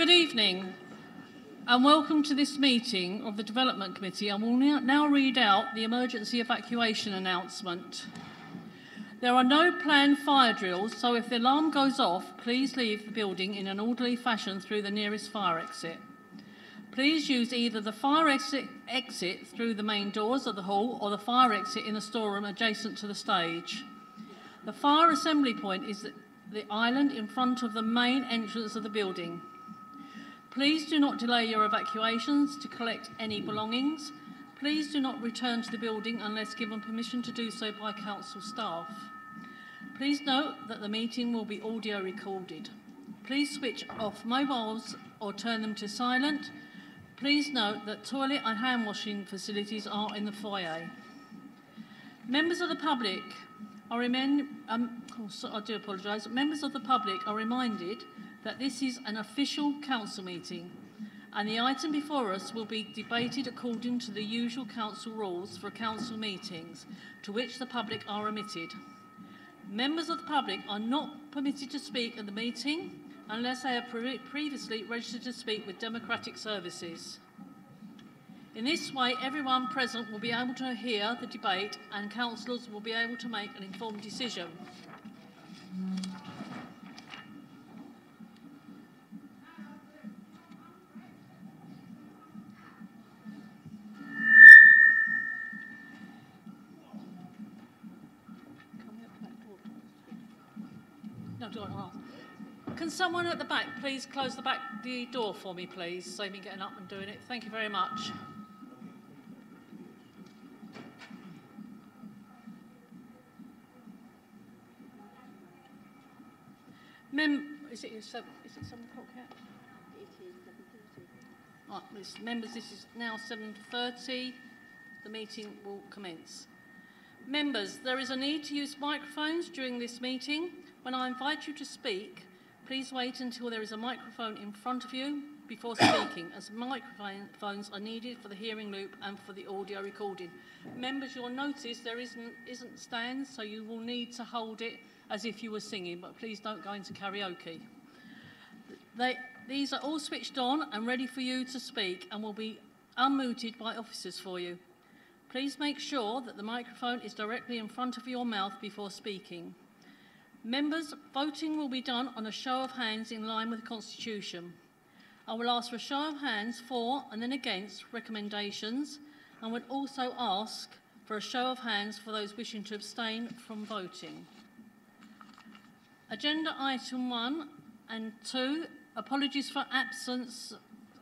Good evening and welcome to this meeting of the Development Committee. I will now read out the emergency evacuation announcement. There are no planned fire drills, so if the alarm goes off, please leave the building in an orderly fashion through the nearest fire exit. Please use either the fire exit through the main doors of the hall or the fire exit in the storeroom adjacent to the stage. The fire assembly point is the island in front of the main entrance of the building. Please do not delay your evacuations to collect any belongings. Please do not return to the building unless given permission to do so by council staff. Please note that the meeting will be audio recorded. Please switch off mobiles or turn them to silent. Please note that toilet and hand washing facilities are in the foyer. Members of the public are Members of the public are reminded that this is an official council meeting and the item before us will be debated according to the usual council rules for council meetings to which the public are admitted. Members of the public are not permitted to speak at the meeting unless they have previously registered to speak with Democratic Services. In this way, everyone present will be able to hear the debate and councillors will be able to make an informed decision. Can someone at the back please close the door for me, please? Save me getting up and doing it. Thank you very much. Is it 7 o'clock yet? It is 7:30. Right, members, this is now 7:30. The meeting will commence. Members, there is a need to use microphones during this meeting. When I invite you to speak, please wait until there is a microphone in front of you before speaking, as microphones are needed for the hearing loop and for the audio recording. Members, you'll notice there isn't stands, so you will need to hold it as if you were singing, but please don't go into karaoke. These are all switched on and ready for you to speak and will be unmuted by officers for you. Please make sure that the microphone is directly in front of your mouth before speaking. Members, voting will be done on a show of hands in line with the Constitution. I will ask for a show of hands for and then against recommendations and would also ask for a show of hands for those wishing to abstain from voting. Agenda item 1 and 2, apologies for absence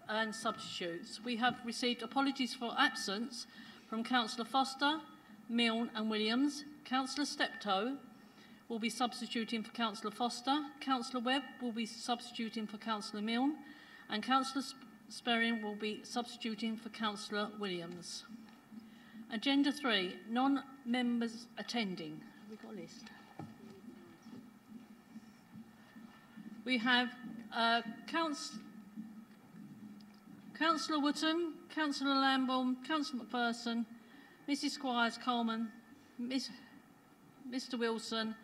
and substitutes. We have received apologies for absence from Councillor Foster, Milne and Williams. Councillor Steptoe will be substituting for Councillor Foster. Councillor Webb will be substituting for Councillor Milne. And Councillor Sperring will be substituting for Councillor Williams. Agenda 3, non-members attending. Have we got a list? We have Councillor Wootton, Councillor Lambourne, Councillor McPherson, Mrs Squires-Coleman, Mr Wilson,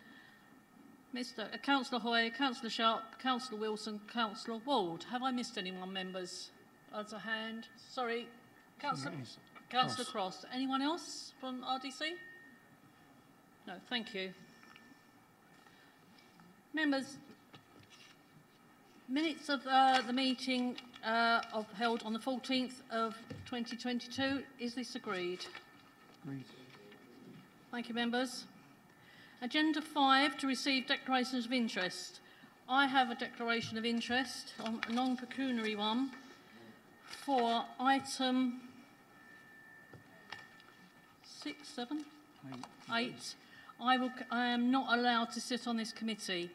Councillor Hoy, Councillor Sharp, Councillor Wilson, Councillor Ward. Have I missed anyone, members? As a hand. Sorry. Councillor Cross. Anyone else from RDC? No, thank you. Members, minutes of the meeting held on the 14th of 2022. Is this agreed? Agreed. Thank you, members. Agenda 5, to receive declarations of interest. I have a declaration of interest on a non-pecuniary one for item 6, 7, 8. I am not allowed to sit on this committee.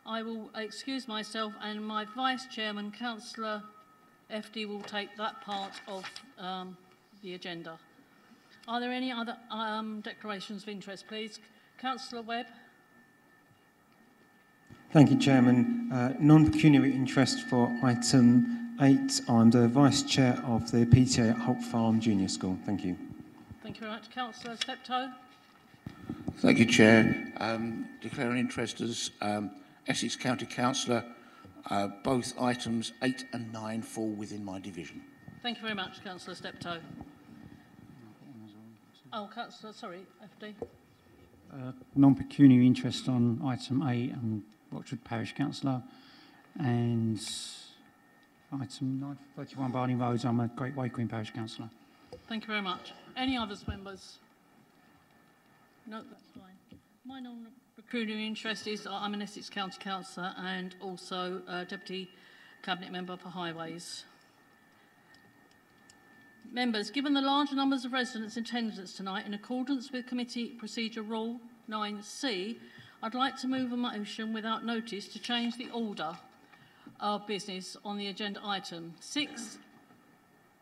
I will excuse myself and my Vice Chairman, Councillor FD, will take that part of the agenda. Are there any other declarations of interest, please? Councillor Webb. Thank you, Chairman. Non-pecuniary interest for item 8. I'm the Vice Chair of the PTA at Holt Farm Junior School. Thank you. Thank you very much. Councillor Steptoe. Thank you, Chair. Declaring interest as Essex County Councillor Both items 8 and 9 fall within my division. Thank you very much, Councillor Steptoe. Oh, Councillor, sorry, FD. Non-pecuniary interest on item 8 and Rochford Parish Councillor, and item 9, 31 Barney Roads, I'm a Great Wakeling Parish Councillor. Thank you very much. Any others, members? No, that's fine. My non-pecuniary interest is I'm an Essex County Councillor and also Deputy Cabinet Member for Highways. Members, given the large numbers of residents in attendance tonight, in accordance with Committee Procedure Rule 9C, I'd like to move a motion without notice to change the order of business on the agenda item 6,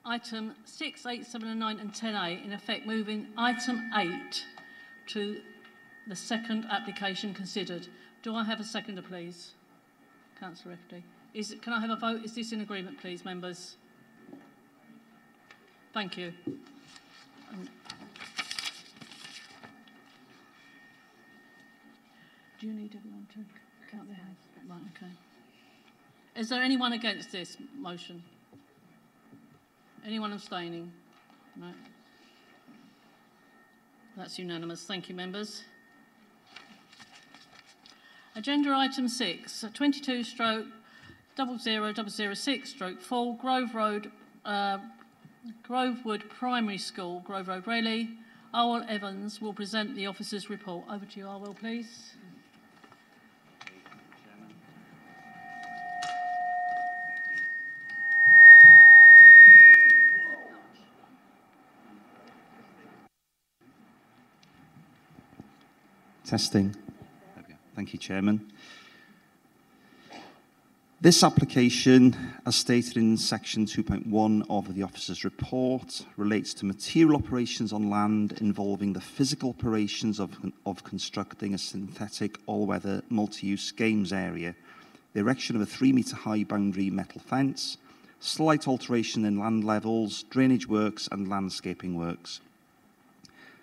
8, 7 and 9 and 10A, in effect moving item 8 to the second application considered. Do I have a seconder, please? Councillor FD. Can I have a vote? Is this in agreement, please, members? Thank you. Do you need everyone to count their hands? Right, okay. Is there anyone against this motion? Anyone abstaining? No. That's unanimous. Thank you, members. Agenda item 6, 22/00006/4 Grove Road, Grovewood Primary School, Grove Road, Rayleigh. Arwell Evans will present the officer's report. Over to you, Arwell, please. Testing. There we go. Thank you, Chairman. This application, as stated in section 2.1 of the officer's report, relates to material operations on land involving the physical operations of constructing a synthetic all-weather multi-use games area, the erection of a 3-metre high boundary metal fence, slight alteration in land levels, drainage works and landscaping works.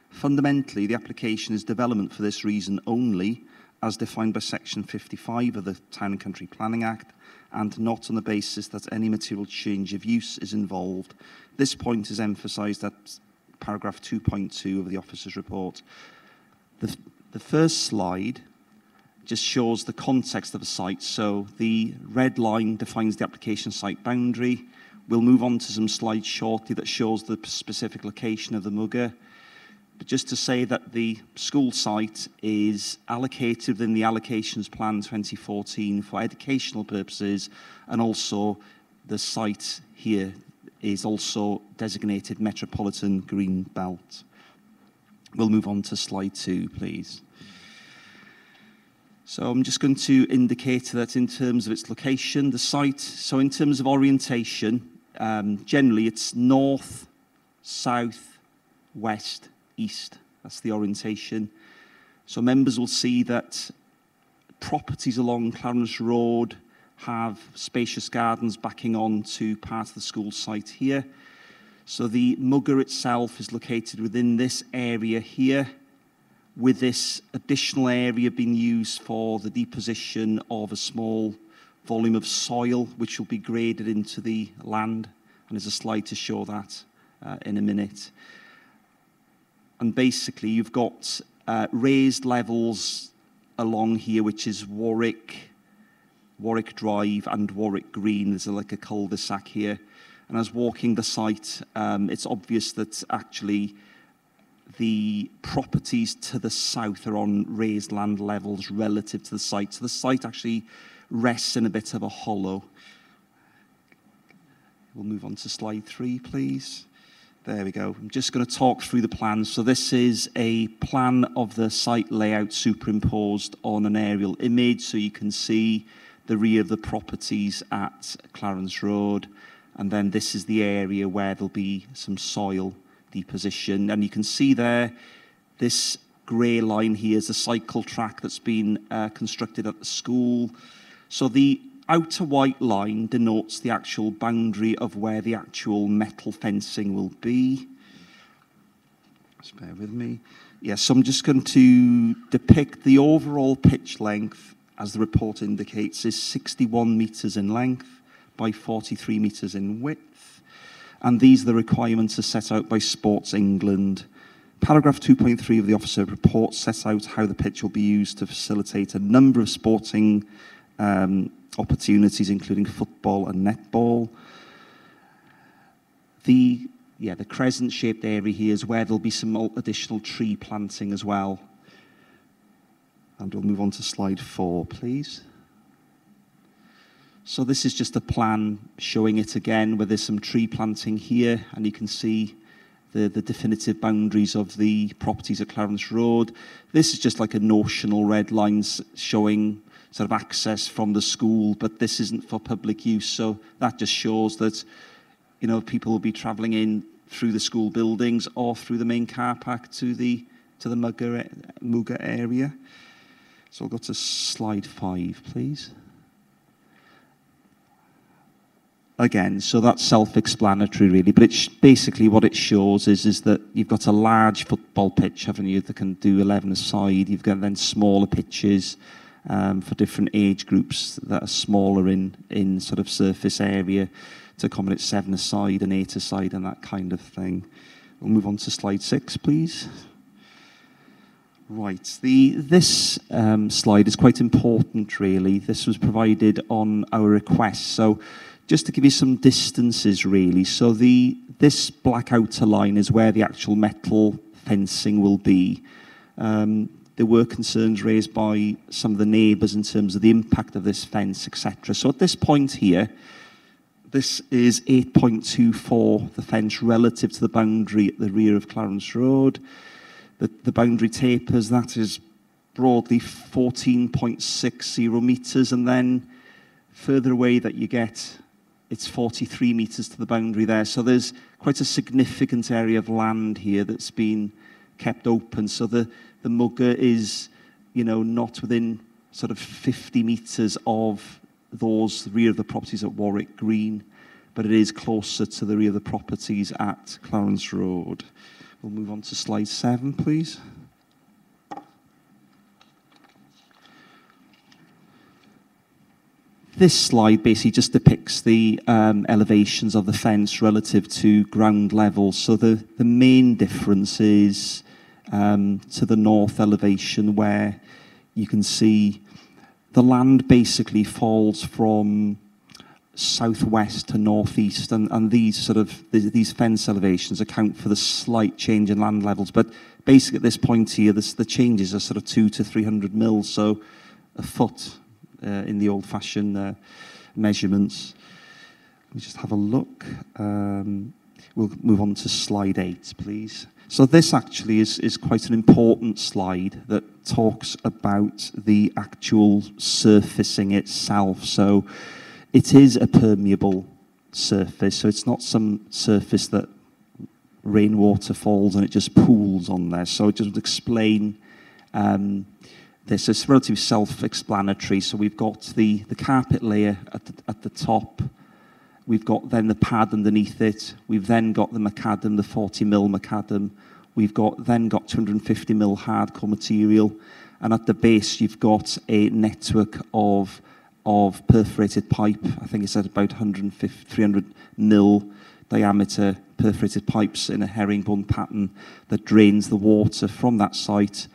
Fundamentally, the application is development for this reason only, as defined by Section 55 of the Town and Country Planning Act, and not on the basis that any material change of use is involved. This point is emphasised at paragraph 2.2 of the officer's report. The first slide just shows the context of the site. So the red line defines the application site boundary. We'll move on to some slides shortly that shows the specific location of the mugger. But just to say that the school site is allocated within the Allocations Plan 2014 for educational purposes, and also the site here is also designated Metropolitan Green Belt. We'll move on to slide 2, please. So I'm just going to indicate that in terms of its location, the site, so in terms of orientation, generally it's north, south, west, east. That's the orientation. So members will see that properties along Clarence Road have spacious gardens backing on to part of the school site here. So the mugger itself is located within this area here, with this additional area being used for the deposition of a small volume of soil, which will be graded into the land. And there's a slide to show that in a minute. And basically, you've got raised levels along here, which is Warwick Drive and Warwick Green. There's like a cul-de-sac here. And as walking the site, it's obvious that actually the properties to the south are on raised land levels relative to the site. So the site actually rests in a bit of a hollow. We'll move on to slide 3, please. There we go. I'm just going to talk through the plans. So this is a plan of the site layout superimposed on an aerial image, so you can see the rear of the properties at Clarence Road. And then this is the area where there'll be some soil deposition. And you can see there, this grey line here is the cycle track that's been constructed at the school. So the outer white line denotes the actual boundary of where the actual metal fencing will be. Just bear with me. Yes, so I'm just going to depict the overall pitch length as the report indicates, is 61 metres in length by 43 metres in width. And these are the requirements as set out by Sports England. Paragraph 2.3 of the officer report sets out how the pitch will be used to facilitate a number of sporting opportunities, including football and netball. The crescent-shaped area here is where there'll be some additional tree planting as well. And we'll move on to slide 4, please. So this is just a plan showing it again, where there's some tree planting here, and you can see the definitive boundaries of the properties at Clarence Road. This is just like a notional red line showing sort of access from the school, but this isn't for public use, so that just shows that, you know, people will be travelling in through the school buildings or through the main car park to the Muga area. So we'll go to slide 5, please. Again, so that's self-explanatory really, but it's basically what it shows is that you've got a large football pitch, haven't you, that can do 11 aside. You've got then smaller pitches for different age groups that are smaller in sort of surface area to accommodate 7 aside and 8 aside and that kind of thing. We'll move on to slide 6, please. Right, this slide is quite important really. This was provided on our request. So just to give you some distances really. So this black outer line is where the actual metal fencing will be. There were concerns raised by some of the neighbours in terms of the impact of this fence, etc. So at this point here, this is 8.24, the fence relative to the boundary at the rear of Clarence Road. The boundary tapers, that is broadly 14.60 metres, and then further away that you get, it's 43 metres to the boundary there. So there's quite a significant area of land here that's been kept open. So the Muga is, you know, not within sort of 50 metres of the rear of the properties at Warwick Green, but it is closer to the rear of the properties at Clarence Road. We'll move on to slide 7, please. This slide basically just depicts the elevations of the fence relative to ground level. So the main difference is to the north elevation, where you can see the land basically falls from southwest to northeast, and these fence elevations account for the slight change in land levels. But basically at this point here, the changes are sort of 200 to 300 mils, so a foot in the old-fashioned measurements. Let me just have a look. We'll move on to slide 8, please. So this actually is quite an important slide that talks about the actual surfacing itself. So it is a permeable surface, so it's not some surface that rainwater falls and it just pools on there. So just to explain this, it's relatively self-explanatory. So we've got the carpet layer at the top. We've got then the pad underneath it. We've then got the macadam, the 40mm macadam. We've then got 250mm hardcore material. And at the base, you've got a network of perforated pipe. I think it's at about 300mm diameter perforated pipes in a herringbone pattern that drains the water from that site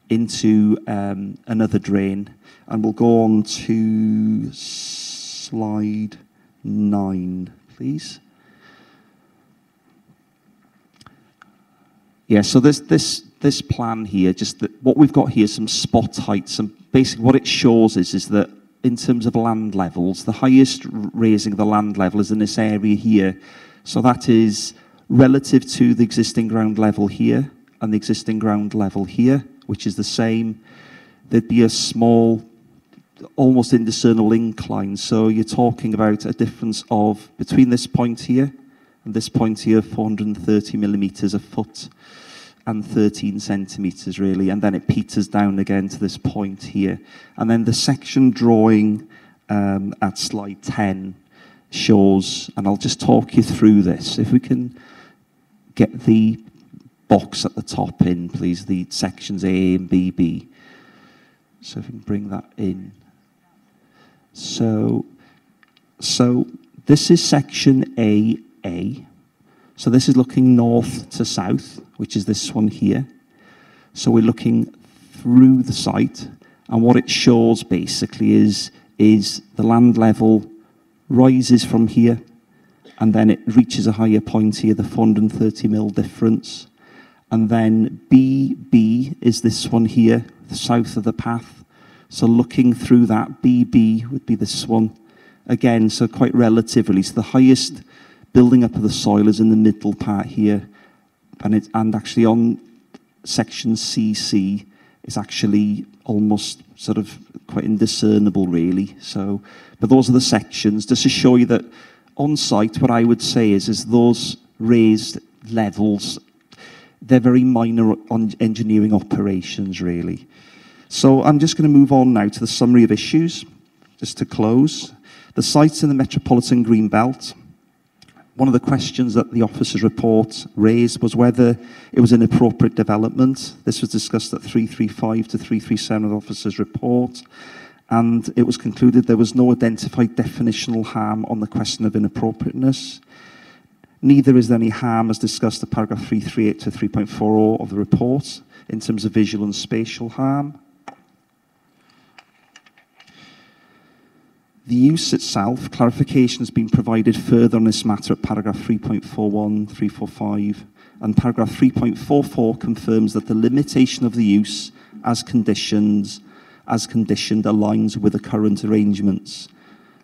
into another drain. And we'll go on to slide 9, please. Yeah, so this plan here, what we've got here is some spot heights, and basically what it shows is that in terms of land levels, the highest raising of the land level is in this area here. So that is relative to the existing ground level here and the existing ground level here, which is the same. There'd be a small, almost indiscernible incline. So you're talking about a difference of, between this point here and this point here, 430mm a foot and 13 centimetres really, and then it peters down again to this point here. And then the section drawing at slide 10 shows, and I'll just talk you through this. If we can get the box at the top in, please, the sections A and BB. So if we can bring that in. So this is section AA. So this is looking north to south, which is this one here. So we're looking through the site, and what it shows basically is the land level rises from here, and then it reaches a higher point here, the 430 mil difference. And then BB is this one here, the south of the path. So looking through that, BB would be this one. Again, so quite relatively, so the highest building up of the soil is in the middle part here, and actually on section CC is actually almost sort of quite indiscernible really. So, but those are the sections, just to show you that on site, what I would say is those raised levels, they're very minor on engineering operations really. So I'm just going to move on now to the summary of issues, just to close. The sites in the Metropolitan Green Belt. One of the questions that the officer's report raised was whether it was inappropriate development. This was discussed at 335 to 337 of the officer's report, and it was concluded there was no identified definitional harm on the question of inappropriateness. Neither is there any harm as discussed at paragraph 338 to 3.40 of the report in terms of visual and spatial harm. The use itself, clarification has been provided further on this matter at paragraph 3.41, 345, and paragraph 3.44 confirms that the limitation of the use as conditioned aligns with the current arrangements.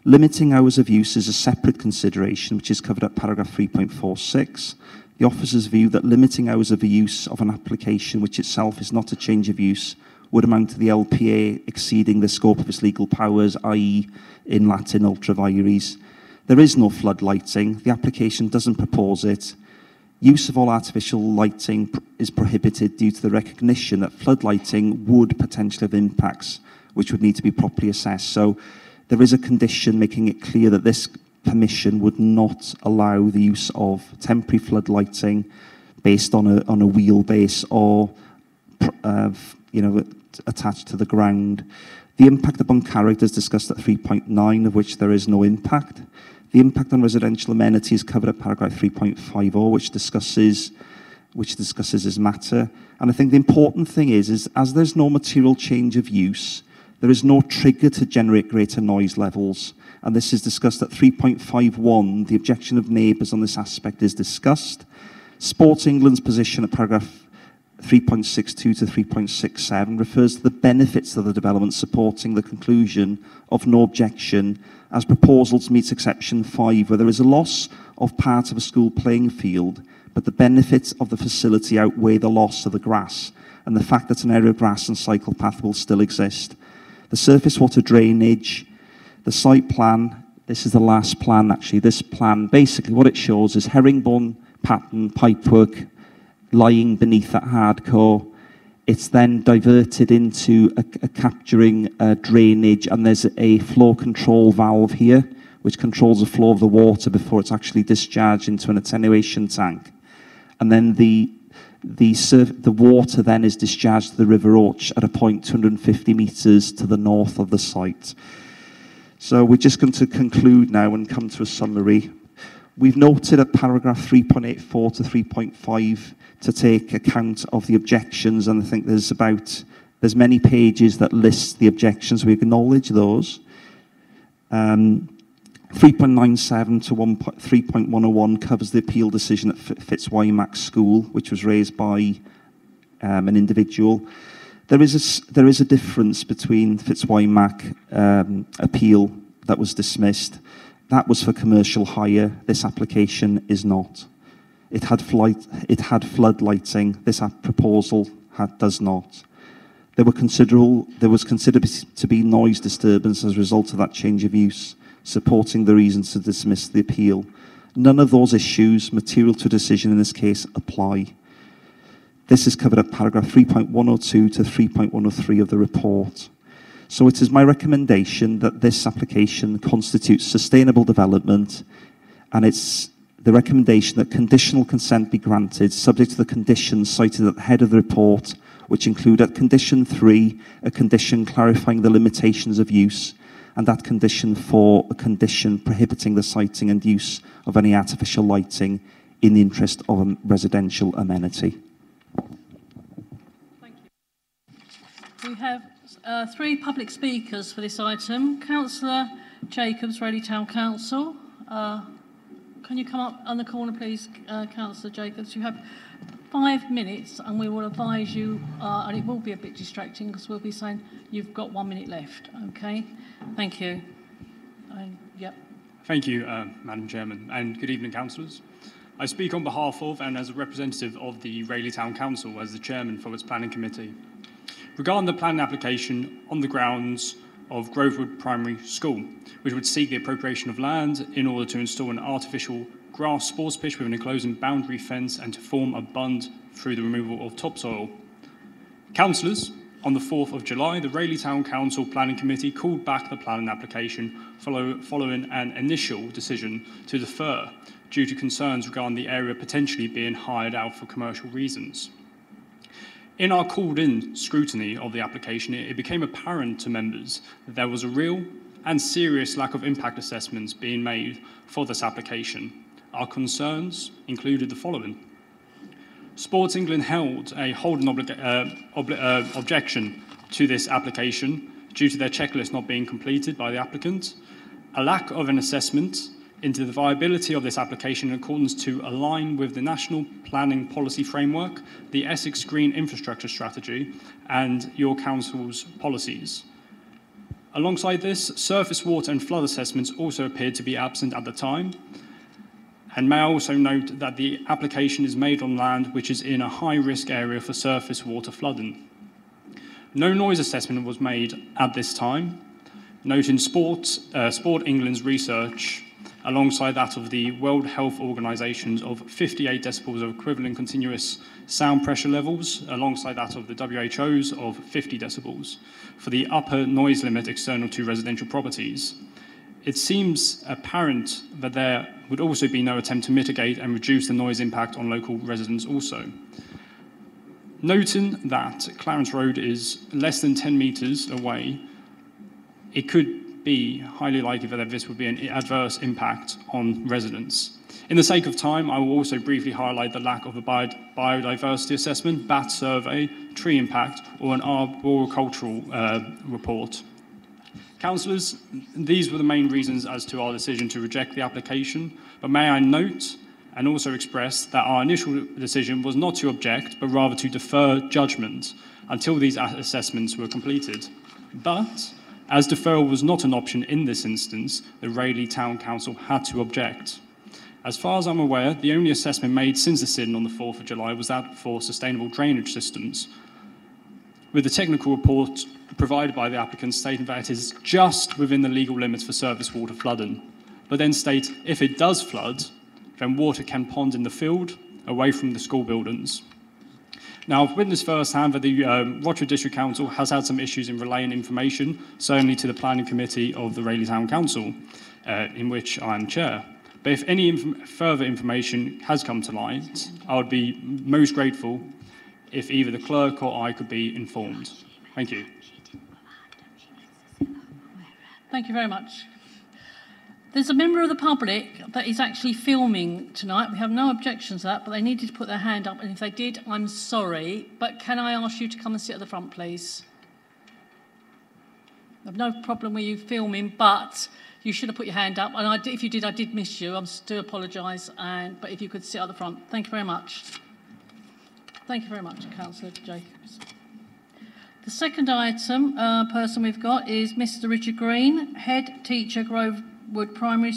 Limiting hours of use is a separate consideration which is covered at paragraph 3.46. The officer's view that limiting hours of use of an application which itself is not a change of use would amount to the LPA exceeding the scope of its legal powers, i.e. in Latin ultra vires. There is no flood lighting. The application doesn't propose it. Use of all artificial lighting is prohibited due to the recognition that flood lighting would potentially have impacts which would need to be properly assessed. So there is a condition making it clear that this permission would not allow the use of temporary flood lighting based on a wheelbase or attached to the ground. The impact upon character is discussed at 3.9, of which there is no impact. The impact on residential amenities covered at paragraph 3.50, which discusses this matter. And I think the important thing is as there's no material change of use, there is no trigger to generate greater noise levels. And this is discussed at 3.51. The objection of neighbours on this aspect is discussed. Sports England's position at paragraph 3.62 to 3.67 refers to the benefits of the development supporting the conclusion of no objection as proposals meets exception 5, where there is a loss of part of a school playing field, but the benefits of the facility outweigh the loss of the grass and the fact that an area of grass and cycle path will still exist. The surface water drainage, the site plan, this is the last plan actually. This plan, basically what it shows is herringbone pattern pipework lying beneath that hardcore. It's then diverted into a capturing drainage, and there's a flow control valve here which controls the flow of the water before it's actually discharged into an attenuation tank. And then the water then is discharged to the River Orch at a point 250 metres to the north of the site. So we're just going to conclude now and come to a summary. We've noted at paragraph 3.84 to 3.5 to take account of the objections, and I think there's many pages that list the objections. We acknowledge those. 3.97 to 3.101 covers the appeal decision at Fitzwymack School, which was raised by an individual. There is a difference between Fitzwymack appeal that was dismissed. That was for commercial hire. This application is not. It had flood lighting. This proposal does not. There was considered to be noise disturbance as a result of that change of use, supporting the reasons to dismiss the appeal. None of those issues material to a decision in this case apply. This is covered at paragraph 3.102 to 3.103 of the report. So it is my recommendation that this application constitutes sustainable development, and it's the recommendation that conditional consent be granted subject to the conditions cited at the head of the report, which include at condition 3, a condition clarifying the limitations of use, and that condition for a condition prohibiting the siting and use of any artificial lighting in the interest of a residential amenity. Thank you. We have 3 public speakers for this item. Councillor Jacobs, Raleigh Town Council. Can you come up on the corner, please, Councillor Jacobs? You have 5 minutes, and we will advise you, and it will be a bit distracting because we'll be saying you've got 1 minute left. Okay? Thank you. Yep. Thank you, Madam Chairman, and good evening, councillors. I speak on behalf of and as a representative of the Raleigh Town Council as the chairman for its planning committee. Regarding the planning application on the grounds of Grovewood Primary School, which would seek the appropriation of land in order to install an artificial grass sports pitch with an enclosing boundary fence and to form a bund through the removal of topsoil. Councillors, on the 4th of July, the Raleigh Town Council Planning Committee called back the planning application following an initial decision to defer due to concerns regarding the area potentially being hired out for commercial reasons. In our called-in scrutiny of the application, it became apparent to members that there was a real and serious lack of impact assessments being made for this application. Our concerns included the following. Sports England held a holding objection to this application due to their checklist not being completed by the applicant, a lack of an assessment into the viability of this application in accordance to align with the National Planning Policy Framework, the Essex Green Infrastructure Strategy, and your council's policies. Alongside this, surface water and flood assessments also appeared to be absent at the time. And may I also note that the application is made on land which is in a high-risk area for surface water flooding. No noise assessment was made at this time, noting Sport England's research alongside that of the World Health Organization's of 58 decibels of equivalent continuous sound pressure levels, alongside that of the WHO's of 50 decibels, for the upper noise limit external to residential properties. It seems apparent that there would also be no attempt to mitigate and reduce the noise impact on local residents also. Noting that Clarence Road is less than 10 metres away, it could be highly likely that this would be an adverse impact on residents. In the sake of time, I will also briefly highlight the lack of a biodiversity assessment, bat survey, tree impact, or an arboricultural report. Councillors, these were the main reasons as to our decision to reject the application, but may I note and also express that our initial decision was not to object, but rather to defer judgment until these assessments were completed. But as deferral was not an option in this instance, the Raleigh Town Council had to object. As far as I'm aware, the only assessment made since the sit-in on the 4th of July was that for sustainable drainage systems, with the technical report provided by the applicant stating that it is just within the legal limits for surface water flooding, but then state if it does flood, then water can pond in the field away from the school buildings. Now, I've witnessed firsthand that the Rochford District Council has had some issues in relaying information, certainly to the Planning Committee of the Raleigh Town Council, in which I am chair. But if any further information has come to light, I would be most grateful if either the clerk or I could be informed. Thank you. Thank you very much. There's a member of the public that is actually filming tonight. We have no objections to that, but they needed to put their hand up, and if they did, I'm sorry. But can I ask you to come and sit at the front, please? I have no problem with you filming, but you should have put your hand up. And if you did, I did miss you. I do apologise, but if you could sit at the front. Thank you very much. Thank you very much, Councillor Jacobs. The second item, person we've got is Mr. Richard Green, Head Teacher, Grovewood Primary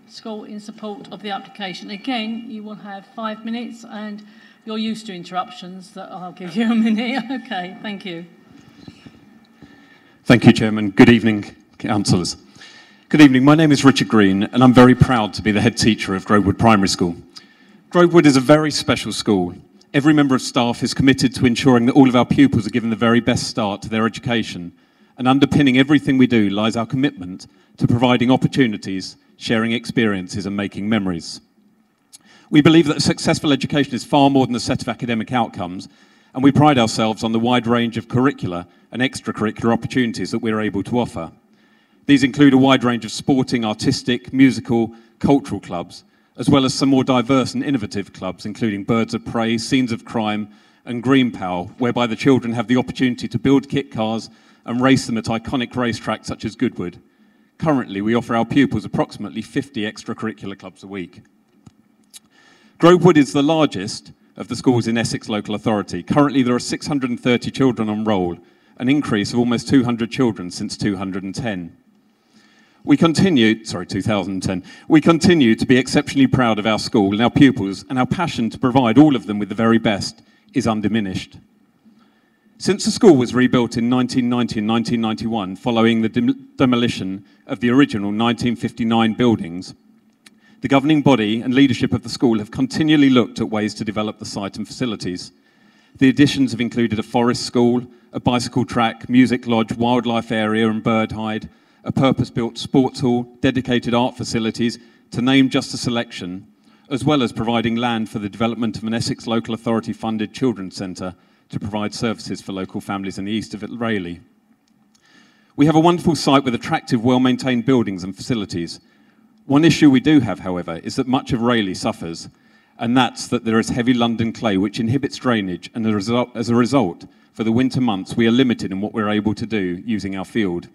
School, in support of the application. Again, you will have 5 minutes, and you're used to interruptions, that I'll give you a minute. Okay, thank you. Thank you, Chairman. Good evening, councillors. Good evening. My name is Richard Green, and I'm very proud to be the head teacher of Grovewood Primary School. Grovewood is a very special school. Every member of staff is committed to ensuring that all of our pupils are given the very best start to their education, and underpinning everything we do lies our commitment to providing opportunities, sharing experiences, and making memories. We believe that a successful education is far more than a set of academic outcomes, and we pride ourselves on the wide range of curricular and extracurricular opportunities that we are able to offer. These include a wide range of sporting, artistic, musical, cultural clubs, as well as some more diverse and innovative clubs, including Birds of Prey, Scenes of Crime, and Green Power, whereby the children have the opportunity to build kit cars and race them at iconic racetracks such as Goodwood. Currently, we offer our pupils approximately 50 extracurricular clubs a week. Grovewood is the largest of the schools in Essex Local Authority. Currently, there are 630 children on roll, an increase of almost 200 children since 2010. We continue to be exceptionally proud of our school and our pupils, and our passion to provide all of them with the very best is undiminished. Since the school was rebuilt in 1990 and 1991, following the demolition of the original 1959 buildings, the governing body and leadership of the school have continually looked at ways to develop the site and facilities. The additions have included a forest school, a bicycle track, music lodge, wildlife area and bird hide, a purpose-built sports hall, dedicated art facilities, to name just a selection, as well as providing land for the development of an Essex Local Authority-funded children's centre to provide services for local families in the east of Rayleigh. We have a wonderful site with attractive, well-maintained buildings and facilities. One issue we do have, however, is that much of Rayleigh suffers, and that's that there is heavy London clay which inhibits drainage, and as a result, for the winter months, we are limited in what we're able to do using our field.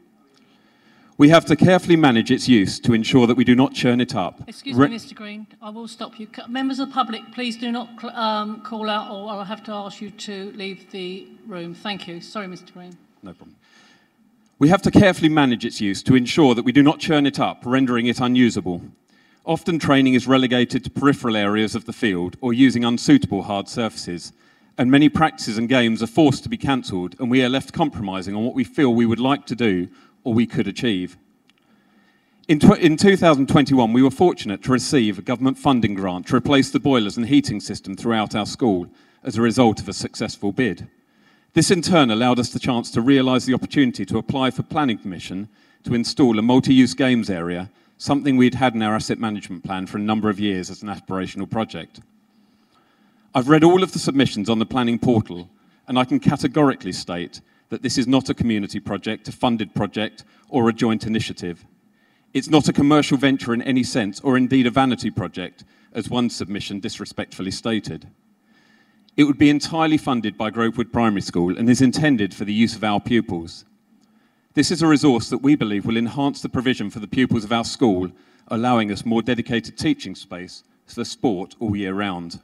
We have to carefully manage its use to ensure that we do not churn it up. Excuse me, Mr. Green, I will stop you. Members of the public, please do not call out, or I'll have to ask you to leave the room. Thank you. Sorry, Mr. Green. No problem. We have to carefully manage its use to ensure that we do not churn it up, rendering it unusable. Often training is relegated to peripheral areas of the field or using unsuitable hard surfaces, and many practices and games are forced to be cancelled, and we are left compromising on what we feel we would like to do or we could achieve. In 2021, we were fortunate to receive a government funding grant to replace the boilers and heating system throughout our school as a result of a successful bid. This in turn allowed us the chance to realise the opportunity to apply for planning permission to install a multi-use games area, something we'd had in our asset management plan for a number of years as an aspirational project. I've read all of the submissions on the planning portal, and I can categorically state that this is not a community project, a funded project, or a joint initiative. It's not a commercial venture in any sense, or indeed a vanity project, as one submission disrespectfully stated. It would be entirely funded by Grovewood Primary School and is intended for the use of our pupils. This is a resource that we believe will enhance the provision for the pupils of our school, allowing us more dedicated teaching space for sport all year round.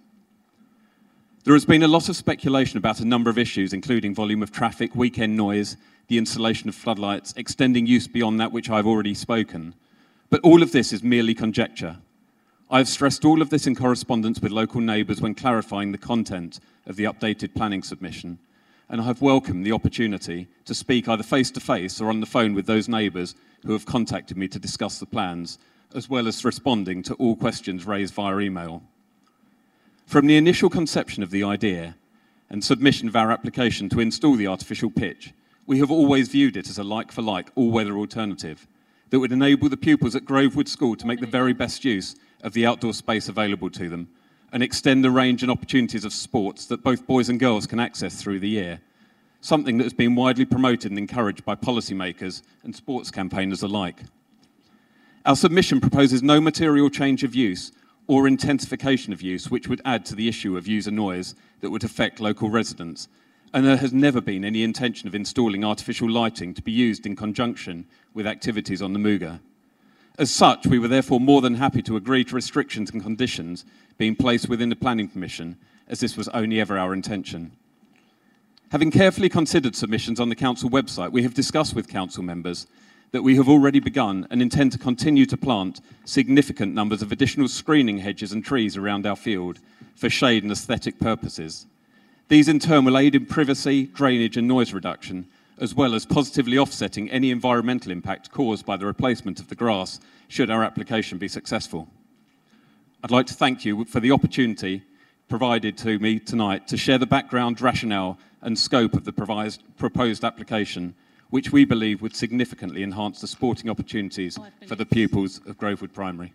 There has been a lot of speculation about a number of issues, including volume of traffic, weekend noise, the installation of floodlights, extending use beyond that which I've already spoken. But all of this is merely conjecture. I have stressed all of this in correspondence with local neighbours when clarifying the content of the updated planning submission, and I have welcomed the opportunity to speak either face-to-face or on the phone with those neighbours who have contacted me to discuss the plans, as well as responding to all questions raised via email. From the initial conception of the idea and submission of our application to install the artificial pitch, we have always viewed it as a like-for-like, all-weather alternative that would enable the pupils at Grovewood School to make the very best use of the outdoor space available to them and extend the range and opportunities of sports that both boys and girls can access through the year, something that has been widely promoted and encouraged by policymakers and sports campaigners alike. Our submission proposes no material change of use or intensification of use which would add to the issue of user noise that would affect local residents, and there has never been any intention of installing artificial lighting to be used in conjunction with activities on the Muga. As such, we were therefore more than happy to agree to restrictions and conditions being placed within the planning permission, as this was only ever our intention. Having carefully considered submissions on the council website, we have discussed with council members that we have already begun and intend to continue to plant significant numbers of additional screening hedges and trees around our field for shade and aesthetic purposes. These in turn will aid in privacy, drainage and noise reduction, as well as positively offsetting any environmental impact caused by the replacement of the grass should our application be successful. I'd like to thank you for the opportunity provided to me tonight to share the background, rationale and scope of the proposed application, which we believe would significantly enhance the sporting opportunities for the pupils of Grovewood Primary.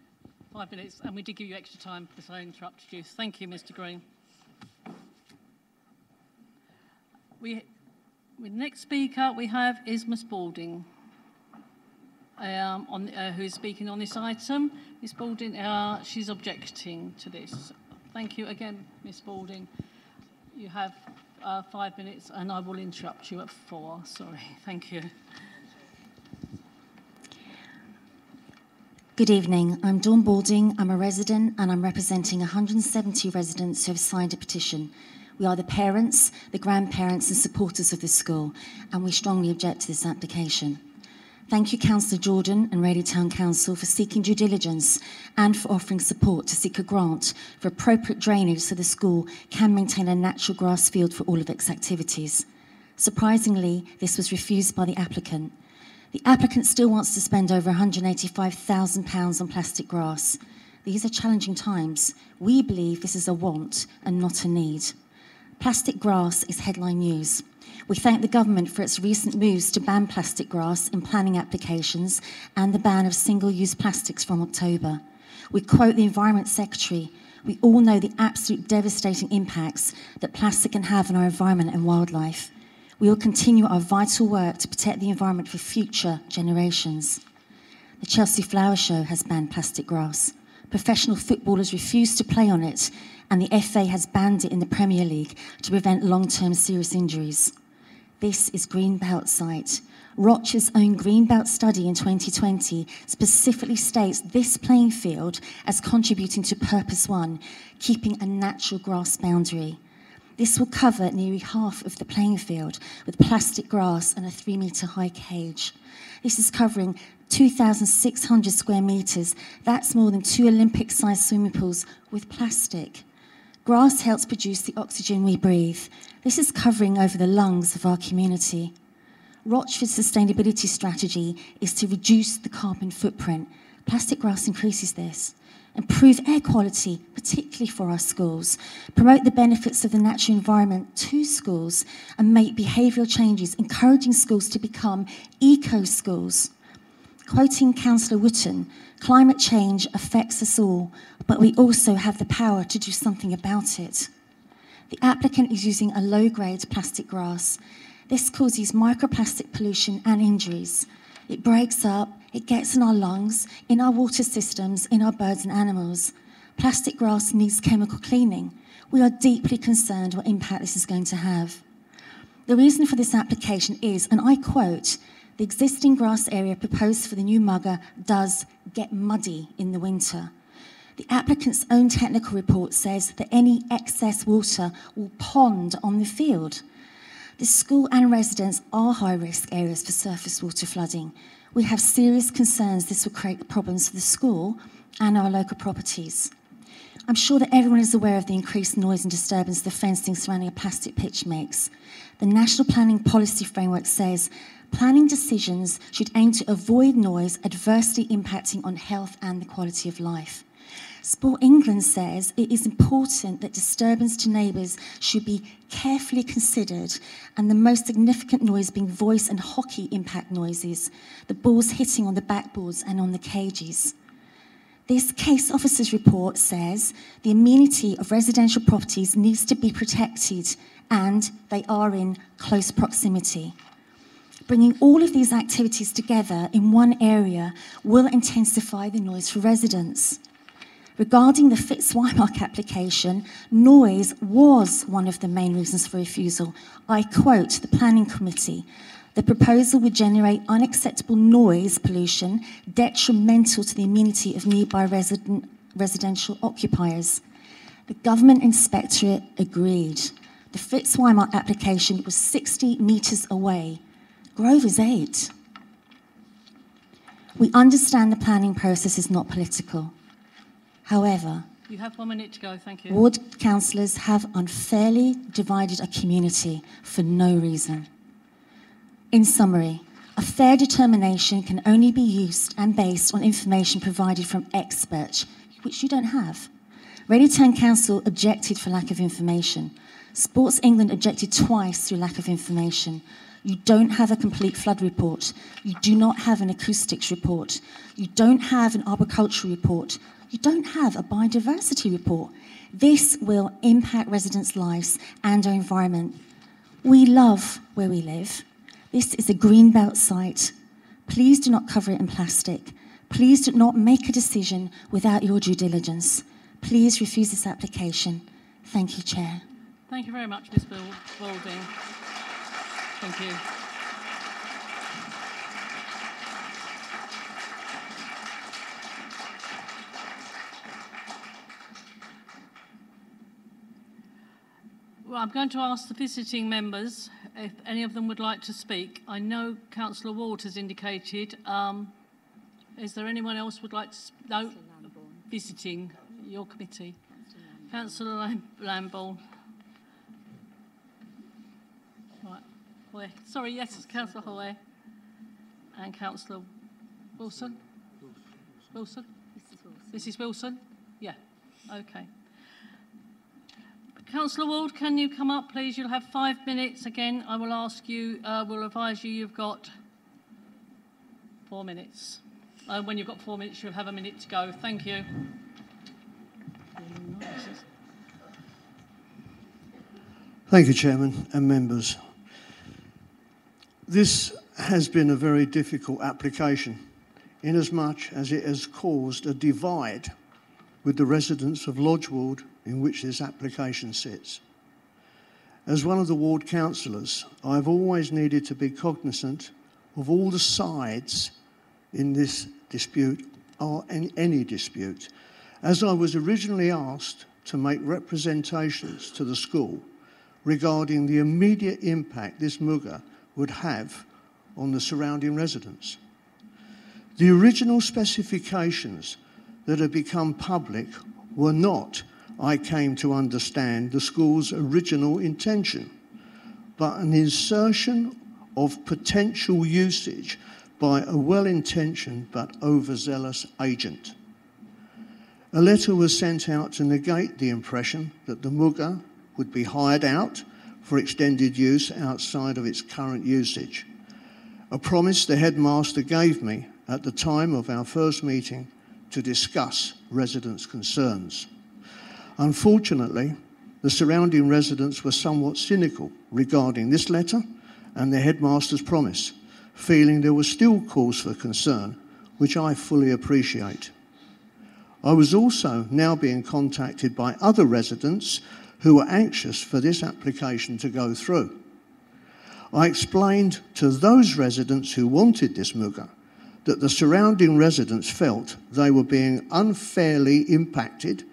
5 minutes, and we did give you extra time because I interrupted you. Thank you, Mr. Green. The next speaker we have is Ms. Balding. who is speaking on this item. Ms Balding, she's objecting to this. Thank you again, Ms Balding. You have 5 minutes and I will interrupt you at 4. Sorry, thank you. Good evening. I'm Dawn Balding. I'm a resident and I'm representing 170 residents who have signed a petition. We are the parents, the grandparents and supporters of this school, and we strongly object to this application. Thank you, Councillor Jordan and Raleigh Town Council, for seeking due diligence and for offering support to seek a grant for appropriate drainage so the school can maintain a natural grass field for all of its activities. Surprisingly, this was refused by the applicant. The applicant still wants to spend over £185,000 on plastic grass. These are challenging times. We believe this is a want and not a need. Plastic grass is headline news. We thank the government for its recent moves to ban plastic grass in planning applications and the ban of single-use plastics from October. We quote the Environment Secretary, "We all know the absolute devastating impacts that plastic can have on our environment and wildlife. We will continue our vital work to protect the environment for future generations." The Chelsea Flower Show has banned plastic grass. Professional footballers refuse to play on it, and the FA has banned it in the Premier League to prevent long-term serious injuries. This is Greenbelt site. Roche's own Greenbelt study in 2020 specifically states this playing field as contributing to Purpose 1, keeping a natural grass boundary. This will cover nearly half of the playing field with plastic grass and a 3-metre high cage. This is covering 2,600 square metres. That's more than 2 Olympic-sized swimming pools with plastic. Grass helps produce the oxygen we breathe. This is covering over the lungs of our community. Rochford's sustainability strategy is to reduce the carbon footprint. Plastic grass increases this. Improve air quality, particularly for our schools. Promote the benefits of the natural environment to schools and make behavioural changes, encouraging schools to become eco-schools. Quoting Councillor Wootton, "Climate change affects us all, but we also have the power to do something about it." The applicant is using a low-grade plastic grass. This causes microplastic pollution and injuries. It breaks up, it gets in our lungs, in our water systems, in our birds and animals. Plastic grass needs chemical cleaning. We are deeply concerned what impact this is going to have. The reason for this application is, and I quote, "The existing grass area proposed for the new mugger does get muddy in the winter." The applicant's own technical report says that any excess water will pond on the field. The school and residents are high-risk areas for surface water flooding. We have serious concerns this will create problems for the school and our local properties. I'm sure that everyone is aware of the increased noise and disturbance the fencing surrounding a plastic pitch makes. The National Planning Policy Framework says planning decisions should aim to avoid noise adversely impacting on health and the quality of life. Sport England says it is important that disturbance to neighbours should be carefully considered, and the most significant noise being voice and hockey impact noises, the balls hitting on the backboards and on the cages. This case officer's report says the amenity of residential properties needs to be protected, and they are in close proximity. Bringing all of these activities together in one area will intensify the noise for residents. Regarding the Fitzwymark application, noise was one of the main reasons for refusal. I quote the Planning Committee, "The proposal would generate unacceptable noise pollution detrimental to the amenity of nearby residential occupiers." The Government Inspectorate agreed. The Fitzwymark application was 60 metres away. Grove is 8. We understand the planning process is not political. However, you have 1 minute to go, thank you. Ward councillors have unfairly divided a community for no reason. In summary, a fair determination can only be used and based on information provided from experts, which you don't have. Raleigh Town Council objected for lack of information. Sports England objected twice through lack of information. You don't have a complete flood report. You do not have an acoustics report. You don't have an arboricultural report. You don't have a biodiversity report. This will impact residents' lives and our environment. We love where we live. This is a greenbelt site. Please do not cover it in plastic. Please do not make a decision without your due diligence. Please refuse this application. Thank you, Chair. Thank you very much, Ms. Balding. Thank you. Well, I'm going to ask the visiting members if any of them would like to speak. I know Councillor Ward has indicated. Is there anyone else would like to no, visiting your committee? Councillor Lambourne. Right. Hoy. Sorry, yes, Councillor Hoy. And Councillor Wilson. Wilson? Mrs. Wilson? Yeah. Okay. Councillor Ward, can you come up, please? You'll have 5 minutes. Again, I will ask you, will advise you you've got 4 minutes. When you've got 4 minutes, you'll have a minute to go. Thank you. Thank you, Chairman and members. This has been a very difficult application, inasmuch as it has caused a divide with the residents of Lodge Ward in which this application sits. As one of the ward councillors, I've always needed to be cognizant of all the sides in this dispute, or in any dispute, as I was originally asked to make representations to the school regarding the immediate impact this MUGA would have on the surrounding residents. The original specifications that have become public were not, I came to understand, the school's original intention, but an insertion of potential usage by a well-intentioned but overzealous agent. A letter was sent out to negate the impression that the MUGA would be hired out for extended use outside of its current usage, a promise the headmaster gave me at the time of our first meeting to discuss residents' concerns. Unfortunately, the surrounding residents were somewhat cynical regarding this letter and the headmaster's promise, feeling there was still cause for concern, which I fully appreciate. I was also now being contacted by other residents who were anxious for this application to go through. I explained to those residents who wanted this MUGA that the surrounding residents felt they were being unfairly impacted,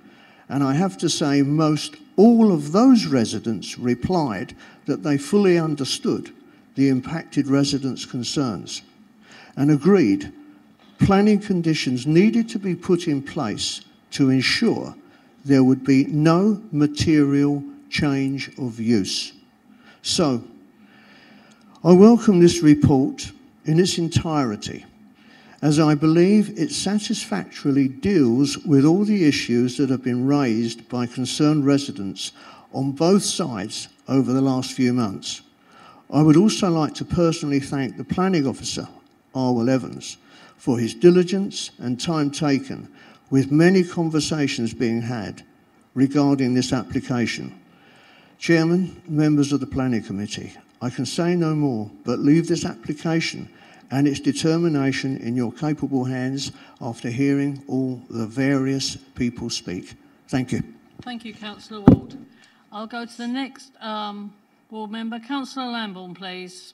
and I have to say most all of those residents replied that they fully understood the impacted residents' concerns and agreed planning conditions needed to be put in place to ensure there would be no material change of use. So, I welcome this report in its entirety, as I believe it satisfactorily deals with all the issues that have been raised by concerned residents on both sides over the last few months. I would also like to personally thank the planning officer, Arwell Evans, for his diligence and time taken, with many conversations being had regarding this application. Chairman, members of the Planning Committee, I can say no more but leave this application and its determination in your capable hands after hearing all the various people speak. Thank you. Thank you, Councillor Ward. I'll go to the next ward member. Councillor Lambourne, please.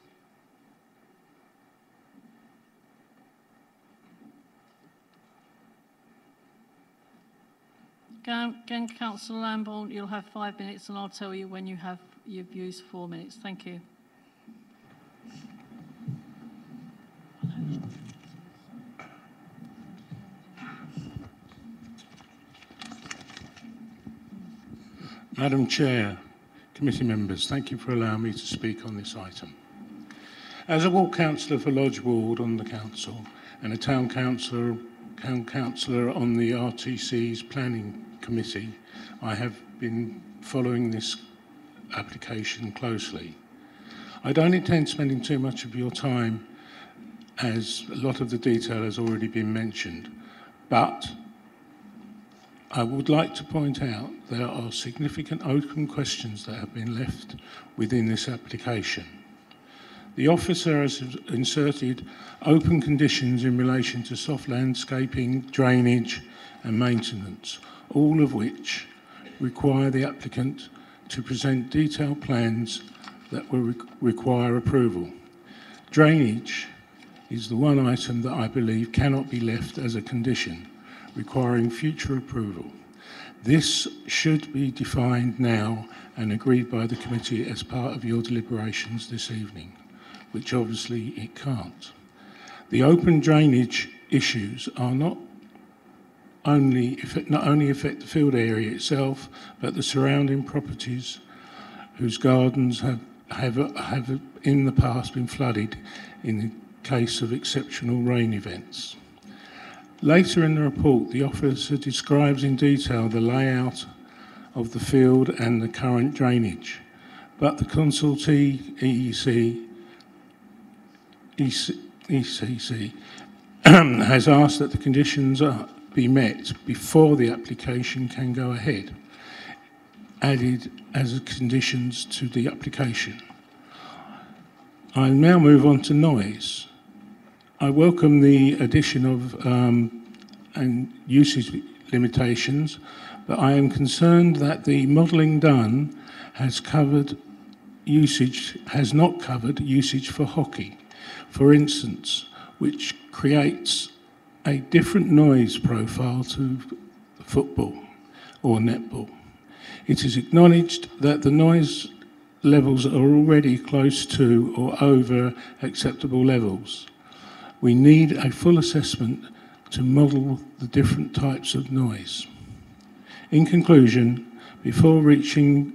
Again, Councillor Lambourne, you'll have 5 minutes and I'll tell you when you've used 4 minutes. Thank you. Madam Chair, committee members, thank you for allowing me to speak on this item. As a ward councillor for Lodge Ward on the council and a town councillor on the RTC's planning committee, I have been following this application closely. I don't intend spending too much of your time, as a lot of the detail has already been mentioned, but I would like to point out there are significant open questions that have been left within this application. The officer has inserted open conditions in relation to soft landscaping, drainage and maintenance, all of which require the applicant to present detailed plans that will require approval. Drainage is the one item that I believe cannot be left as a condition, requiring future approval. This should be defined now and agreed by the committee as part of your deliberations this evening, which obviously it can't. The open drainage issues are not only affect the field area itself, but the surrounding properties whose gardens have in the past been flooded in the case of exceptional rain events. Later in the report, the officer describes in detail the layout of the field and the current drainage, but the consultee ECC has asked that the conditions be met before the application can go ahead, added as conditions to the application. I now move on to noise. I welcome the addition of and usage limitations, but I am concerned that the modelling done has not covered usage for hockey, for instance, which creates a different noise profile to football or netball. It is acknowledged that the noise levels are already close to or over acceptable levels. We need a full assessment to model the different types of noise. In conclusion, before reaching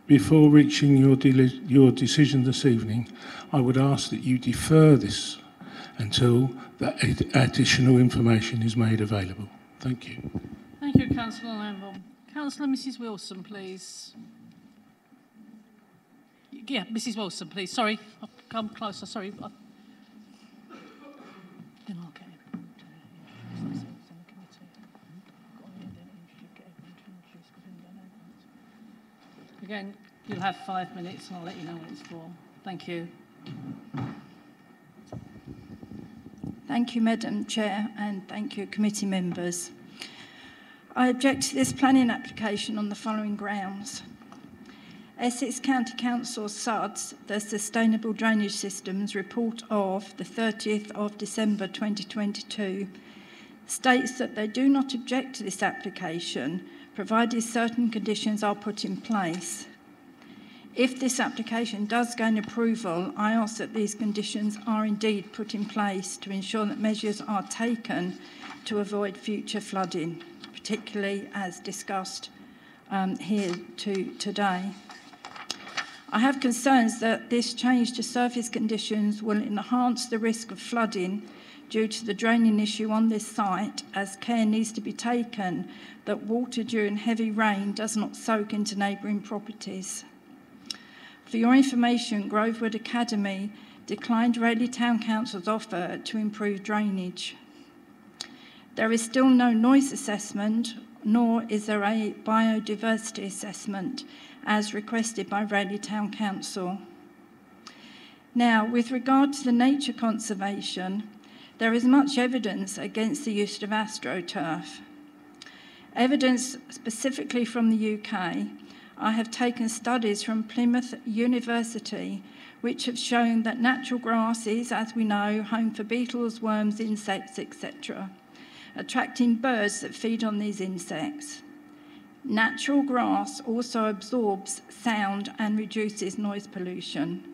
your decision this evening, I would ask that you defer this until that additional information is made available. Thank you. Thank you, Councillor Lambourne. Councillor Mrs Wilson, please. Yeah, Mrs Wilson, please. Sorry, I've come closer. Sorry. Again, you'll have 5 minutes and I'll let you know what it's for. Thank you. Thank you, Madam Chair, and thank you, committee members. I object to this planning application on the following grounds. Essex County Council SUDS, the Sustainable Drainage Systems report of the 30th of December 2022, states that they do not object to this application, provided certain conditions are put in place. If this application does gain approval, I ask that these conditions are indeed put in place to ensure that measures are taken to avoid future flooding, particularly as discussed here today. I have concerns that this change to surface conditions will enhance the risk of flooding due to the draining issue on this site, as care needs to be taken that water during heavy rain does not soak into neighbouring properties. For your information, Grovewood Academy declined Rayleigh Town Council's offer to improve drainage. There is still no noise assessment, nor is there a biodiversity assessment, as requested by Rayleigh Town Council. Now, with regard to the nature conservation, there is much evidence against the use of AstroTurf. Evidence specifically from the UK, I have taken studies from Plymouth University which have shown that natural grass is, as we know, home for beetles, worms, insects, etc., attracting birds that feed on these insects. Natural grass also absorbs sound and reduces noise pollution.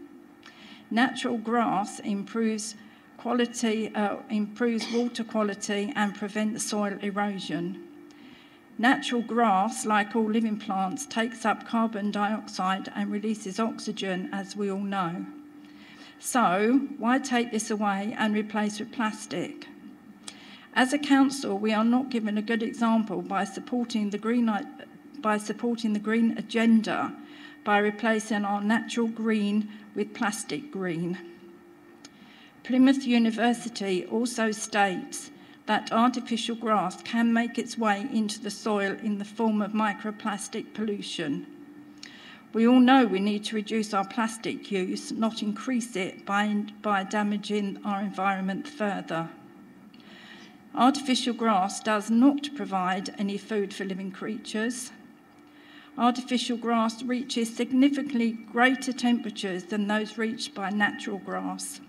Natural grass improves water quality and prevents soil erosion. Natural grass, like all living plants, takes up carbon dioxide and releases oxygen, as we all know. So, why take this away and replace with plastic? As a council, we are not given a good example by supporting the green agenda by replacing our natural green with plastic green. Plymouth University also states that artificial grass can make its way into the soil in the form of microplastic pollution. We all know we need to reduce our plastic use, not increase it by damaging our environment further. Artificial grass does not provide any food for living creatures. Artificial grass reaches significantly greater temperatures than those reached by natural grass.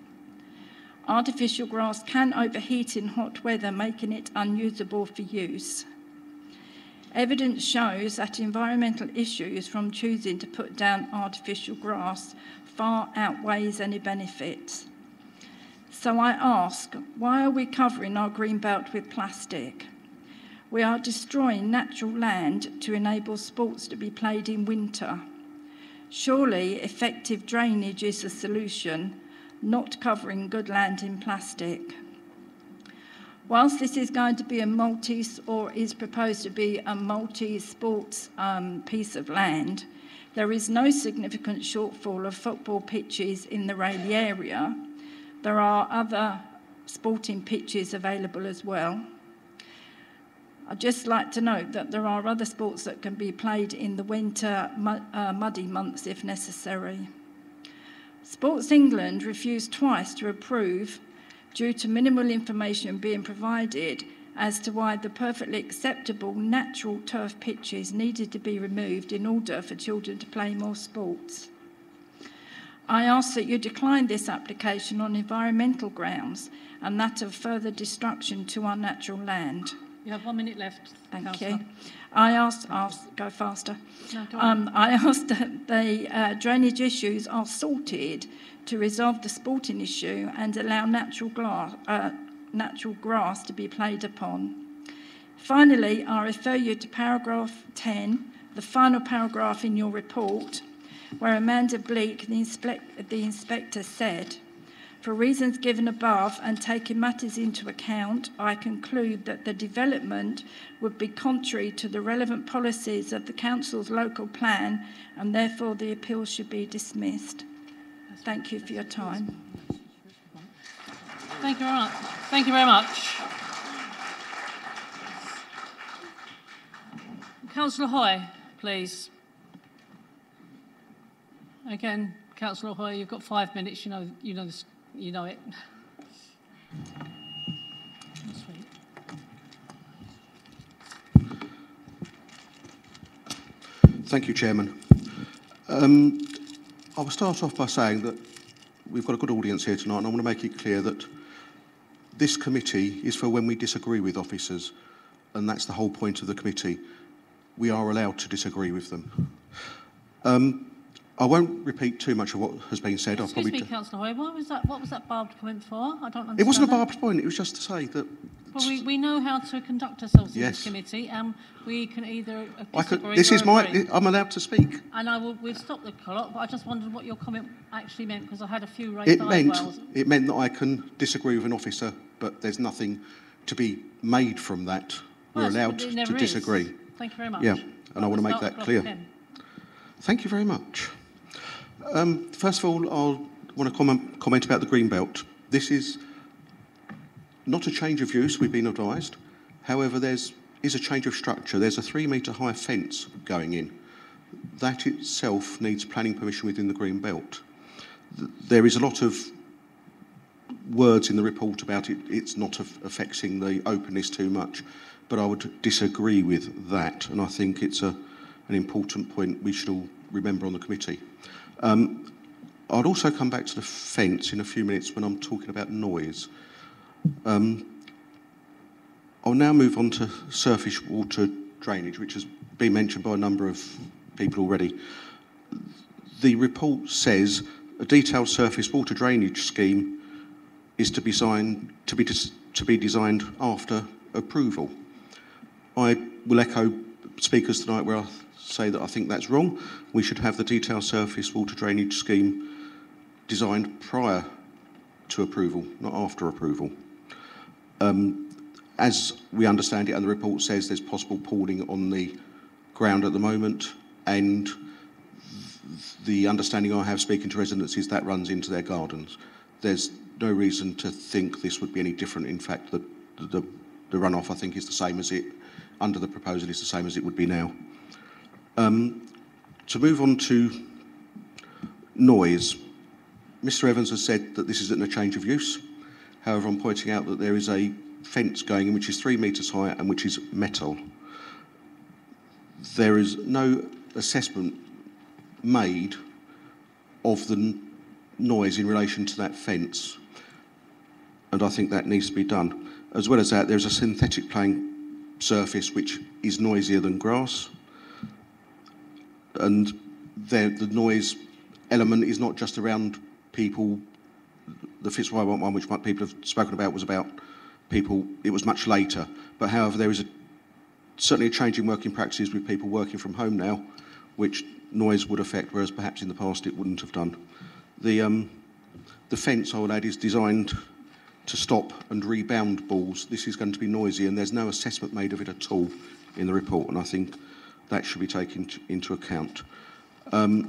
Artificial grass can overheat in hot weather, making it unusable for use. Evidence shows that environmental issues from choosing to put down artificial grass far outweighs any benefits. So I ask, why are we covering our greenbelt with plastic? We are destroying natural land to enable sports to be played in winter. Surely effective drainage is the solution, not covering good land in plastic. Whilst this is going to be is proposed to be a multi-sports piece of land, there is no significant shortfall of football pitches in the Rayleigh area. There are other sporting pitches available as well. I'd just like to note that there are other sports that can be played in the winter muddy months if necessary. Sports England refused twice to approve due to minimal information being provided as to why the perfectly acceptable natural turf pitches needed to be removed in order for children to play more sports. I ask that you decline this application on environmental grounds and that of further destruction to our natural land. You have 1 minute left. Thank you. I'll go faster. No, go on. I asked that the drainage issues are sorted to resolve the sporting issue and allow natural grass to be played upon. Finally, I refer you to paragraph 10, the final paragraph in your report, where Amanda Bleak, the inspector, said, "For reasons given above and taking matters into account, I conclude that the development would be contrary to the relevant policies of the Council's local plan and therefore the appeal should be dismissed." Thank you for your time. Thank you very much. Thank you very much. Councillor Hoy, please. Again, Councillor Hoy, you've got 5 minutes. You know it. Thank you, Chairman. I will start off by saying that we've got a good audience here tonight, and I want to make it clear that this committee is for when we disagree with officers, and that's the whole point of the committee. We are allowed to disagree with them. I won't repeat too much of what has been said. Excuse me, Councillor Hoy, what was that barbed point for? I don't understand. It wasn't a that. barbed point, it was just to say that... Well, we know how to conduct ourselves in Yes. this committee, and we can either disagree this or is agree. I'm allowed to speak. And we'll stop the clock, but I just wondered what your comment actually meant, because I had a few raised eyebrows. It meant that I can disagree with an officer, but there's nothing to be made from that. We're allowed It to never is. disagree. Thank you very much. Yeah, and I want to make Start the that clock clear. again. Thank you very much. First of all, I want to comment about the Greenbelt. This is not a change of use, we've been advised. However, there is a change of structure. There's a 3-metre high fence going in. That itself needs planning permission within the Greenbelt. There is a lot of words in the report about it's not affecting the openness too much, but I would disagree with that, and I think it's an important point we should all remember on the committee. I'd also come back to the fence in a few minutes when I'm talking about noise. I'll now move on to surface water drainage, which has been mentioned by a number of people already. The report says a detailed surface water drainage scheme is to be designed after approval. I will echo speakers tonight where I say that I think that's wrong. We should have the detailed surface water drainage scheme designed prior to approval, not after approval. As we understand it, and the report says, there's possible pooling on the ground at the moment, and the understanding I have speaking to residents is that runs into their gardens. There's no reason to think this would be any different. In fact, the runoff, I think, is the same as it, under the proposal, is the same as it would be now. To move on to noise, Mr Evans has said that this isn't a change of use. However, I'm pointing out that there is a fence going in which is 3 metres high and which is metal. There is no assessment made of the noise in relation to that fence, and I think that needs to be done. As well as that, there's a synthetic playing surface which is noisier than grass, and the noise element is not just around people. The Fitzroy one, which people have spoken about, was about people, it was much later. But however, there is certainly a change in working practices with people working from home now, which noise would affect, whereas perhaps in the past it wouldn't have done. The fence, I would add, is designed to stop and rebound balls. This is going to be noisy, and there's no assessment made of it at all in the report, and I think that should be taken into account. I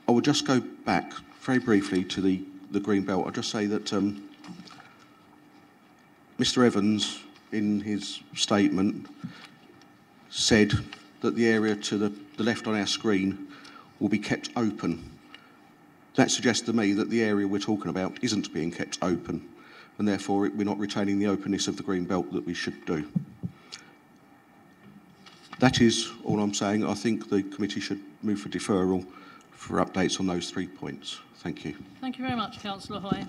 would just go back very briefly to the green belt. I'll just say that Mr Evans, in his statement, said that the area to the left on our screen will be kept open. That suggests to me that the area we're talking about isn't being kept open, and therefore we're not retaining the openness of the green belt that we should do. That is all I'm saying. I think the committee should move for deferral for updates on those 3 points. Thank you. Thank you very much, Councillor Hoy.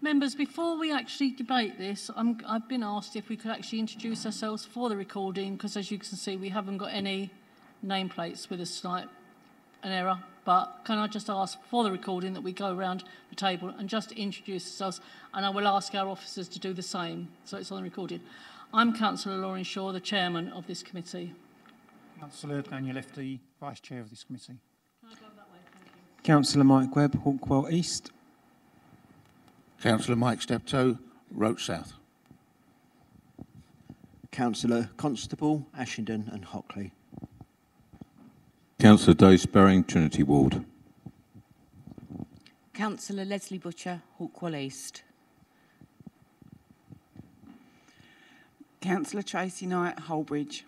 Members, before we actually debate this, I've been asked if we could actually introduce ourselves for the recording, because as you can see, we haven't got any nameplates with a slight an error. But can I just ask for the recording that we go around the table and just introduce ourselves, and I will ask our officers to do the same, so it's on the recording. I'm Councillor Lauren Shaw, the chairman of this committee. Councillor Daniel Lefty, vice chair of this committee. Can I go that way? Thank you. Councillor Mike Webb, Hawkwell East. Councillor Mike Steptoe, Roach South. Councillor Constable, Ashington and Hockley. Councillor Dave Sperring, Trinity Ward. Councillor Leslie Butcher, Hawkwell East. Councillor Tracy Knight, Holbridge.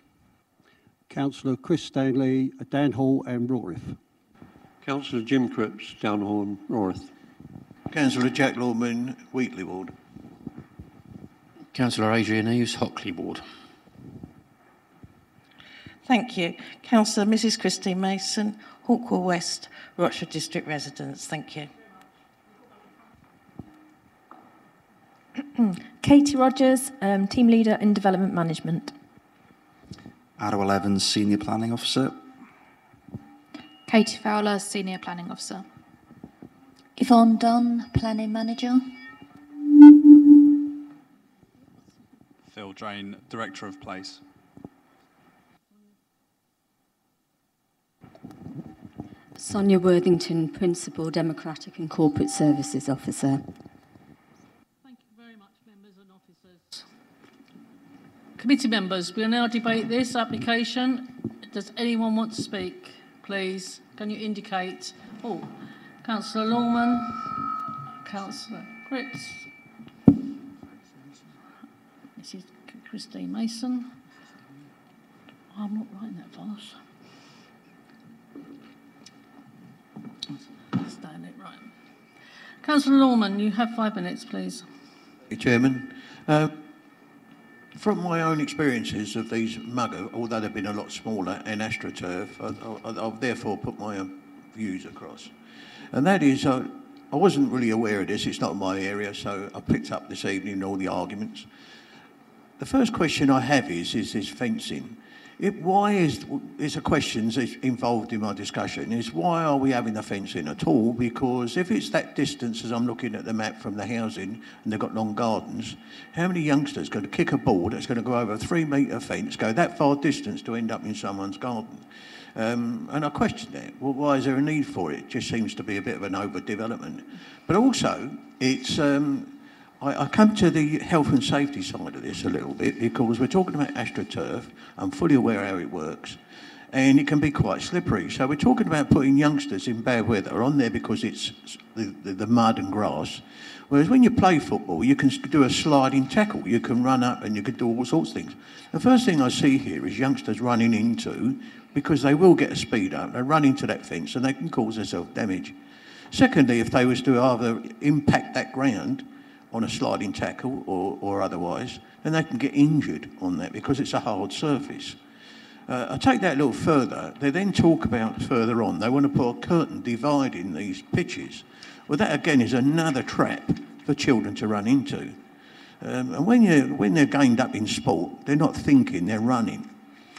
Councillor Chris Stanley, Danhall and Rawrith. Councillor Jim Cripps, Downhall and Rawrith. Councillor Jack Lawman, Wheatley Ward. Councillor Adrian Eves, Hockley Ward. Thank you. Councillor Mrs Christine Mason, Hawkwell West, Rochford District Residents. Thank you. Katie Rogers, Team Leader in Development Management. Adwell Evans, Senior Planning Officer. Katie Fowler, Senior Planning Officer. Yvonne Dunn, Planning Manager. Phil Drain, Director of Place. Sonia Worthington, Principal Democratic and Corporate Services Officer. Thank you very much, members and officers. Committee members, we'll now debate this application. Does anyone want to speak? Please, can you indicate? Oh, Councillor Longman, Councillor Cripps, Mrs Christine Mason. Oh, I'm not writing that fast. Stand it right. Councillor Longman, you have 5 minutes, please. Chairman, from my own experiences of these mugger, although they've been a lot smaller, and AstroTurf, I've therefore put my own views across. And that is, I wasn't really aware of this, it's not my area, so I picked up this evening all the arguments. The first question I have is this fencing. Why is a question that's involved in my discussion, is why are we having the fencing at all? Because if it's that distance, as I'm looking at the map from the housing, and they've got long gardens, how many youngsters going to kick a ball that's going to go over a 3-metre fence, go that far distance to end up in someone's garden? And I question that. Well, why is there a need for it? It just seems to be a bit of an overdevelopment. But also, it's... I come to the health and safety side of this a little bit, because we're talking about AstroTurf. I'm fully aware how it works. and it can be quite slippery. So we're talking about putting youngsters in bad weather on there because it's the mud and grass. Whereas when you play football, you can do a sliding tackle. You can run up and you can do all sorts of things. The first thing I see here is youngsters running into, because they will get a speed up, they run into that fence and they can cause themselves damage. Secondly, if they was to either impact that ground on a sliding tackle or otherwise, then they can get injured on that because it's a hard surface. I take that a little further. They then talk about further on, they want to put a curtain dividing these pitches. Well, that again is another trap for children to run into. And when they're gained up in sport, they're not thinking, they're running.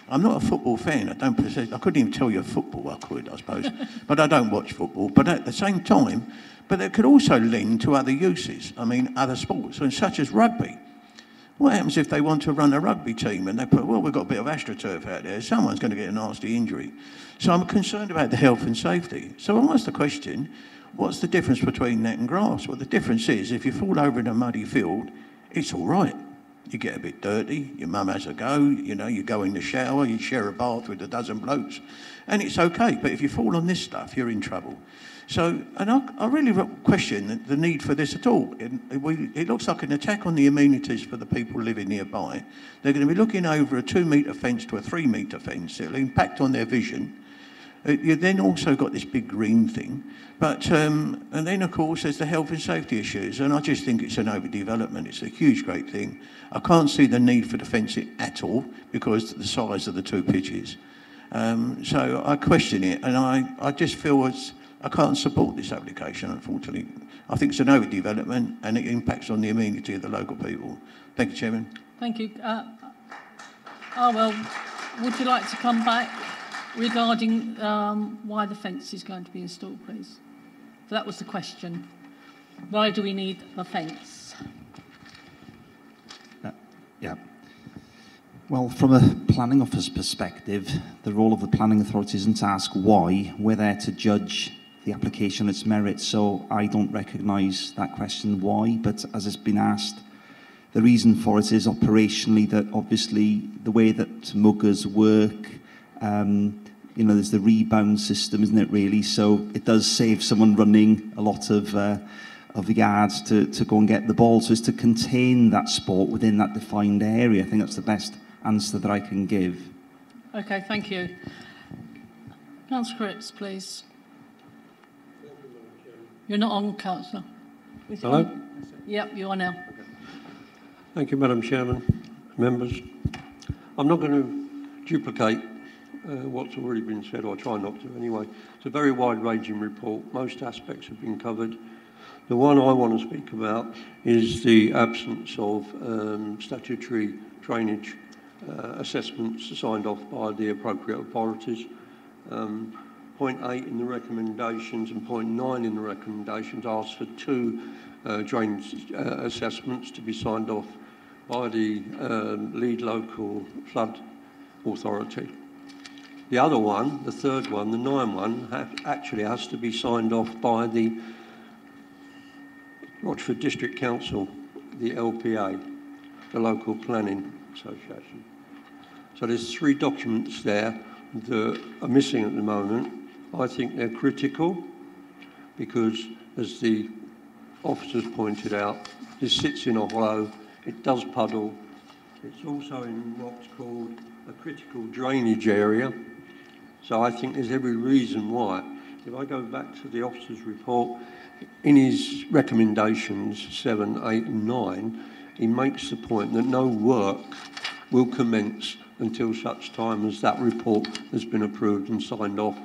I'm not a football fan. I couldn't even tell you football. I could, I suppose, but I don't watch football. But at the same time, but it could also lend to other uses. I mean, other sports, and such as rugby. What happens if they want to run a rugby team and they put, well, we've got a bit of AstroTurf out there. Someone's going to get a nasty injury. So I'm concerned about the health and safety. So I asked the question, what's the difference between that and grass? Well, the difference is if you fall over in a muddy field, it's all right. You get a bit dirty, your mum has a go, you know, you go in the shower, you share a bath with a dozen blokes, and it's okay. But if you fall on this stuff, you're in trouble. So, and I really question the need for this at all. It looks like an attack on the amenities for the people living nearby. They're going to be looking over a 2-metre fence to a 3-metre fence. It'll impact on their vision. You've then also got this big green thing. But, and then of course there's the health and safety issues, and I just think it's an overdevelopment. It's a huge, great thing. I can't see the need for the fencing at all because of the size of the 2 pitches. So I question it, and I just feel I can't support this application, unfortunately. I think it's an overdevelopment and it impacts on the amenity of the local people. Thank you, Chairman. Thank you. Well, would you like to come back regarding why the fence is going to be installed, please? So that was the question. Why do we need a fence? Yeah. Well, from a planning office perspective, the role of the planning authority isn't to ask why. We're there to judge the application on its merits, so I don't recognise that question why, but as it's been asked, the reason for it is operationally that obviously the way that muggers work, you know, there's the rebound system, isn't it really? So it does save someone running a lot of the yards to go and get the ball. So it's to contain that sport within that defined area. I think that's the best answer that I can give. Okay, thank you. Councillor Cripps, please. You're not on, Councillor. Hello? Yep, you are now. Thank you, Madam Chairman, members. I'm not going to duplicate what's already been said, or try not to anyway. It's a very wide-ranging report. Most aspects have been covered. The one I want to speak about is the absence of statutory drainage assessments signed off by the appropriate authorities. Point 8 in the recommendations and point 9 in the recommendations asks for 2 drainage assessments to be signed off by the lead local flood authority. The other one, the third one, the 9 one, actually has to be signed off by the Rochford District Council, the LPA, the Local Planning Association. So there's 3 documents there that are missing at the moment. I think they're critical because, as the officers pointed out, this sits in a hollow, it does puddle. It's also in what's called a critical drainage area. So I think there's every reason why. If I go back to the officer's report, in his recommendations 7, 8 and 9, he makes the point that no work will commence until such time as that report has been approved and signed off.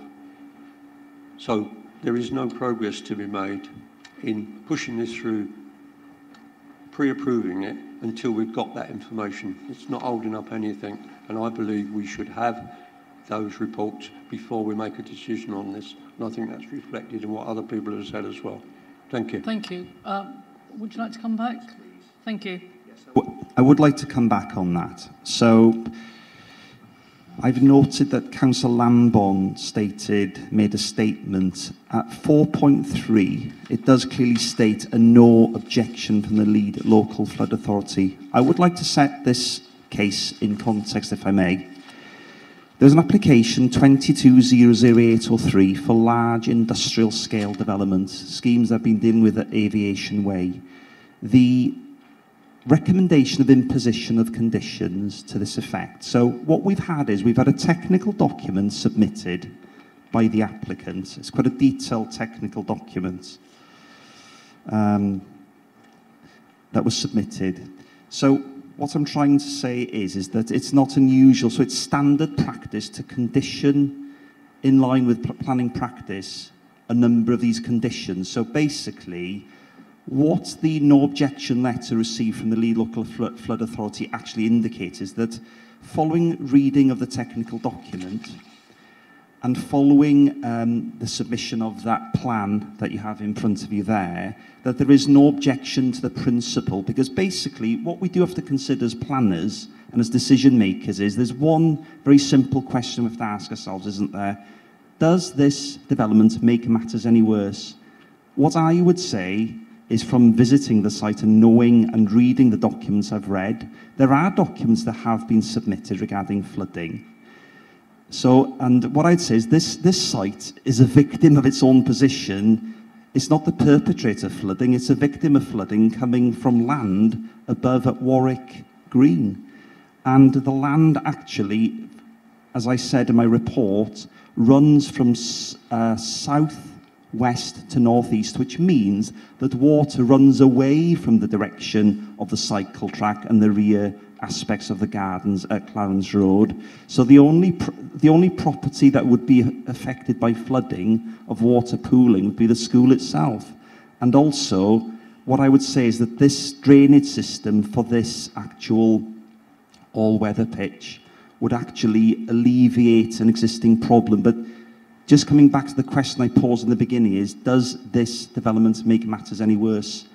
So there is no progress to be made in pushing this through, pre-approving it, until we've got that information. It's not holding up anything, and I believe we should have those reports before we make a decision on this. And I think that's reflected in what other people have said as well. Thank you. Thank you. Would you like to come back? Thank you. I would like to come back on that. So I've noted that Councillor Lambourne made a statement at 4.3. It does clearly state a no objection from the lead local flood authority. I would like to set this case in context, if I may. There's an application 2200803 for large industrial scale development, schemes that have been dealing with at Aviation Way. The recommendation of imposition of conditions to this effect. So what we've had is we've had a technical document submitted by the applicant. It's quite a detailed technical document that was submitted. So what I'm trying to say is that it's not unusual. So it's standard practice to condition in line with planning practice a number of these conditions. So basically, what the no objection letter received from the Lead Local Flood Authority actually indicates is that following reading of the technical document and following the submission of that plan that you have in front of you there, that there is no objection to the principle, because basically what we do have to consider as planners and as decision makers is there's one very simple question we have to ask ourselves, isn't there? Does this development make matters any worse? What I would say is, from visiting the site and knowing and reading the documents I've read, there are documents that have been submitted regarding flooding. So, and what I'd say is this site is a victim of its own position. It's not the perpetrator of flooding, it's a victim of flooding coming from land above at Warwick Green. And the land actually, as I said in my report, runs from south west to northeast, which means that water runs away from the direction of the cycle track and the rear aspects of the gardens at Clarence Road. So the only property that would be affected by flooding of water pooling would be the school itself. And also, what I would say is that this drainage system for this actual all-weather pitch would actually alleviate an existing problem. But just coming back to the question I posed in the beginning is, does this development make matters any worse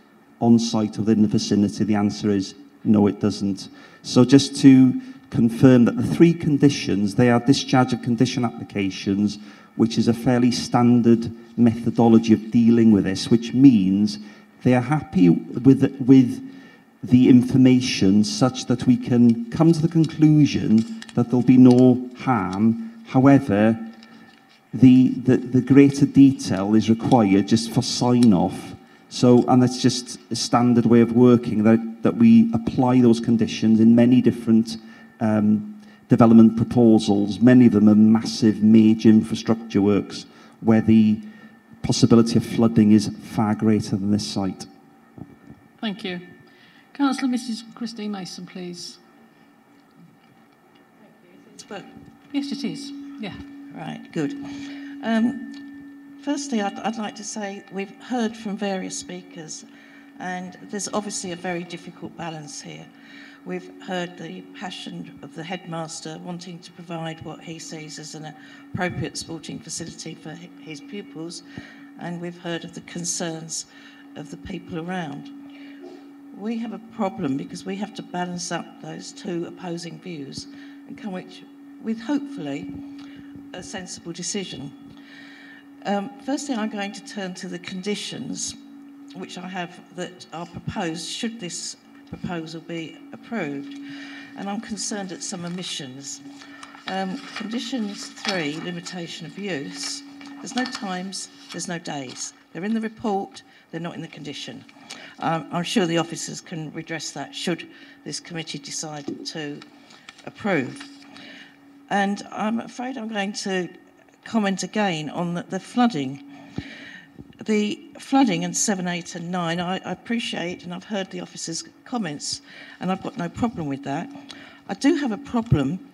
on site or within the vicinity? The answer is no, it doesn't. So just to confirm that the three conditions, they are discharge of condition applications, which is a fairly standard methodology of dealing with this, which means they are happy with the information such that we can come to the conclusion that there'll be no harm. However, the greater detail is required just for sign-off. So, and that's just a standard way of working, that we apply those conditions in many different development proposals. Many of them are massive, major infrastructure works where the possibility of flooding is far greater than this site. Thank you. Councillor Mrs Christine Mason, please. Yes, it is. Yeah. Right, good. Firstly, I'd like to say we've heard from various speakers, and there's obviously a very difficult balance here. We've heard the passion of the headmaster wanting to provide what he sees as an appropriate sporting facility for his pupils, and we've heard of the concerns of the people around. We have a problem because we have to balance up those two opposing views and come with hopefully a sensible decision. Firstly, I'm going to turn to the conditions which I have that are proposed should this proposal be approved, and I'm concerned at some omissions. Conditions 3, limitation of use. There's no times, there's no days. They're in the report, they're not in the condition. I'm sure the officers can redress that should this committee decide to approve. And I'm afraid I'm going to comment again on the flooding. The flooding in 7, 8 and 9, I appreciate, and I've heard the officers' comments, and I've got no problem with that. I do have a problem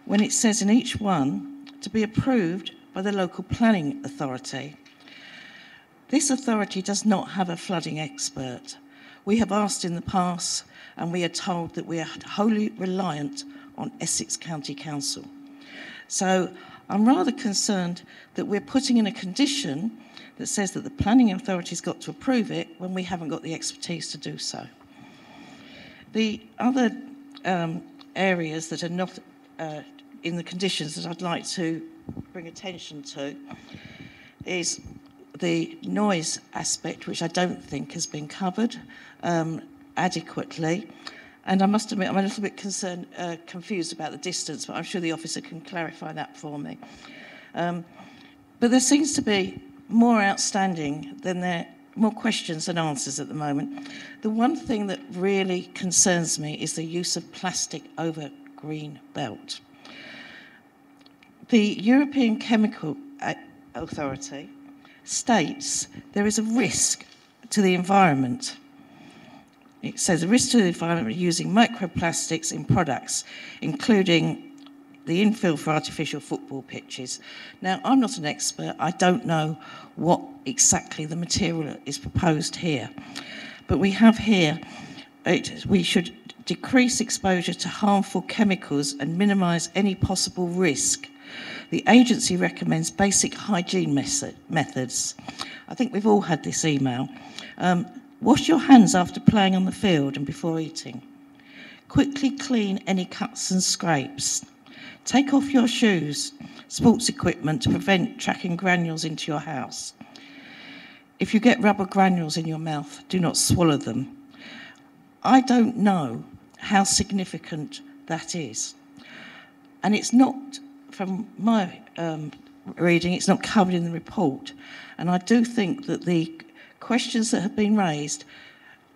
when it says in each one to be approved by the local planning authority. This authority does not have a flooding expert. We have asked in the past, and we are told that we are wholly reliant on Essex County Council. So I'm rather concerned that we're putting in a condition that says that the planning authority's got to approve it when we haven't got the expertise to do so. The other areas that are not in the conditions that I'd like to bring attention to is the noise aspect, which I don't think has been covered adequately, And I must admit, I'm a little bit confused about the distance, but I'm sure the officer can clarify that for me. But there seems to be more outstanding more questions than answers at the moment. The one thing that really concerns me is the use of plastic over green belt. The European Chemical Authority states there is a risk to the environment. It says a risk to the environment using microplastics in products, including the infill for artificial football pitches. Now, I'm not an expert. I don't know what exactly the material is proposed here. But we have here, we should decrease exposure to harmful chemicals and minimise any possible risk. The agency recommends basic hygiene methods. I think we've all had this email. Wash your hands after playing on the field and before eating. Quickly clean any cuts and scrapes. Take off your shoes, sports equipment to prevent tracking granules into your house. If you get rubber granules in your mouth, do not swallow them. I don't know how significant that is. And it's not, from my reading, it's not covered in the report. And I do think that the questions that have been raised,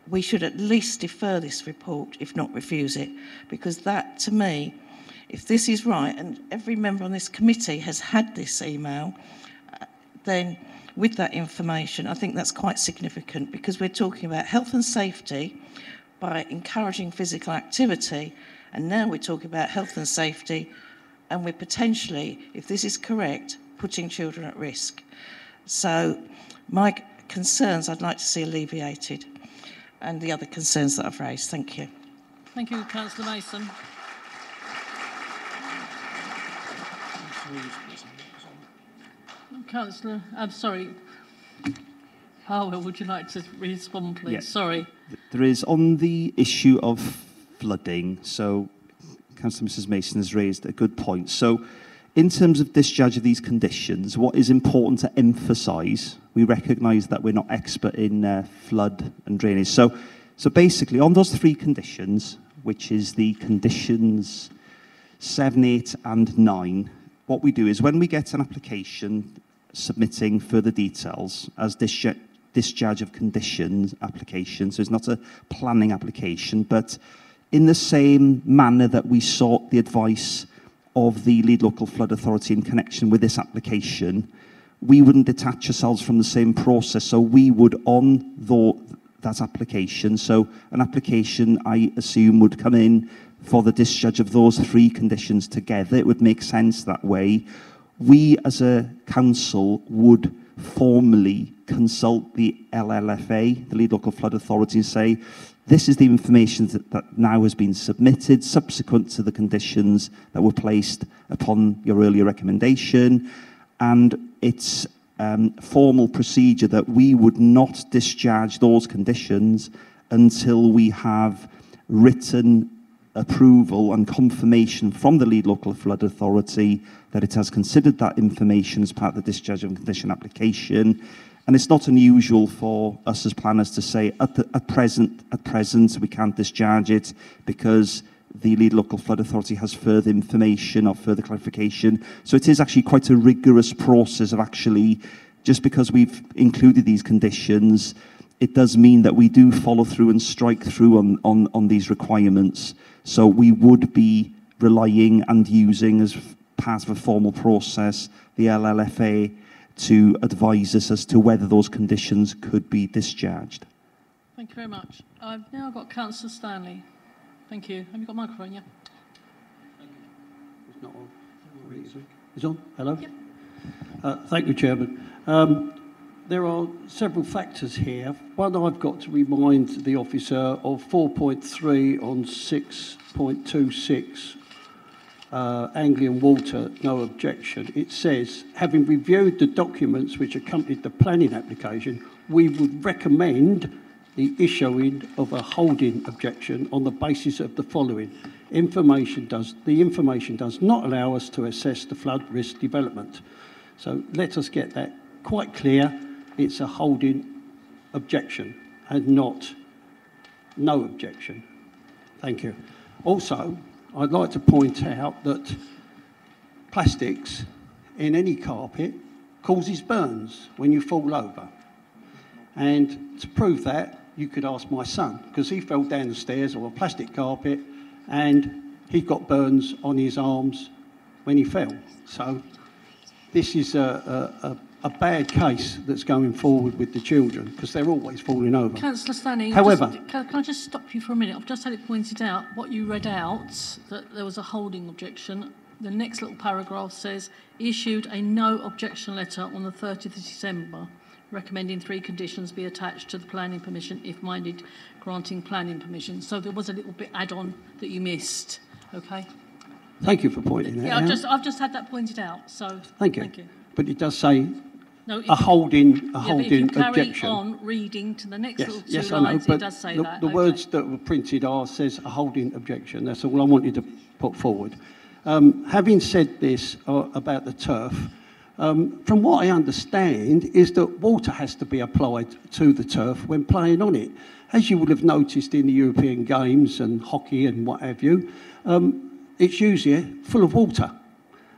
we should at least defer this report, if not refuse it, because that, to me, if this is right, and every member on this committee has had this email, then with that information, I think that's quite significant, because we're talking about health and safety by encouraging physical activity, and now we're talking about health and safety, and we're potentially, if this is correct, putting children at risk. So my concerns I'd like to see alleviated, and the other concerns that I've raised. Thank you. Thank you, Councillor Mason. Councillor, I'm sorry. Howell, would you like to respond, please? Yeah. Sorry. There is, on the issue of flooding, so Councillor Mrs Mason has raised a good point. So in terms of discharge of these conditions, what is important to emphasise, we recognise that we're not expert in flood and drainage. So basically, on those three conditions, which is the conditions 7, 8 and 9, what we do is when we get an application submitting further details as discharge of conditions application, so it's not a planning application, but in the same manner that we sought the advice of the lead local flood authority in connection with this application, we wouldn't detach ourselves from the same process. So we would, on that application, so an application I assume would come in for the discharge of those three conditions together. It would make sense that way. We as a council would formally consult the LLFA, the lead local flood authority, and say, this is the information that now has been submitted subsequent to the conditions that were placed upon your earlier recommendation, and it's formal procedure that we would not discharge those conditions until we have written approval and confirmation from the lead local flood authority that it has considered that information as part of the discharge of condition application. And it's not unusual for us as planners to say at present we can't discharge it because the lead local flood authority has further information or further clarification. So it is actually quite a rigorous process of actually, just because we've included these conditions, it does mean that we do follow through and strike through on these requirements. So we would be relying and using as part of a formal process the LLFA to advise us as to whether those conditions could be discharged. Thank you very much. I've now got Councillor Stanley. Thank you. Have you got a microphone? Yeah. It's not on. It's on? Hello? Yep. Thank you, Chairman. There are several factors here. One, I've got to remind the officer of 4.3 on 6.26, Anglian Water, no objection. It says, having reviewed the documents which accompanied the planning application, we would recommend the issuing of a holding objection on the basis of the following. The information does not allow us to assess the flood risk development. So let us get that quite clear. It's a holding objection and not no objection. Thank you. Also, I'd like to point out that plastics in any carpet causes burns when you fall over. And to prove that, you could ask my son, because he fell down the stairs on a plastic carpet and he got burns on his arms when he fell. So this is a bad case that's going forward with the children, because they're always falling over. Councillor Stanley, However, can I just stop you for a minute? I've just had it pointed out, what you read out, that there was a holding objection. The next little paragraph says, issued a no objection letter on the 30th of December, recommending 3 conditions be attached to the planning permission if minded, granting planning permission. So there was a little bit add-on that you missed, okay? thank you for pointing that Yeah, out. I've just had that pointed out, so Thank you. But it does say No, if a holding but if you carry objection. on reading to the next Yes, little 2 yes, I know, lines, but it does say the, that. the okay. words that were printed says a holding objection. That's all I wanted to put forward. Having said this about the turf, from what I understand is that water has to be applied to the turf when playing on it. As you would have noticed in the European Games and hockey and what have you, it's usually full of water.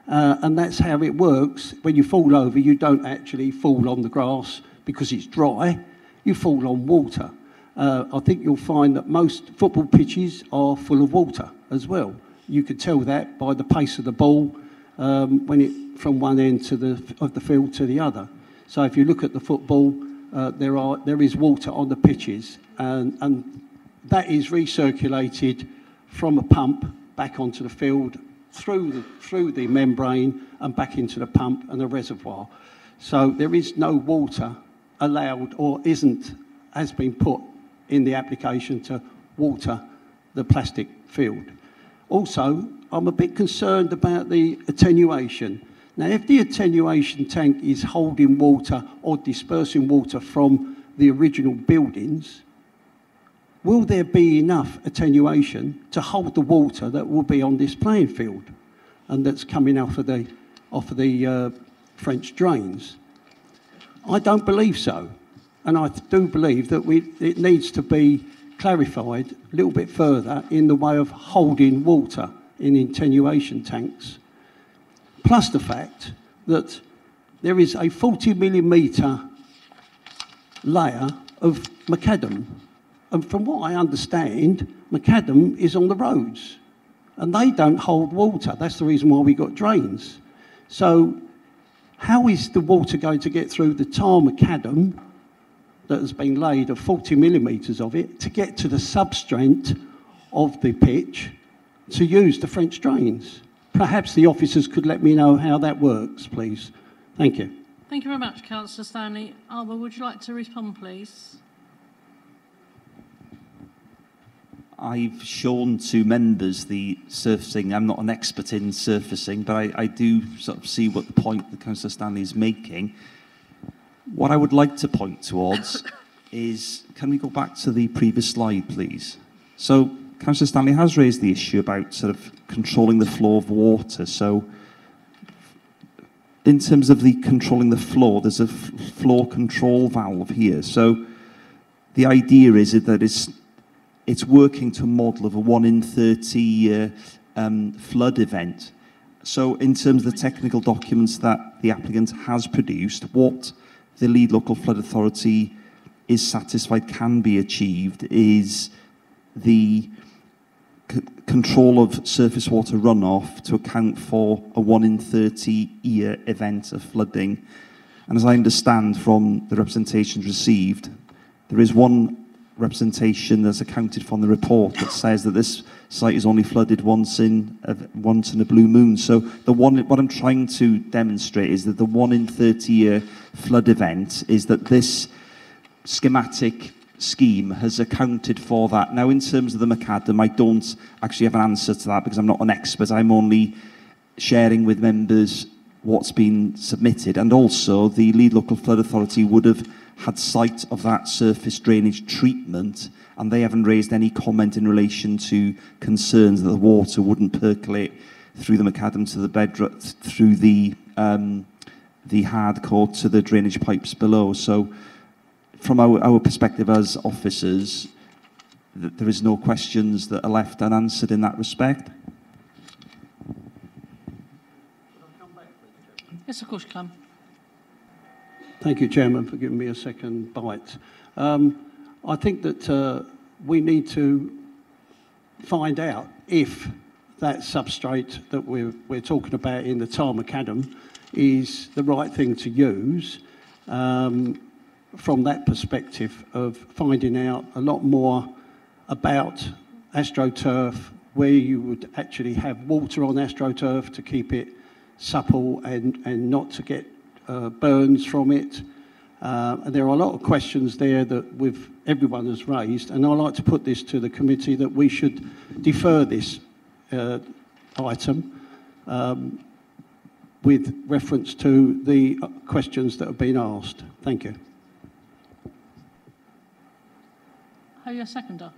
And that's how it works. When you fall over, you don't actually fall on the grass because it's dry. You fall on water. I think you'll find that most football pitches are full of water as well. You could tell that by the pace of the ball when it from one end of the field to the other. So if you look at the football, there is water on the pitches, and that is recirculated from a pump back onto the field through the membrane and back into the pump and the reservoir. So there is no water allowed or has been put in the application to water the plastic field. Also, I'm a bit concerned about the attenuation. Now, if the attenuation tank is holding water or dispersing water from the original buildings, will there be enough attenuation to hold the water that will be on this playing field and that's coming off of the French drains? I don't believe so. And I do believe that it needs to be clarified a little bit further in the way of holding water in attenuation tanks. Plus the fact that there is a 40 millimetre layer of macadam. And from what I understand, macadam is on the roads and they don't hold water. That's the reason why we got drains. So how is the water going to get through the tar macadam that has been laid of 40 millimetres of it to get to the substrate of the pitch to use the French drains? Perhaps the officers could let me know how that works, please. Thank you. Thank you very much, Councillor Stanley. Alba, would you like to respond, please? I've shown to members the surfacing. I'm not an expert in surfacing, but I do sort of see what the point that Councillor Stanley is making. What I would like to point towards is, can we go back to the previous slide, please? So Councillor Stanley has raised the issue about sort of controlling the flow of water. So in terms of the controlling the flow, there's a flow control valve here. So the idea is that it's working to a model of a 1 in 30 flood event. So in terms of the technical documents that the applicant has produced, what the lead local flood authority is satisfied can be achieved is the control of surface water runoff to account for a 1 in 30 year event of flooding. And as I understand from the representations received, there is one representation that's accounted for in the report that says that this site is only flooded once in a blue moon. So what I'm trying to demonstrate is that the 1 in 30 year flood event is that this schematic scheme has accounted for that. Now, in terms of the macadam, I don't actually have an answer to that because I'm not an expert. I'm only sharing with members what's been submitted, and also the lead local flood authority would have had sight of that surface drainage treatment, and they haven't raised any comment in relation to concerns that the water wouldn't percolate through the macadam to the bedrock, through the hardcore to the drainage pipes below. So from our perspective as officers, that there is no questions that are left unanswered in that respect. Yes, of course you can. Thank you, Chairman, for giving me a second bite. I think that we need to find out if that substrate that we're talking about in the tar macadam is the right thing to use from that perspective of finding out a lot more about AstroTurf, where you would actually have water on AstroTurf to keep it supple and not to get burns from it. And there are a lot of questions there that everyone has raised, and I'd like to put this to the committee that we should defer this item with reference to the questions that have been asked. Thank you. Have you a seconder?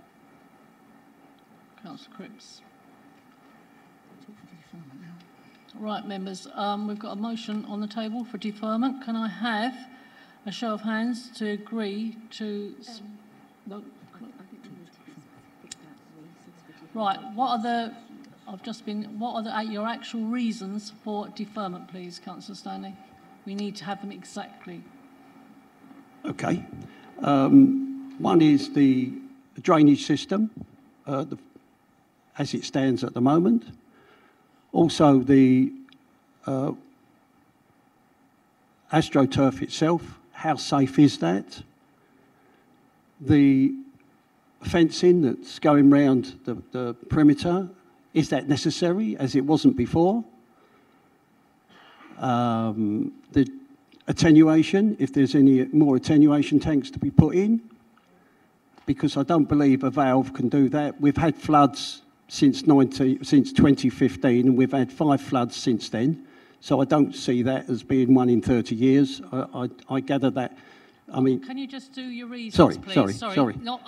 Councillor Cripps. Right, members, we've got a motion on the table for deferment. Can I have a show of hands to agree to... No. Right, what are your actual reasons for deferment, please, Councillor Stanley? We need to have them exactly. Okay. One is the drainage system, as it stands at the moment. Also, the AstroTurf itself, how safe is that? The fencing that's going round the perimeter, is that necessary as it wasn't before? The attenuation, if there's any more attenuation tanks to be put in, because I don't believe a valve can do that. We've had floods since 2015, and we've had 5 floods since then. So I don't see that as being 1 in 30 years. I gather that. I mean, can you just do your reasons, please? Sorry. Not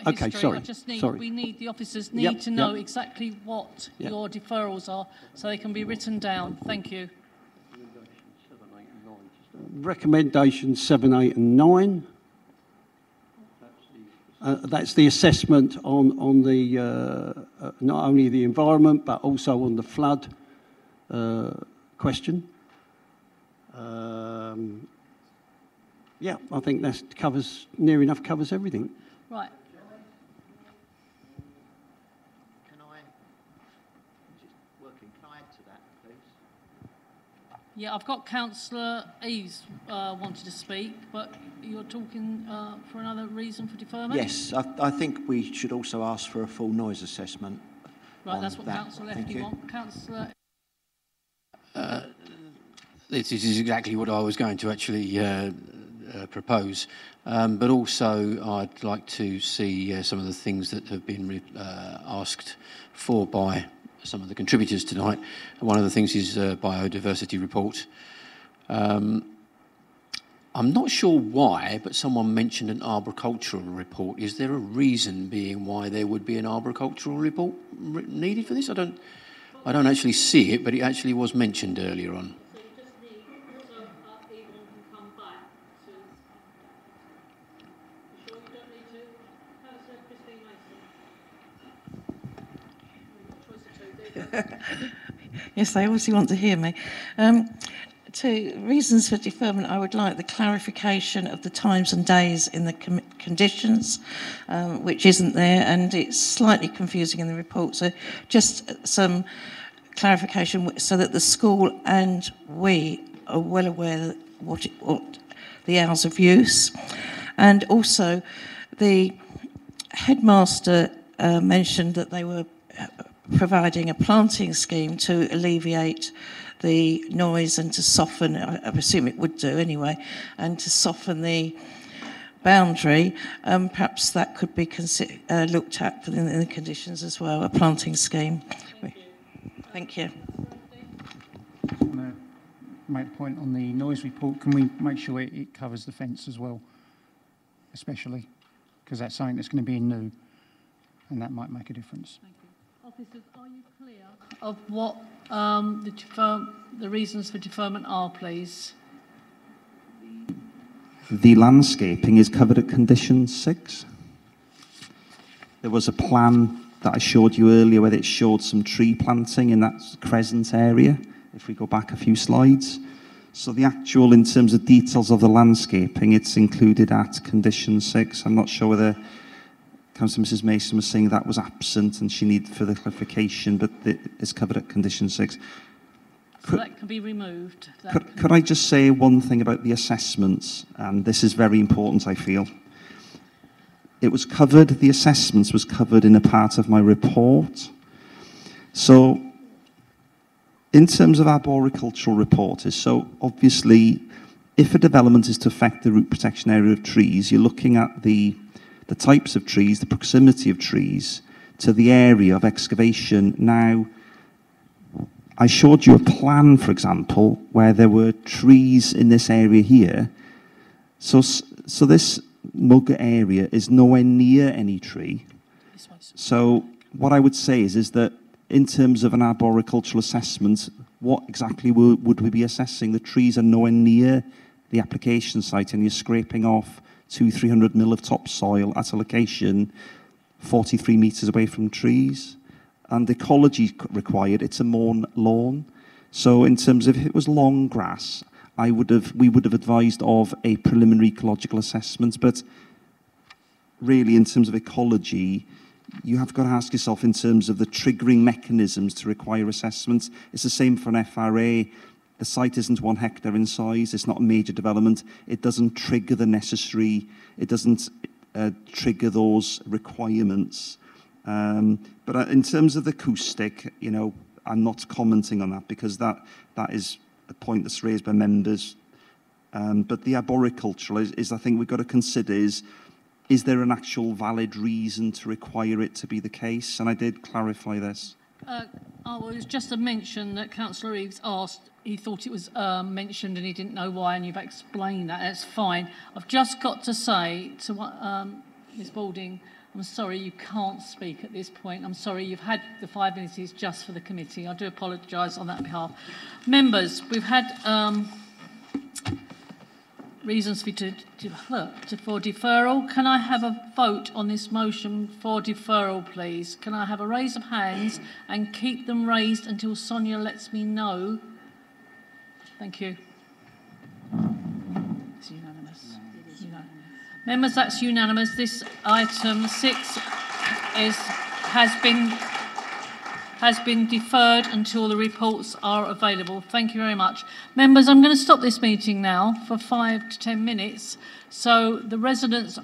okay, history. sorry. I just need. Sorry. We need the officers need to know yep. exactly what your deferrals are, so they can be written down. Thank you. Recommendations 7, 8, and 9. That's the assessment on the not only the environment but also on the flood question. Yeah, I think that covers near enough covers everything. Right. Can I add to that, please? Yeah, I've got Councillor Eves wanted to speak, but you're talking for another reason for deferment? Yes, I think we should also ask for a full noise assessment. Right, that's what Councillor Lefty wants. Councillor. This is exactly what I was going to actually propose, but also I'd like to see some of the things that have been asked for by some of the contributors tonight. One of the things is biodiversity report. I'm not sure why, but someone mentioned an arboricultural report. Is there a reason being why there would be an arboricultural report needed for this? I don't actually see it, but it actually was mentioned earlier on. Yes, they obviously want to hear me. To reasons for deferment, I would like the clarification of the times and days in the conditions, which isn't there, and it's slightly confusing in the report. So just some clarification so that the school and we are well aware what the hours of use. And also the headmaster mentioned that they were providing a planting scheme to alleviate the noise and to soften, I assume it would do anyway, and to soften the boundary. Perhaps that could be looked at in the conditions as well, a planting scheme. Thank you. I'm going to make a point on the noise report. Can we make sure it covers the fence as well, especially, because that's something that's going to be new, and that might make a difference. Thank you. Officers, are you clear of what the reasons for deferment are, please? The landscaping is covered at condition 6. There was a plan that I showed you earlier where it showed some tree planting in that crescent area, if we go back a few slides. So the actual, in terms of details of the landscaping, it's included at condition 6. I'm not sure whether Councillor Mrs Mason was saying that was absent and she needed further clarification, but it's covered at condition 6. So that can be removed. Could I just say one thing about the assessments? And this is very important, I feel. It was covered, the assessments was covered in a part of my report. So, in terms of arboricultural report, so obviously, if a development is to affect the root protection area of trees, you're looking at the types of trees, the proximity of trees to the area of excavation. Now, I showed you a plan, for example, where there were trees in this area here. So this mugger area is nowhere near any tree. So what I would say is that in terms of an arboricultural assessment, what exactly would we be assessing? The trees are nowhere near the application site and you're scraping off 200-300 mil of topsoil at a location 43 metres away from trees. And ecology required, it's a mown lawn. So in terms of if it was long grass, we would have advised of a preliminary ecological assessment. But really, in terms of ecology, you have got to ask yourself in terms of the triggering mechanisms to require assessments. It's the same for an FRA. The site isn't 1 hectare in size. It's not a major development. It doesn't trigger the necessary, it doesn't trigger those requirements. But in terms of the acoustic, you know, I'm not commenting on that because that is a point that's raised by members. But the arboricultural is I think we've got to consider is there an actual valid reason to require it to be the case? And I did clarify this. I was just a mention that Councillor Eaves asked, he thought it was mentioned and he didn't know why, and you've explained that. That's fine. I've just got to say to Ms Balding, I'm sorry you can't speak at this point. I'm sorry you've had the 5 minutes just for the committee. I do apologise on that behalf. Members, we've had reasons for deferral. Can I have a vote on this motion for deferral, please? Can I have a raise of hands and keep them raised until Sonia lets me know? Thank you. It's unanimous. Members, that's unanimous. This item 6 has been deferred until the reports are available. Thank you very much. Members, I'm going to stop this meeting now for 5 to 10 minutes. So the residents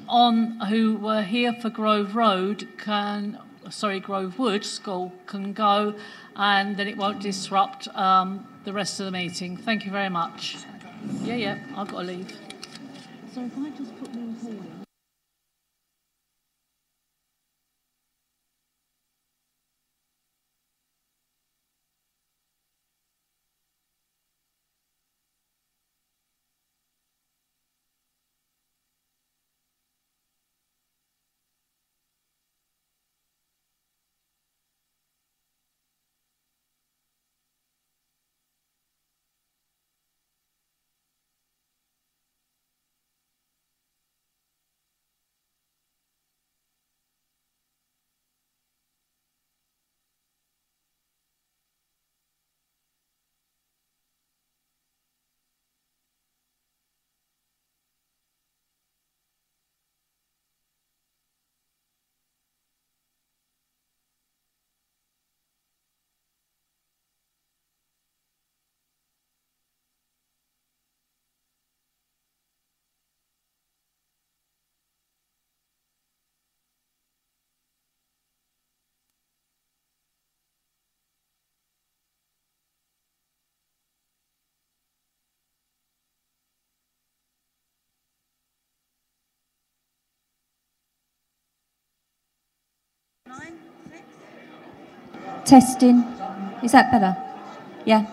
who were here for Grove Wood School can go, and then it won't disrupt the rest of the meeting. Thank you very much. Yeah, I've got to leave. So if I just put Neil Hall in. Testing. Is that better? Yeah.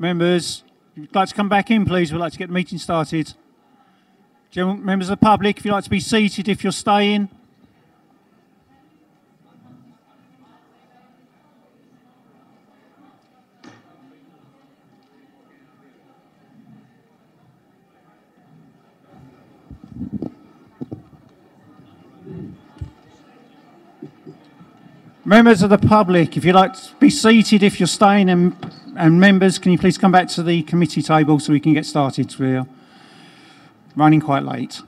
Members, if you'd like to come back in, please. We'd like to get the meeting started. Members of the public, if you'd like to be seated, if you're staying. Members of the public, if you'd like to be seated, if you're staying, and members, can you please come back to the committee table so we can get started? We're running quite late.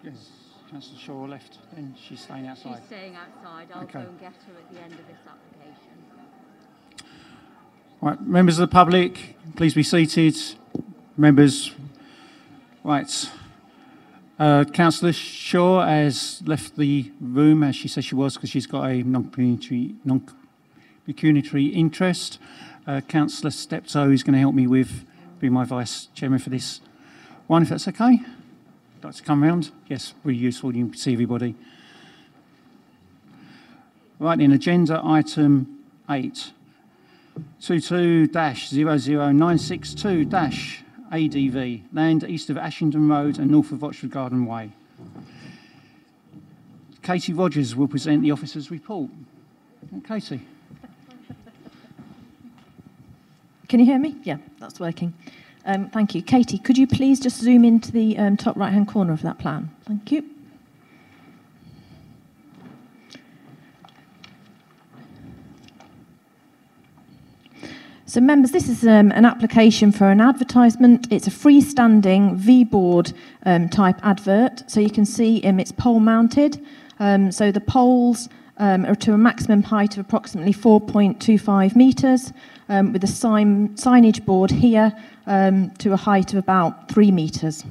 Yes, Councillor Shaw left, and she's staying outside. She's staying outside. I'll go and get her at the end of this application. Right, members of the public, please be seated. Members, right. Councillor Shaw has left the room, as she said she was, because she's got a non-pecuniary interest. Councillor Steptoe is going to help me with being my vice chairman for this one, if that's okay. Like to come round? Yes, really useful. You can see everybody. Right, in agenda item 8, 22-00962-ADV, land east of Ashington Road and north of Oxford Garden Way. Katie Rogers will present the officer's report. Katie. Can you hear me? Yeah, that's working. Thank you. Katie, could you please just zoom into the top right-hand corner of that plan? Thank you. So members, this is an application for an advertisement. It's a freestanding V-board type advert. So you can see it's pole mounted. So the poles are to a maximum height of approximately 4.25 metres, with a signage board here to a height of about 3 metres.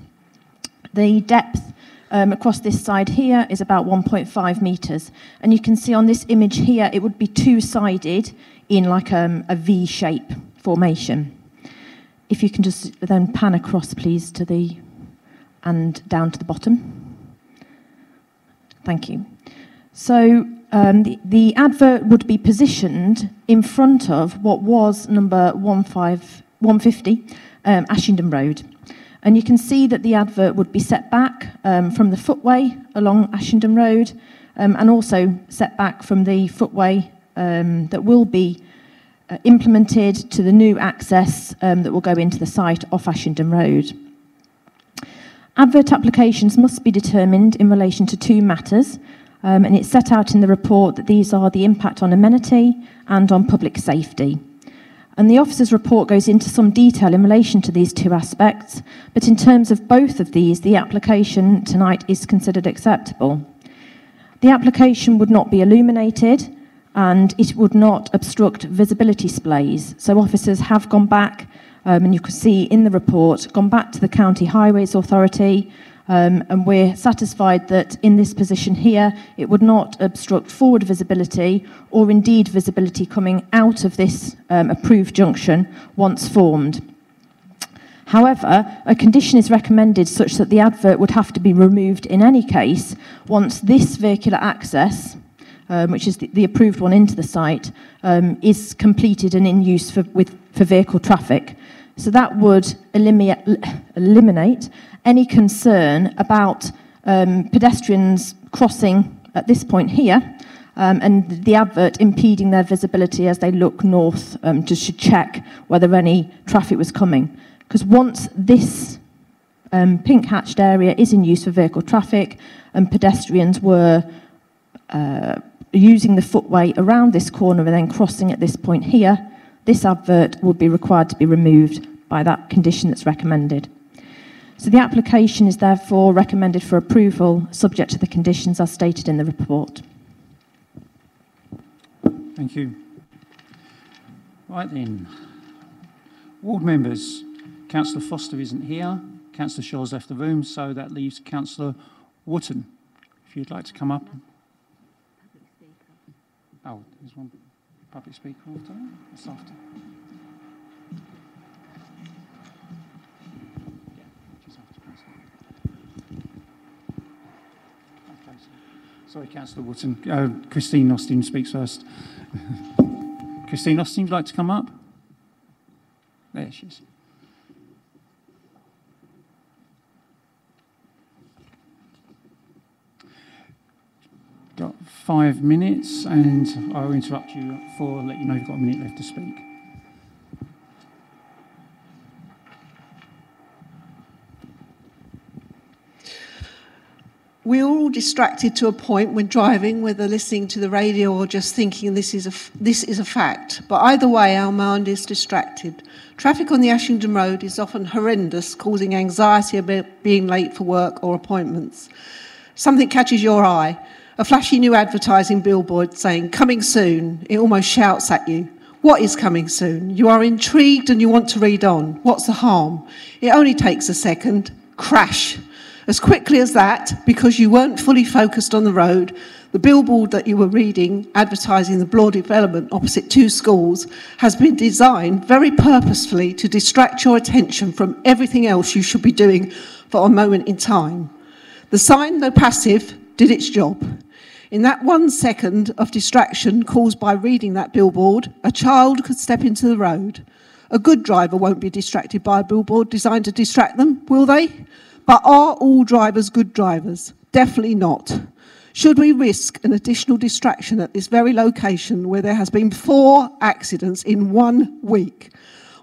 The depth across this side here is about 1.5 metres. And you can see on this image here, it would be two-sided in like a V-shape formation. If you can just then pan across, please, to the and down to the bottom. Thank you. So the advert would be positioned in front of what was number 150 Ashington Road. And you can see that the advert would be set back from the footway along Ashington Road and also set back from the footway that will be implemented to the new access that will go into the site off Ashington Road. Advert applications must be determined in relation to two matters, and it's set out in the report that these are the impact on amenity and on public safety. And the officer's report goes into some detail in relation to these two aspects, but in terms of both of these, the application tonight is considered acceptable. The application would not be illuminated, and it would not obstruct visibility displays. So officers have gone back, and you can see in the report, gone back to the County Highways Authority, and we're satisfied that in this position here, it would not obstruct forward visibility or indeed visibility coming out of this approved junction once formed. However, a condition is recommended such that the advert would have to be removed in any case once this vehicular access, which is the approved one into the site, is completed and in use for vehicle traffic. So that would eliminate any concern about pedestrians crossing at this point here and the advert impeding their visibility as they look north to check whether any traffic was coming. Because once this pink hatched area is in use for vehicle traffic and pedestrians were using the footway around this corner and then crossing at this point here, this advert would be required to be removed by that condition that's recommended. So the application is therefore recommended for approval subject to the conditions as stated in the report. Thank you. Right then. Ward members, Councillor Foster isn't here. Councillor Shaw's left the room, so that leaves Councillor Wootton. If you'd like to come up. Oh, there's one public speaker after that. That's after. Yeah, just after Councillor. Okay, sorry, Councillor Wootton. Christine Austin speaks first. Christine Austin, would you like to come up? There she is. Got 5 minutes, and I'll interrupt you for let you know you've got a minute left to speak. We're all distracted to a point when driving, whether listening to the radio or just thinking this is a fact. But either way, our mind is distracted. Traffic on the Ashington Road is often horrendous, causing anxiety about being late for work or appointments. Something catches your eye, a flashy new advertising billboard saying, "Coming soon." It almost shouts at you. What is coming soon? You are intrigued and you want to read on. What's the harm? It only takes a second. Crash. As quickly as that, because you weren't fully focused on the road, the billboard that you were reading, advertising the Bloor development opposite 2 schools, has been designed very purposefully to distract your attention from everything else you should be doing for a moment in time. The sign, though passive, did its job. In that 1 second of distraction caused by reading that billboard, a child could step into the road. A good driver won't be distracted by a billboard designed to distract them, will they? But are all drivers good drivers? Definitely not. Should we risk an additional distraction at this very location where there has been 4 accidents in 1 week?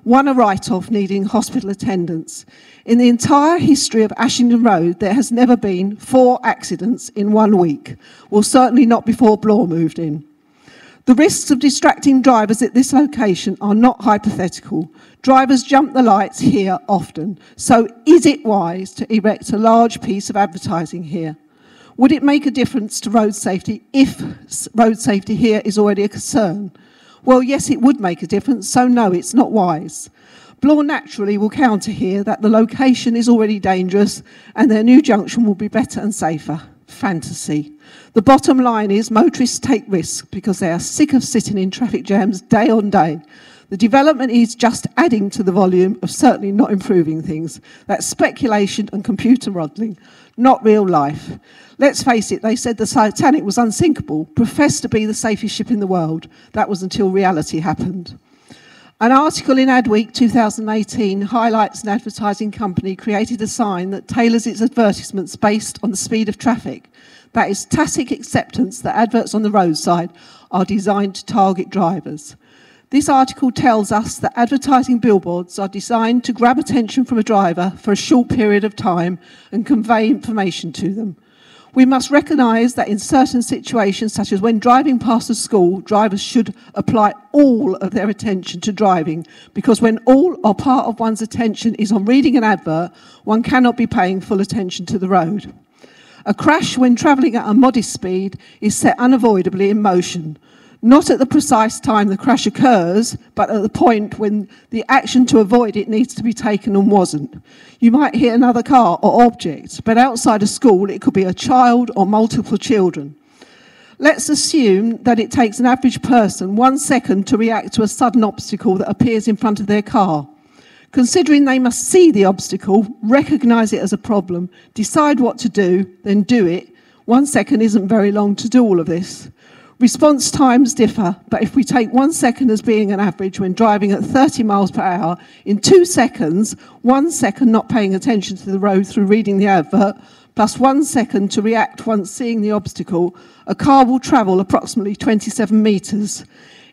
1 a write-off needing hospital attendance. In the entire history of Ashington Road, there has never been 4 accidents in 1 week. Well, certainly not before Bloor moved in. The risks of distracting drivers at this location are not hypothetical. Drivers jump the lights here often. So is it wise to erect a large piece of advertising here? Would it make a difference to road safety if road safety here is already a concern? Well, yes, it would make a difference, so no, it's not wise. Bloor naturally will counter here that the location is already dangerous and their new junction will be better and safer. Fantasy. The bottom line is motorists take risks because they are sick of sitting in traffic jams day on day. The development is just adding to the volume of certainly not improving things. That's speculation and computer modelling, not real life. Let's face it, they said the Titanic was unsinkable, professed to be the safest ship in the world. That was until reality happened. An article in Adweek 2018 highlights an advertising company created a sign that tailors its advertisements based on the speed of traffic. That is tacit acceptance that adverts on the roadside are designed to target drivers. This article tells us that advertising billboards are designed to grab attention from a driver for a short period of time and convey information to them. We must recognise that in certain situations, such as when driving past a school, drivers should apply all of their attention to driving, because when all or part of one's attention is on reading an advert, one cannot be paying full attention to the road. A crash when travelling at a modest speed is set unavoidably in motion, not at the precise time the crash occurs, but at the point when the action to avoid it needs to be taken and wasn't. You might hit another car or object, but outside a school it could be a child or multiple children. Let's assume that it takes an average person 1 second to react to a sudden obstacle that appears in front of their car. Considering they must see the obstacle, recognise it as a problem, decide what to do, then do it, 1 second isn't very long to do all of this. Response times differ, but if we take 1 second as being an average when driving at 30 miles per hour, in 2 seconds, 1 second not paying attention to the road through reading the advert, plus 1 second to react once seeing the obstacle, a car will travel approximately 27 metres.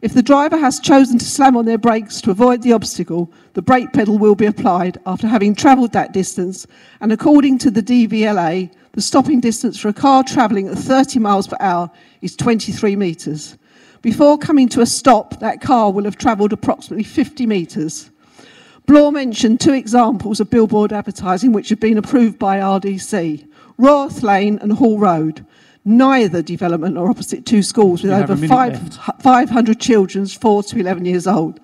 If the driver has chosen to slam on their brakes to avoid the obstacle, the brake pedal will be applied after having travelled that distance, and according to the DVLA, the stopping distance for a car travelling at 30 miles per hour is 23 metres. Before coming to a stop, that car will have travelled approximately 50 metres. Bloor mentioned 2 examples of billboard advertising which have been approved by RDC, Roth Lane and Hall Road. Neither development are opposite 2 schools with over 500 children 4 to 11 years old.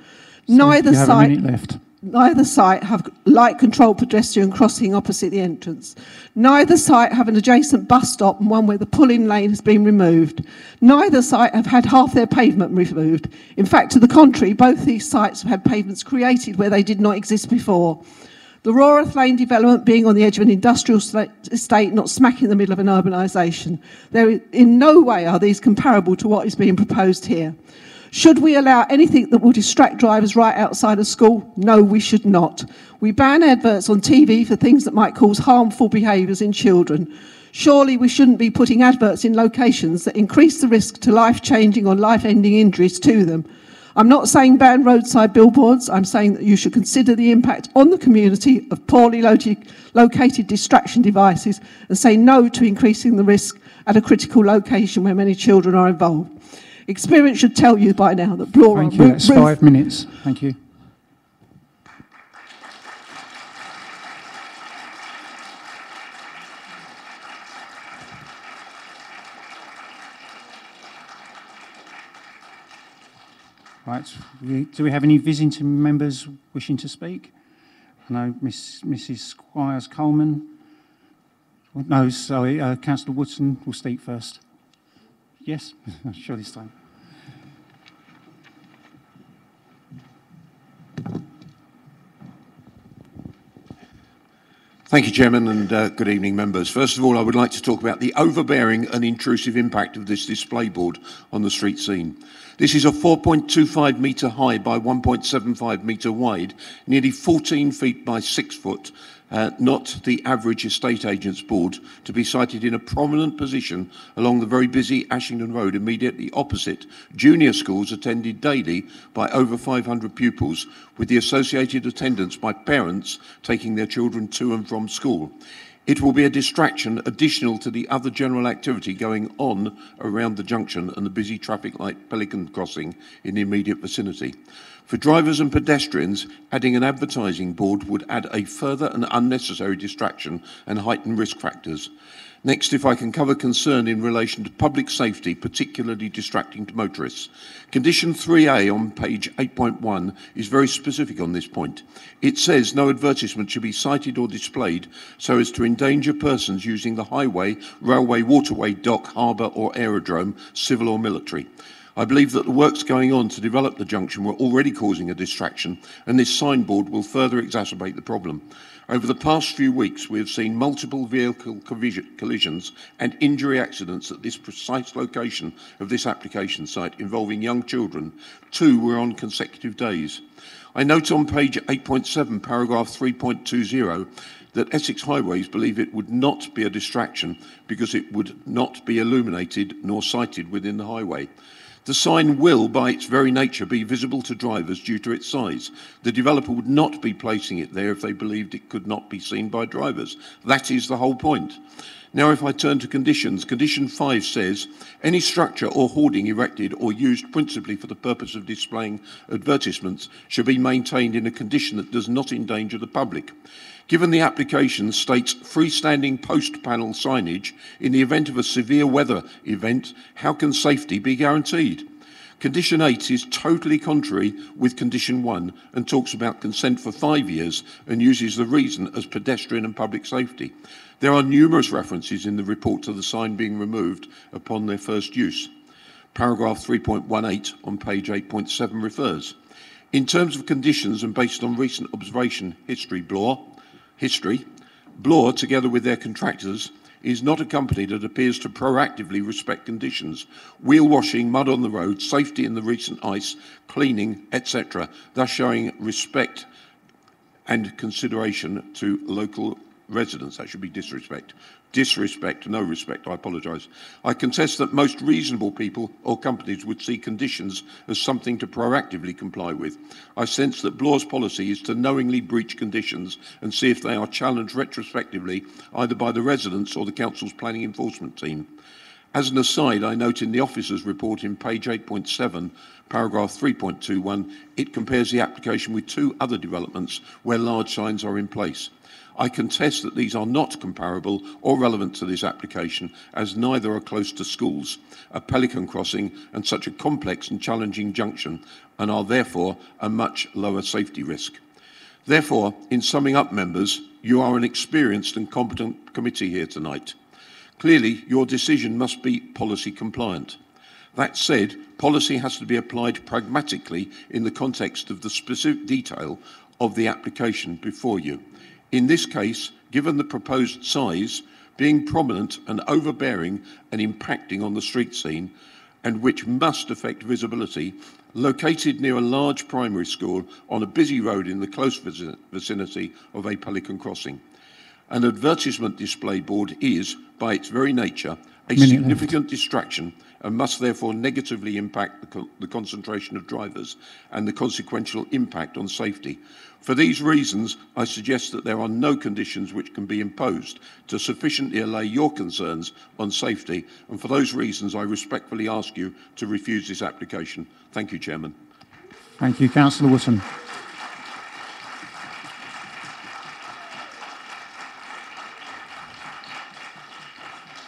Neither you have site, a minute left. Neither site have light-controlled pedestrian crossing opposite the entrance. Neither site have an adjacent bus stop and one where the pull-in lane has been removed. Neither site have had half their pavement removed. In fact, to the contrary, both these sites have had pavements created where they did not exist before. The Rorath Lane development being on the edge of an industrial estate, not smack in the middle of an urbanisation. In no way are these comparable to what is being proposed here. Should we allow anything that will distract drivers right outside of school? No, we should not. We ban adverts on TV for things that might cause harmful behaviours in children. Surely we shouldn't be putting adverts in locations that increase the risk to life-changing or life-ending injuries to them. I'm not saying ban roadside billboards. I'm saying that you should consider the impact on the community of poorly located distraction devices and say no to increasing the risk at a critical location where many children are involved. Experience should tell you by now that Blora... Thank you. That's 5 minutes. Thank you. Right. Do we have any visiting members wishing to speak? I know Mrs. Squires-Coleman. No, sorry, Councillor Woodson will speak first. Yes, sure this time. Thank you, Chairman, and good evening, members. First of all, I would like to talk about the overbearing and intrusive impact of this display board on the street scene. This is a 4.25 metre high by 1.75 metre wide, nearly 14 feet by 6 foot, not the average estate agent's board, to be sited in a prominent position along the very busy Ashington Road immediately opposite junior schools attended daily by over 500 pupils, with the associated attendance by parents taking their children to and from school. It will be a distraction additional to the other general activity going on around the junction and the busy traffic light Pelican Crossing in the immediate vicinity. For drivers and pedestrians, adding an advertising board would add a further and unnecessary distraction and heighten risk factors. Next, if I can cover concern in relation to public safety, particularly distracting to motorists. Condition 3A on page 8.1 is very specific on this point. It says no advertisement should be cited or displayed so as to endanger persons using the highway, railway, waterway, dock, harbour or aerodrome, civil or military. I believe that the works going on to develop the junction were already causing a distraction, and this signboard will further exacerbate the problem. Over the past few weeks, we have seen multiple vehicle collisions and injury accidents at this precise location of this application site involving young children. 2 were on consecutive days. I note on page 8.7, paragraph 3.20, that Essex Highways believe it would not be a distraction because it would not be illuminated nor sited within the highway. The sign will, by its very nature, be visible to drivers due to its size. The developer would not be placing it there if they believed it could not be seen by drivers. That is the whole point. Now, if I turn to conditions, condition 5 says, any structure or hoarding erected or used principally for the purpose of displaying advertisements should be maintained in a condition that does not endanger the public. Given the application states freestanding post panel signage, in the event of a severe weather event, how can safety be guaranteed? Condition 8 is totally contrary with condition 1 and talks about consent for 5 years and uses the reason as pedestrian and public safety. There are numerous references in the report to the sign being removed upon their first use. Paragraph 3.18 on page 8.7 refers. In terms of conditions and based on recent observation history, Bloor, together with their contractors, is not a company that appears to proactively respect conditions. Wheel washing, mud on the road, safety in the recent ice, cleaning, etc., thus showing respect and consideration to local residents. That should be disrespect. Disrespect, no respect, I apologise. I contest that most reasonable people or companies would see conditions as something to proactively comply with. I sense that Bloor's policy is to knowingly breach conditions and see if they are challenged retrospectively either by the residents or the council's planning enforcement team. As an aside, I note in the officer's report in page 8.7, paragraph 3.21, it compares the application with 2 other developments where large signs are in place. I contest that these are not comparable or relevant to this application, as neither are close to schools, a pelican crossing and such a complex and challenging junction, and are therefore a much lower safety risk. Therefore, in summing up, members, you are an experienced and competent committee here tonight. Clearly, your decision must be policy compliant. That said, policy has to be applied pragmatically in the context of the specific detail of the application before you. In this case, given the proposed size, being prominent and overbearing and impacting on the street scene, and which must affect visibility, located near a large primary school on a busy road in the close vicinity of a pelican crossing. An advertisement display board is, by its very nature, a significant distraction and must therefore negatively impact the concentration of drivers and the consequential impact on safety. For these reasons, I suggest that there are no conditions which can be imposed to sufficiently allay your concerns on safety, and for those reasons I respectfully ask you to refuse this application. Thank you, Chairman. Thank you, Councillor Wootton.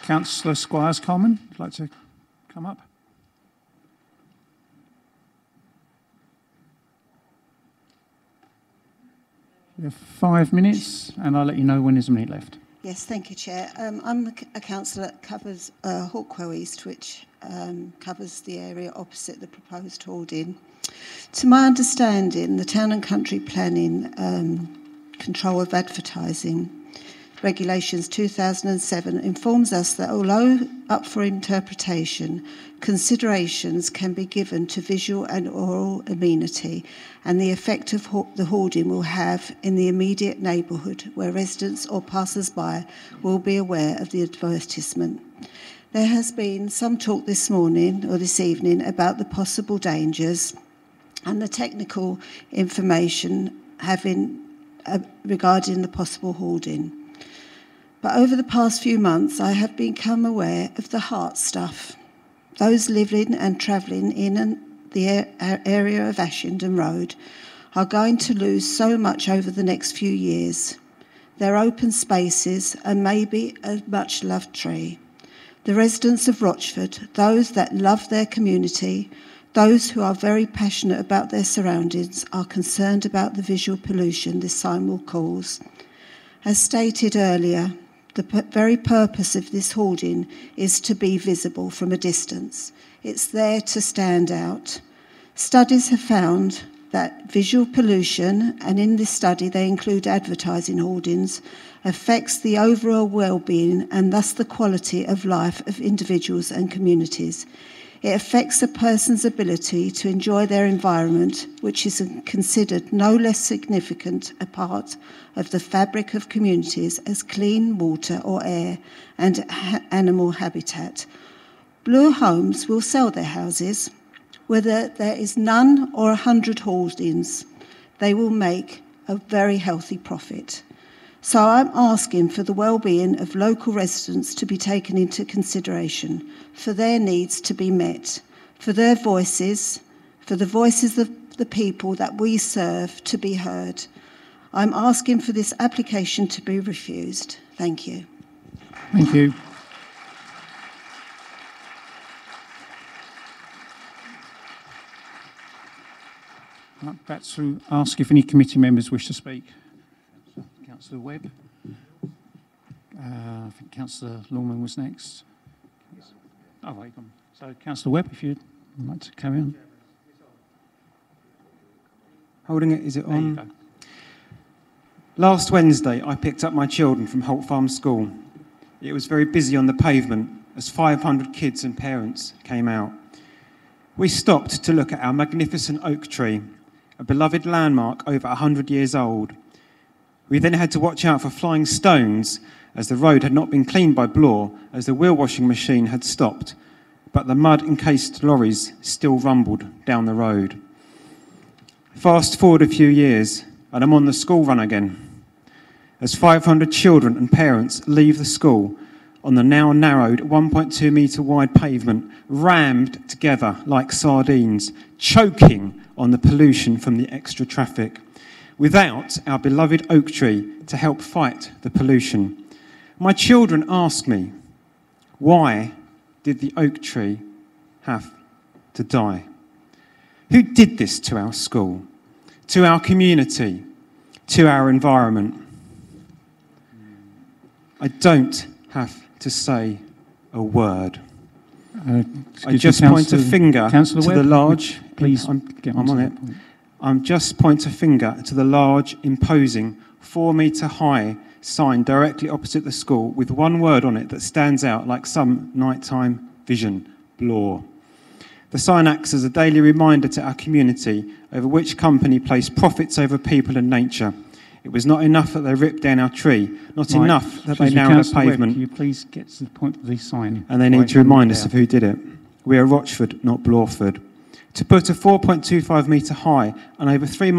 Councillor Squires-Coleman, would you like to come up? You have 5 minutes, and I'll let you know when there's a minute left. Yes, thank you, Chair. I'm a councillor that covers Hawkwell East, which covers the area opposite the proposed hoarding. To my understanding, the Town and Country Planning Control of Advertising Regulations 2007 informs us that although up for interpretation, considerations can be given to visual and oral amenity and the effect of the hoarding will have in the immediate neighbourhood where residents or passers-by will be aware of the advertisement. There has been some talk this morning or this evening about the possible dangers and the technical information regarding the possible hoarding. But over the past few months, I have become aware of the heart stuff. Those living and travelling in the area of Ashington Road are going to lose so much over the next few years. Their open spaces and maybe a much-loved tree. The residents of Rochford, those that love their community, those who are very passionate about their surroundings, are concerned about the visual pollution this sign will cause. As stated earlier, the very purpose of this hoarding is to be visible from a distance. It's there to stand out. Studies have found that visual pollution, and in this study they include advertising hoardings, affects the overall well-being and thus the quality of life of individuals and communities. It affects a person's ability to enjoy their environment, which is considered no less significant a part of the fabric of communities as clean water or air and animal habitat. Blue Homes will sell their houses. Whether there is none or 100 hoardings, they will make a very healthy profit. So I'm asking for the well-being of local residents to be taken into consideration, for their needs to be met, for their voices, for the voices of the people that we serve to be heard. I'm asking for this application to be refused. Thank you. Thank you. Back to ask if any committee members wish to speak. Councillor Webb. I think Councillor Longman was next. Oh, right, gone. So, Councillor Webb, if you'd like to carry on. Holding it, is it on? Last Wednesday, I picked up my children from Holt Farm School. It was very busy on the pavement as 500 kids and parents came out. We stopped to look at our magnificent oak tree, a beloved landmark over 100 years old. We then had to watch out for flying stones as the road had not been cleaned by Bloor as the wheel washing machine had stopped, but the mud-encased lorries still rumbled down the road. Fast forward a few years and I'm on the school run again. As 500 children and parents leave the school, on the now narrowed 1.2 metre wide pavement, rammed together like sardines, choking on the pollution from the extra traffic, without our beloved oak tree to help fight the pollution. My children ask me, why did the oak tree have to die? Who did this to our school, to our community, to our environment? I don't have to say a word. I just point a finger to the large... Please, I'm on it. I'm just point a finger to the large, imposing, 4 metre high sign directly opposite the school with one word on it that stands out like some nighttime vision, Blore. The sign acts as a daily reminder to our community over which company placed profits over people and nature. It was not enough that they ripped down our tree, not enough that they narrowed the pavement. Can you please get to the point of the sign? And they need to remind us of who did it. We are Rochford, not Bloreford. To put a 4.25 metre high and over 3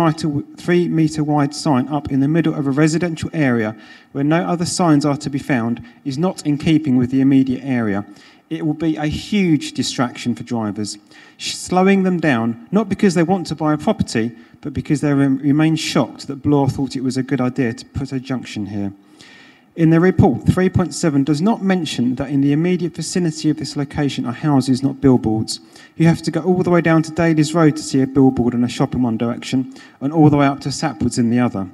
metre wide sign up in the middle of a residential area where no other signs are to be found is not in keeping with the immediate area. It will be a huge distraction for drivers, slowing them down, not because they want to buy a property, but because they remain shocked that Blore thought it was a good idea to put a junction here. In the report, 3.7 does not mention that in the immediate vicinity of this location are houses, not billboards. You have to go all the way down to Daly's Road to see a billboard and a shop in one direction, and all the way up to Sapwoods in the other.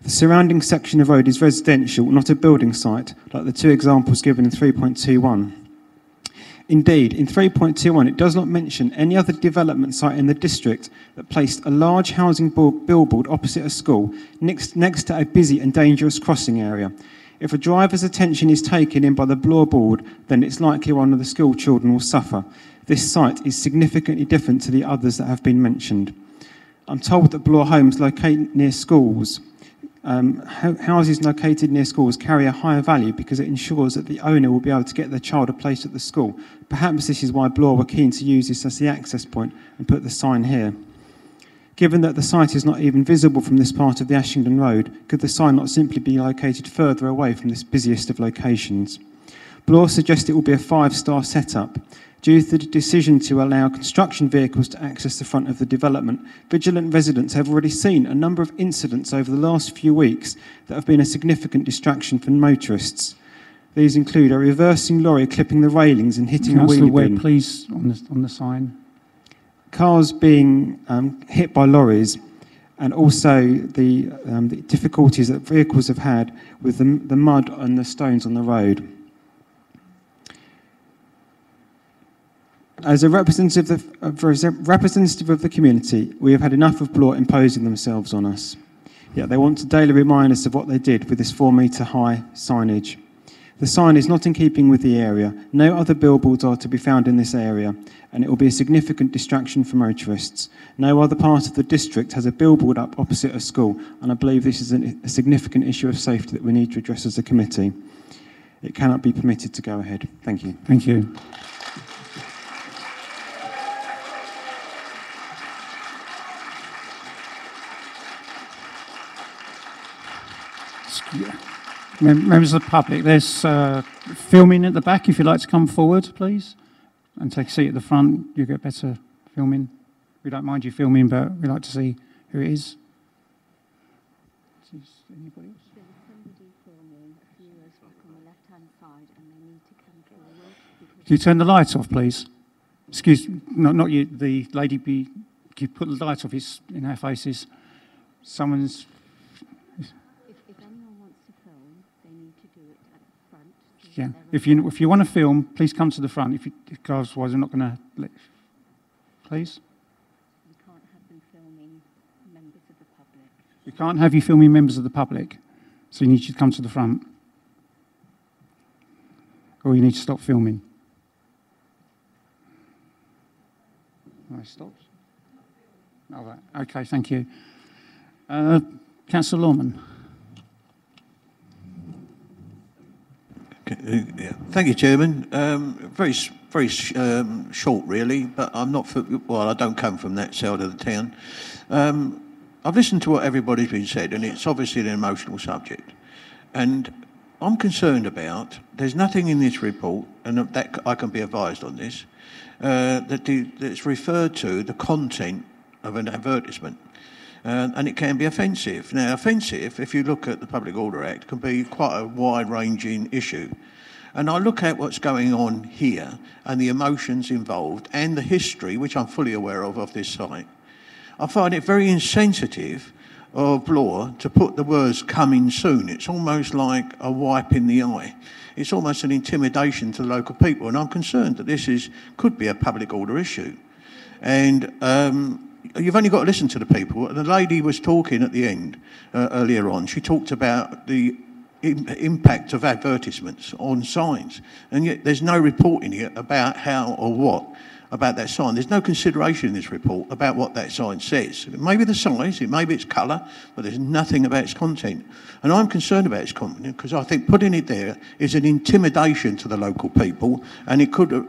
The surrounding section of road is residential, not a building site, like the two examples given in 3.21. Indeed, in 3.21, it does not mention any other development site in the district that placed a large housing billboard opposite a school next to a busy and dangerous crossing area. If a driver's attention is taken in by the Blore board, then it's likely one of the school children will suffer. This site is significantly different to the others that have been mentioned. I'm told that Blore homes located near schools houses located near schools carry a higher value because it ensures that the owner will be able to get their child a place at the school. Perhaps this is why Blore were keen to use this as the access point and put the sign here. Given that the site is not even visible from this part of the Ashington Road, could the sign not simply be located further away from this busiest of locations? Blore suggests it will be a 5-star setup. Due to the decision to allow construction vehicles to access the front of the development, vigilant residents have already seen a number of incidents over the last few weeks that have been a significant distraction for motorists. These include a reversing lorry clipping the railings and hitting a wheelie bin. Please, on the sign. Cars being hit by lorries, and also the difficulties that vehicles have had with the mud and the stones on the road. As a representative of the community, we have had enough of Blore imposing themselves on us. Yet they want to daily remind us of what they did with this 4-metre high signage. The sign is not in keeping with the area. No other billboards are to be found in this area, and it will be a significant distraction for motorists. No other part of the district has a billboard up opposite a school, and I believe this is a significant issue of safety that we need to address as a committee. It cannot be permitted to go ahead. Thank you. Thank you. Members of the public, there's filming at the back. If you'd like to come forward, please, and take a seat at the front, you get better filming. We don't mind you filming, but we like to see who it is. Anybody else? Can you turn the light off, please? Excuse, not you, the lady. Can you put the light off? It's in our faces. Someone's. Yeah. If you want to film, please come to the front. Otherwise, we're not going to let. Please. We can't have them filming members of the public. We can't have you filming members of the public, so you need to come to the front, or you need to stop filming. I stopped. All right. Okay. Thank you. Councillor Lorman. Yeah. Thank you, Chairman. Very short, really, but I'm not. I don't come from that side of the town. I've listened to what everybody's been said, and it's obviously an emotional subject. And I'm concerned about, there's nothing in this report, and that I can be advised on this, that's referred to the content of an advertisement. And it can be offensive. Now, offensive, if you look at the Public Order Act, can be quite a wide-ranging issue. And I look at what's going on here and the emotions involved and the history, which I'm fully aware of this site. I find it very insensitive of law to put the words coming soon. It's almost like a wipe in the eye. It's almost an intimidation to the local people. And I'm concerned that this could be a public order issue. And you've only got to listen to the people. The lady was talking at the end earlier on. She talked about the impact of advertisements on signs, and yet there's no report in here about how or what about that sign. There's no consideration in this report about what that sign says. It may be the size, it may be its colour, but there's nothing about its content. And I'm concerned about its content because I think putting it there is an intimidation to the local people, and it could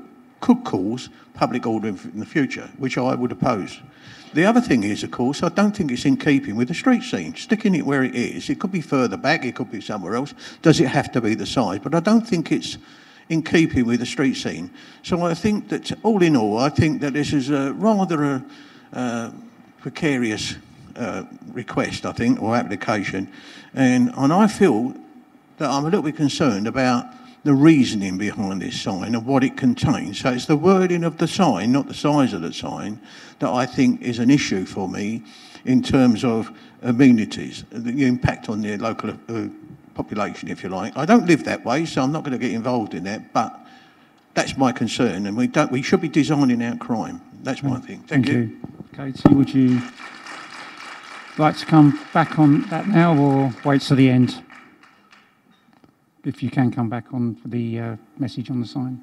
cause public order in the future, which I would oppose. The other thing is, of course, I don't think it's in keeping with the street scene. Sticking it where it is, it could be further back, it could be somewhere else. Does it have to be the size? But I don't think it's in keeping with the street scene. So I think that, all in all, I think that this is rather a precarious request, I think, or application. And I feel that I'm a little bit concerned about the reasoning behind this sign and what it contains. So it's the wording of the sign, not the size of the sign, that I think is an issue for me in terms of amenities, the impact on the local population, if you like. I don't live that way, so I'm not going to get involved in that, but that's my concern, and we should be designing out crime. That's my thing. Thank you. Katie, would you like to come back on that now or wait till the end? If you can come back on for the message on the sign.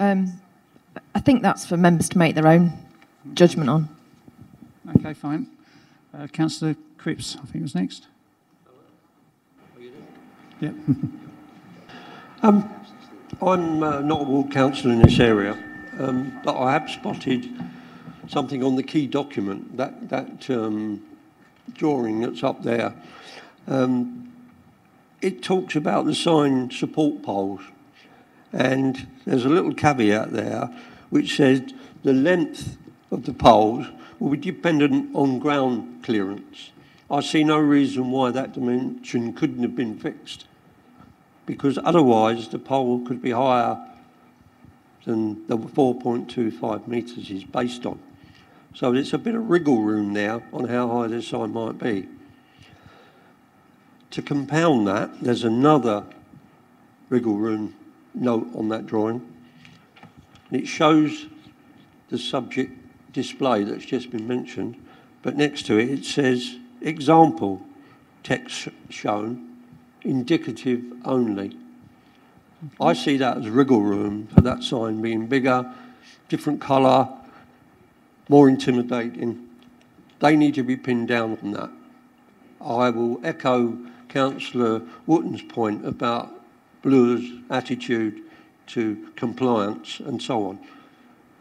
I think that's for members to make their own judgment on. Okay, fine. Councillor Cripps, I think was next. Yep. I'm not a ward councillor in this area, but I have spotted something on the key document, that drawing that's up there. It talks about the sign support poles, and there's a little caveat there which says the length of the poles will be dependent on ground clearance. I see no reason why that dimension couldn't have been fixed, because otherwise the pole could be higher than the 4.25 metres is based on. So there's a bit of wriggle room there on how high this sign might be. To compound that, there's another wriggle room note on that drawing. And it shows the subject display that's just been mentioned, but next to it, it says, example text shown, indicative only. I see that as wriggle room for that sign being bigger, different colour, more intimidating. They need to be pinned down on that. I will echo Councillor Wootton's point about Blue's attitude to compliance and so on.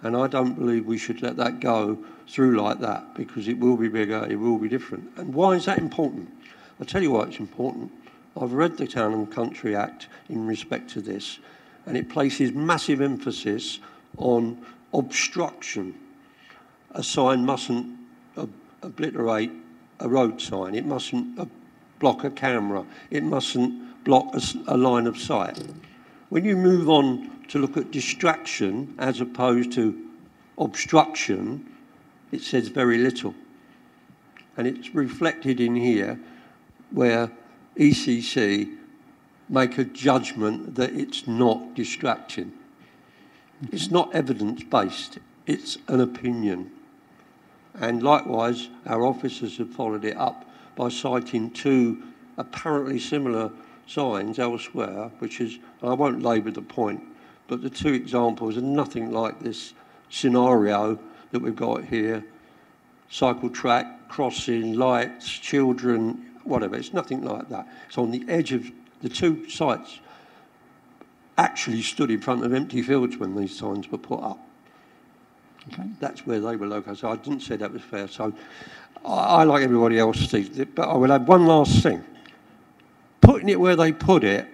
And I don't believe we should let that go through like that, because it will be bigger, it will be different. And why is that important? I'll tell you why it's important. I've read the Town and Country Act in respect to this, and it places massive emphasis on obstruction. A sign mustn't obliterate a road sign. It mustn't block a camera. It mustn't block a line of sight. When you move on to look at distraction as opposed to obstruction, it says very little. And it's reflected in here where ECC make a judgment that it's not distracting. Okay. It's not evidence-based, it's an opinion. And likewise, our officers have followed it up by citing two apparently similar signs elsewhere, which is, I won't labour the point, but the two examples are nothing like this scenario that we've got here. Cycle track, crossing, lights, children, whatever. It's nothing like that. It's on the edge of the two sites. Actually stood in front of empty fields when these signs were put up. Okay. That's where they were located. So I didn't say that was fair. So I like everybody else, Steve, but I will add one last thing. putting it where they put it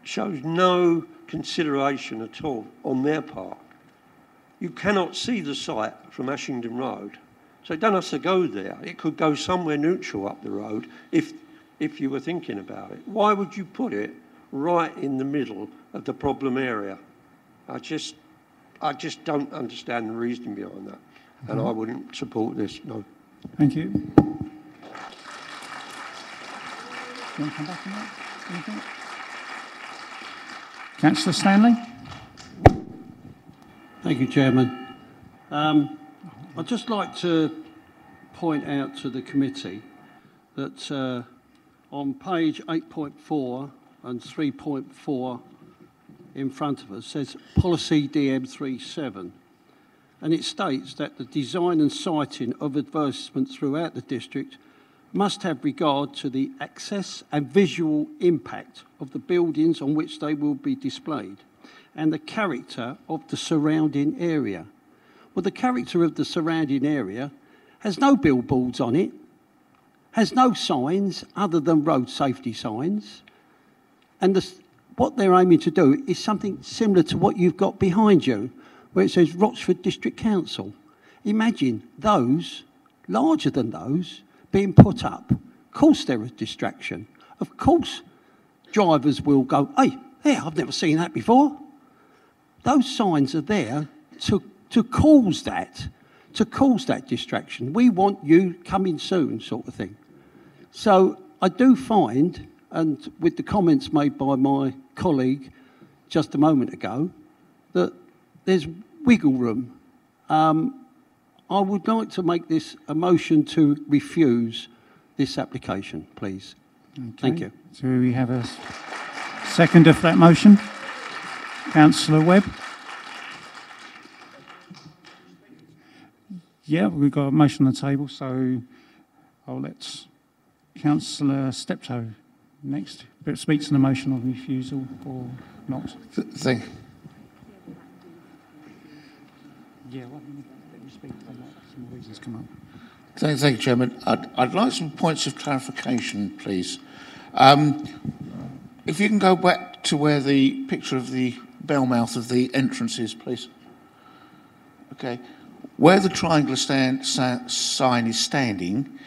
shows no consideration at all on their part. You cannot see the site from Ashington Road, so it don't have to go there. It could go somewhere neutral up the road if you were thinking about it. Why would you put it right in the middle of the problem area? I just don't understand the reasoning behind that, and I wouldn't support this, no. Thank you. You want to come back on that? Anything? Councillor Stanley? Thank you, Chairman. I'd just like to point out to the committee that on page 8.4 and 3.4 in front of us says Policy DM37, and it states that the design and siting of advertisements throughout the district must have regard to the access and visual impact of the buildings on which they will be displayed and the character of the surrounding area. Well, the character of the surrounding area has no billboards on it, has no signs other than road safety signs, and what they're aiming to do is something similar to what you've got behind you, where it says Rochford District Council. Imagine those, larger than those, being put up. Of course they're a distraction. Of course drivers will go, hey, there, I've never seen that before. Those signs are there to cause that distraction. We want you coming soon, sort of thing. So I do find, and with the comments made by my colleague just a moment ago, that there's wiggle room. I would like to make this a motion to refuse this application, please. Okay. Thank you. So we have a seconder for that motion. Councillor Webb. Yeah, we've got a motion on the table, so I'll let Councillor Steptoe next speak to the motion of refusal or not. Thank Yeah, well, let me speak on that. Some reasons come up. Thank you, Chairman. I'd like some points of clarification, please. If you can go back to where the picture of the bell mouth of the entrance is, please. Okay. Where the triangular sign is standing,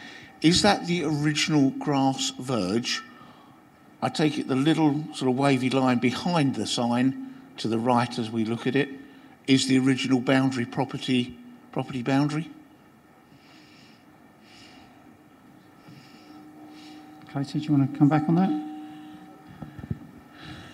is that the original grass verge? I take it the little sort of wavy line behind the sign to the right as we look at it is the original boundary property boundary? Katie, do you want to come back on that?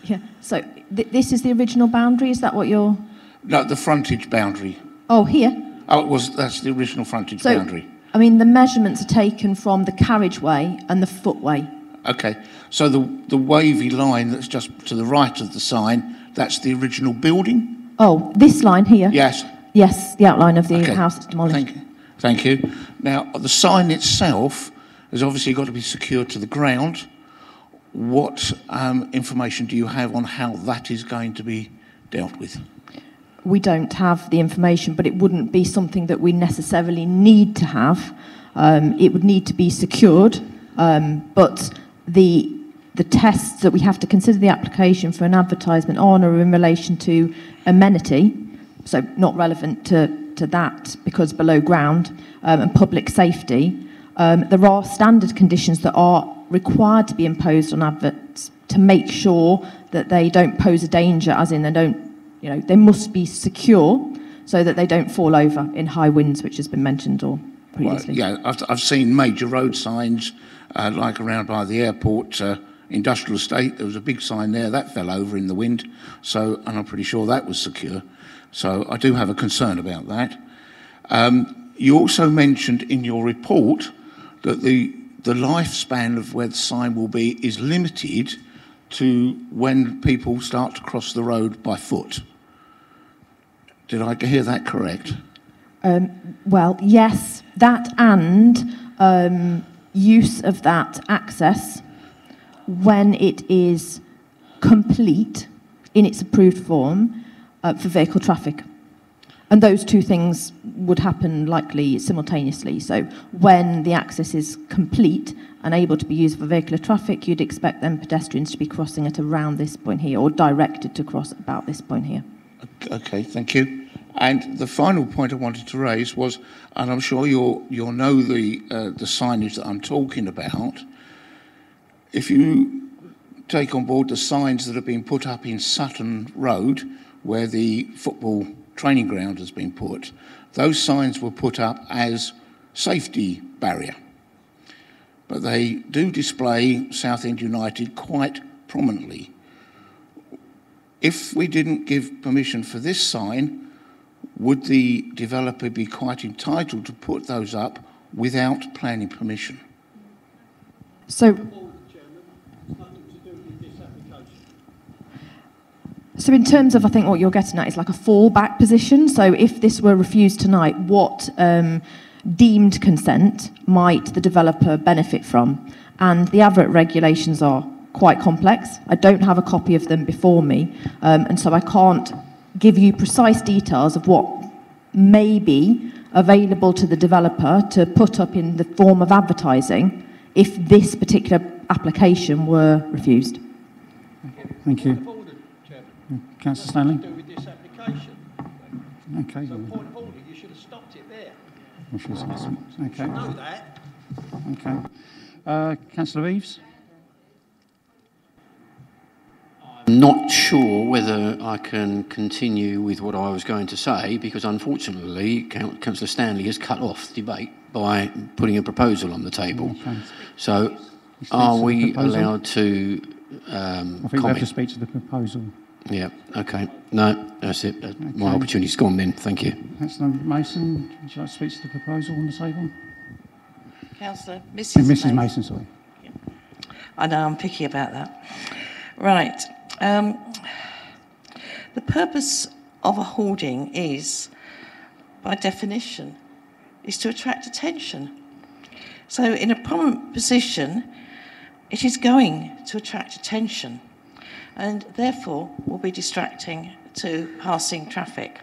Yeah, so this is the original boundary, is that what you're... No, the frontage boundary. Oh, here? Oh, that's the original frontage So, boundary. I mean, the measurements are taken from the carriageway and the footway. Okay, so the wavy line that's just to the right of the sign, that's the original building? Oh, this line here? Yes. Yes, the outline of the Okay. house that's demolished. Thank you. Now, the sign itself has obviously got to be secured to the ground. What information do you have on how that is going to be dealt with? We don't have the information, but it wouldn't be something that we necessarily need to have. It would need to be secured, but the tests that we have to consider the application for an advertisement on are in relation to amenity, so not relevant to that because below ground, and public safety. There are standard conditions that are required to be imposed on adverts to make sure that they don't pose a danger, as in they don't, they must be secure so that they don't fall over in high winds, which has been mentioned or previously. Well, yeah, I've seen major road signs, like around by the airport industrial estate. There was a big sign there that fell over in the wind, and I'm pretty sure that was secure. So I do have a concern about that. You also mentioned in your report that the lifespan of where the sign will be is limited to when people start to cross the road by foot. Did I hear that correct? Well, yes, that and use of that access when it is complete in its approved form for vehicle traffic. And those two things would happen likely simultaneously. So when the access is complete and able to be used for vehicular traffic, you'd expect then pedestrians to be crossing at around this point here, or directed to cross about this point here. Okay, thank you. And the final point I wanted to raise was, and I'm sure you'll know the signage that I'm talking about. If you take on board the signs that have been put up in Sutton Road, where the football training ground has been put, those signs were put up as safety barrier. But they do display Southend United quite prominently. If we didn't give permission for this sign, would the developer be quite entitled to put those up without planning permission? So in terms of, I think what you're getting at is like a fallback position. So if this were refused tonight, what deemed consent might the developer benefit from? And the advert regulations are quite complex. I don't have a copy of them before me, and so I can't give you precise details of what may be available to the developer to put up in the form of advertising if this particular application were refused. Thank you. Councillor Stanley. Okay. So point of order, you should have stopped it there. Okay. You should know that. Okay. Councillor Eaves. I'm not sure whether I can continue with what I was going to say, because unfortunately Councillor Stanley has cut off the debate by putting a proposal on the table. Okay. So are we allowed to I think comment? we have to speak to the proposal. Yeah, okay. No, that's it. My opportunity's gone then. Thank you. Councillor Mason, would you like to speak to the proposal on the table? Councillor, Mrs. Mrs. Mason, sorry. I know, I'm picky about that. Right. The purpose of a hoarding is, by definition, is to attract attention. So in a prominent position, it is going to attract attention and therefore will be distracting to passing traffic.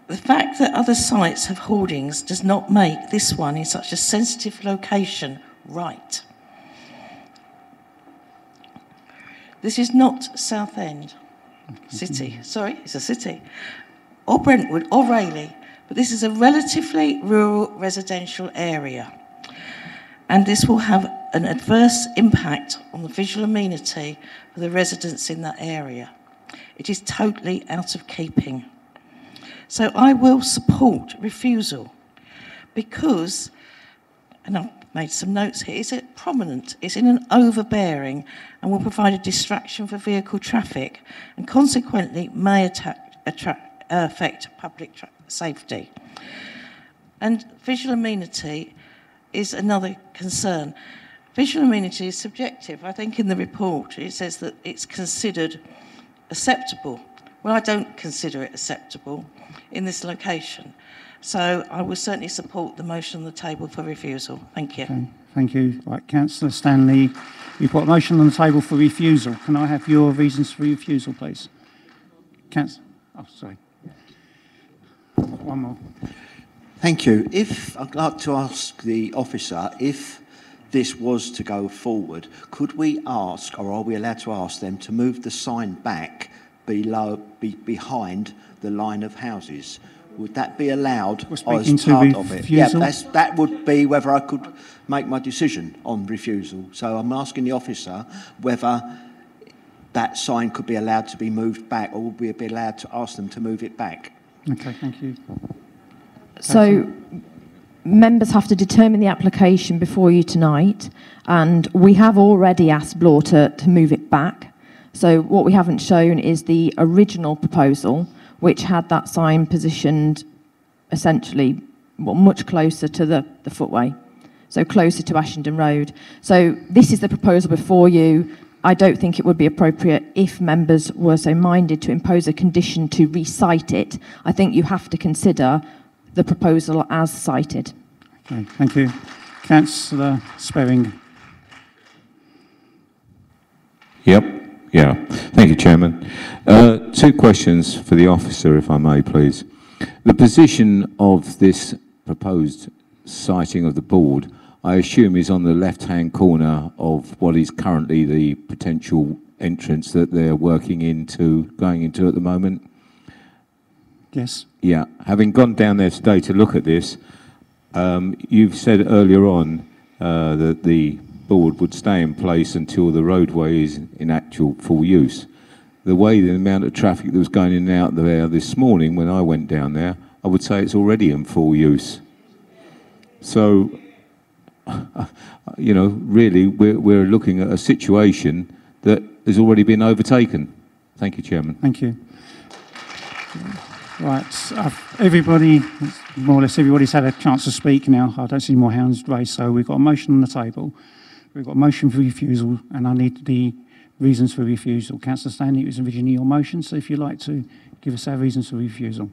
The fact that other sites have hoardings does not make this one in such a sensitive location right. This is not Southend City. Sorry, it's a city. Or Brentwood or Rayleigh. But this is a relatively rural residential area. And this will have an adverse impact on the visual amenity of the residents in that area. It is totally out of keeping. So I will support refusal because, and I've made some notes here, it's prominent, it's in an overbearing and will provide a distraction for vehicle traffic and consequently may affect public safety. And visual amenity is another concern. Visual amenity is subjective. I think in the report it says that it's considered acceptable. Well, I don't consider it acceptable in this location. So I will certainly support the motion on the table for refusal. Thank you. Okay, thank you. Right, Councillor Stanley, you've got a motion on the table for refusal. Can I have your reasons for refusal, please? Oh, sorry. One more. Thank you. I'd like to ask the officer, if this was to go forward, could we ask, or are we allowed to ask them to move the sign back behind the line of houses? Would that be allowed as part of it? Yeah, that would be whether I could make my decision on refusal. So I'm asking the officer whether that sign could be allowed to be moved back, or would we be allowed to ask them to move it back? Okay, thank you. So members have to determine the application before you tonight, and we have already asked Bloor to move it back. So what we haven't shown is the original proposal, which had that sign positioned essentially much closer to the footway, so closer to Ashington Road. So this is the proposal before you. I don't think it would be appropriate if members were so minded to impose a condition to recite it. I think you have to consider the proposal as cited. Okay, thank you. Councillor Sperring. Yep, Yeah, thank you, Chairman. Two questions for the officer, if I may, please. The position of this proposed siting of the board, I assume, is on the left-hand corner of what is currently the potential entrance that they're going into at the moment? Yes. Yeah. Having gone down there today to look at this, you've said earlier on that the board would stay in place until the roadway is in actual full use. The amount of traffic that was going in and out there this morning when I went down there, I would say it's already in full use. So, you know, really, we're looking at a situation that has already been overtaken. Thank you, Chairman. Thank you. Right, everybody, more or less everybody's had a chance to speak now. I don't see more hands raised, so we've got a motion on the table. We've got a motion for refusal, and I need the reasons for refusal. Councillor Stanley, it was originally your motion, so if you'd like to give us our reasons for refusal.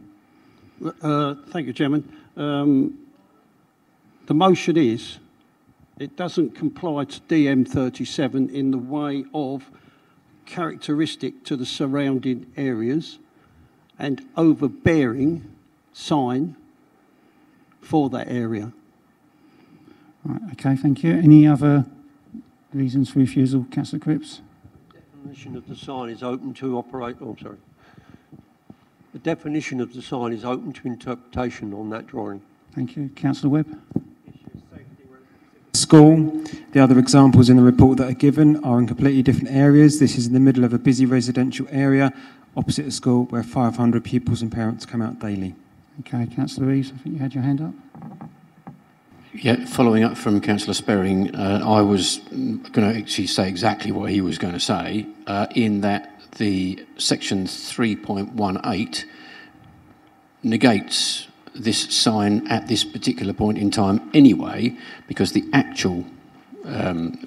Thank you, Chairman. The motion is, it doesn't comply to DM37 in the way of characteristic to the surrounding areas and overbearing sign for that area. Right, okay, thank you. Any other reasons for refusal, Councillor Cripps? The definition of the sign is open to operate. Oh, sorry. The definition of the sign is open to interpretation on that drawing. Thank you, Councillor Webb. School. The other examples in the report that are given are in completely different areas. This is in the middle of a busy residential area opposite a school where 500 pupils and parents come out daily. Okay, Councillor Reeves, I think you had your hand up. Yeah, following up from Councillor Sperring, I was going to actually say exactly what he was going to say, in that the section 3.18 negates this sign at this particular point in time anyway, because the actual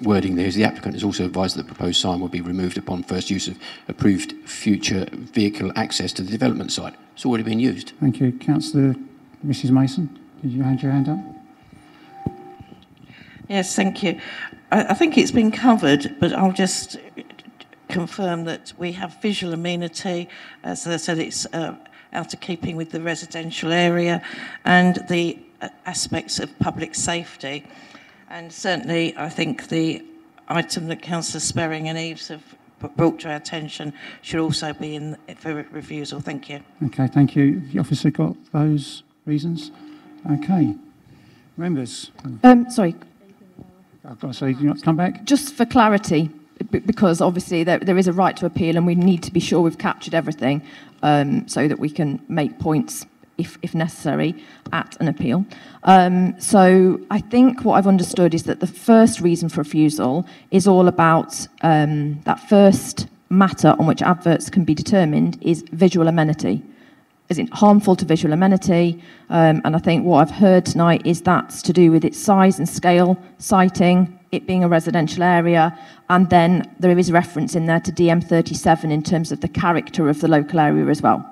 wording there is the applicant is also advised that the proposed sign will be removed upon first use of approved future vehicle access to the development site. It's already been used. Thank you. Councillor Mrs Mason, did you have your hand up? Yes, thank you. I think it's been covered, but I'll just confirm that we have visual amenity. As I said, it's out of keeping with the residential area and the aspects of public safety. And certainly, I think the item that Councillor Sperring and Eves have brought to our attention should also be in for refusal. Thank you. Okay, thank you. The officer got those reasons? Okay. Members? Sorry. I've got to say, do you want to come back? Just for clarity, because obviously there is a right to appeal and we need to be sure we've captured everything so that we can make points, if necessary, at an appeal. So I think what I've understood is that the first reason for refusal is all about that first matter on which adverts can be determined is visual amenity. Is it harmful to visual amenity? And I think what I've heard tonight is that's to do with its size and scale, siting, it being a residential area, and then there is reference in there to DM37 in terms of the character of the local area as well.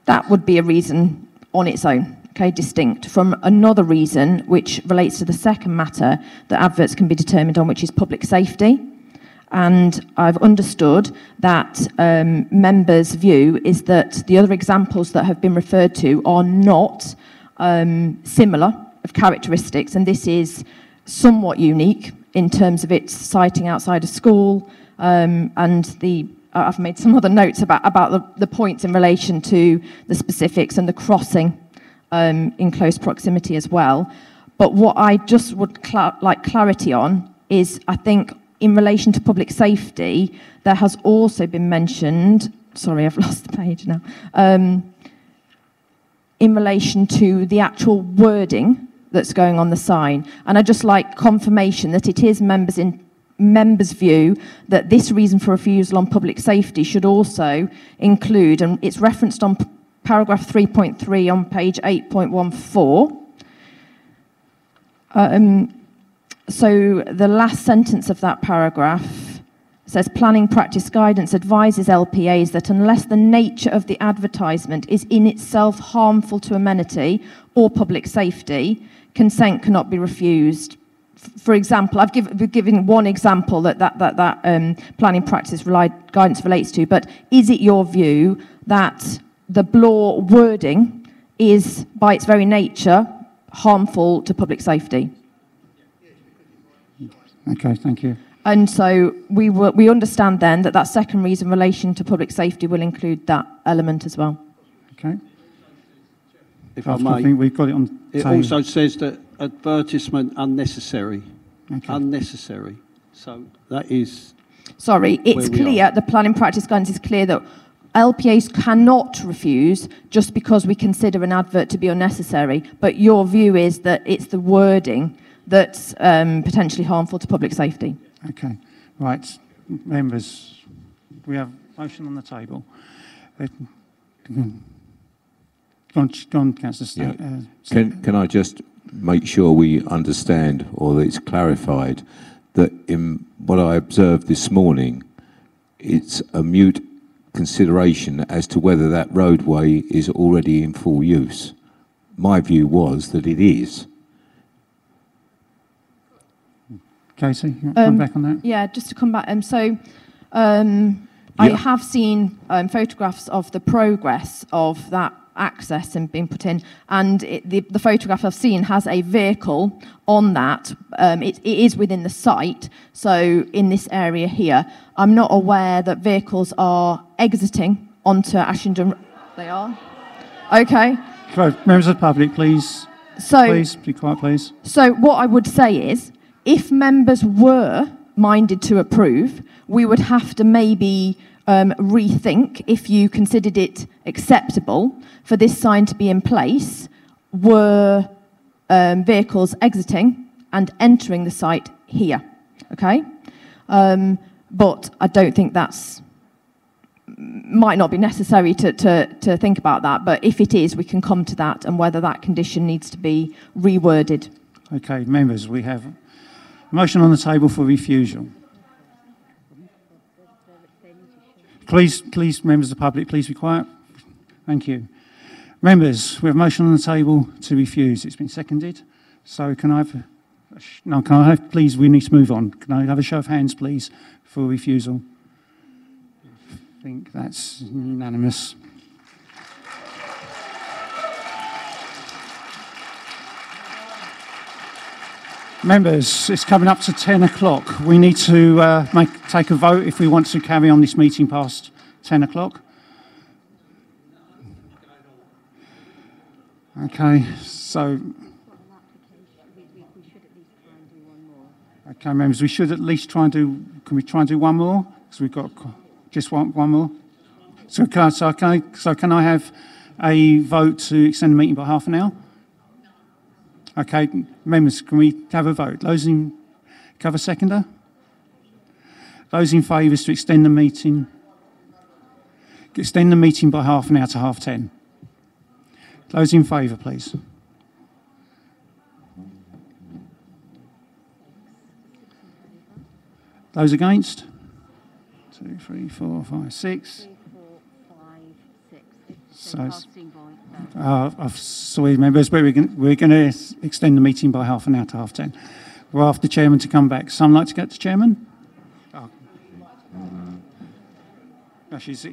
That would be a reason on its own, okay, distinct from another reason which relates to the second matter that adverts can be determined on, which is public safety. And I've understood that members' view is that the other examples that have been referred to are not similar of characteristics, and this is somewhat unique in terms of its siting outside a school, and I've made some other notes about the points in relation to the specifics and the crossing in close proximity as well. But what I just would like clarity on is, I think, in relation to public safety, there has also been mentioned, sorry, I've lost the page now, in relation to the actual wording that's going on the sign. And I'd just like confirmation that it is members' view that this reason for refusal on public safety should also include, and it's referenced on paragraph 3.3 on page 8.14, so the last sentence of that paragraph says, planning practice guidance advises LPAs that unless the nature of the advertisement is in itself harmful to amenity or public safety, consent cannot be refused for example, we've given one example that planning practice guidance relates to, but is it your view that the BLAW wording is, by its very nature, harmful to public safety? Okay, thank you. And so we understand then that second reason in relation to public safety will include that element as well. Okay. If I may, I think we've got it on. It also says that advertisement unnecessary. Okay. Unnecessary. So that is. Sorry, it's clear. The planning practice guidance is clear that LPAs cannot refuse just because we consider an advert to be unnecessary. But your view is that it's the wording that's potentially harmful to public safety. Okay. Right. Members, we have motion on the table. Go on, Councillor. Can I just make sure we understand, or that it's clarified, that in what I observed this morning, it's a mute consideration as to whether that roadway is already in full use. My view was that it is. Casey, you want to come back on that? Yeah, just to come back. I have seen photographs of the progress of that access and being put in, and the photograph I've seen has a vehicle on that. It is within the site, so in this area here. I'm not aware that vehicles are exiting onto Ashington. They are? Okay. Members of the public, please. Please, be quiet, please. So what I would say is, if members were minded to approve, we would have to maybe rethink, if you considered it acceptable for this sign to be in place, were vehicles exiting and entering the site here, okay? But I don't think might not be necessary to think about that, but if it is, we can come to that and whether that condition needs to be reworded. Okay, members, we have a motion on the table for refusal. Please, members of the public, please be quiet. Thank you. Members, we have a motion on the table to refuse. It's been seconded. So can I have, please, we need to move on. Can I have a show of hands, please, for refusal? I think that's unanimous. Members, it's coming up to 10 o'clock. We need to take a vote if we want to carry on this meeting past 10 o'clock. Okay, so... Okay, members, we should at least try and do... Can we try and do one more? Because we've got just one more. So can I have a vote to extend the meeting by half an hour? Okay, members, can we have a vote? Those in... Can I have a seconder? Those in favour is to extend the meeting... Extend the meeting by half an hour to 10:30. Those in favour, please. Those against? 2, 3, 4, 5, 6. So, sorry, members, but we're going to extend the meeting by half an hour to 10:30. We'll ask the chairman to come back. Someone like to get the chairman? Oh. No, she's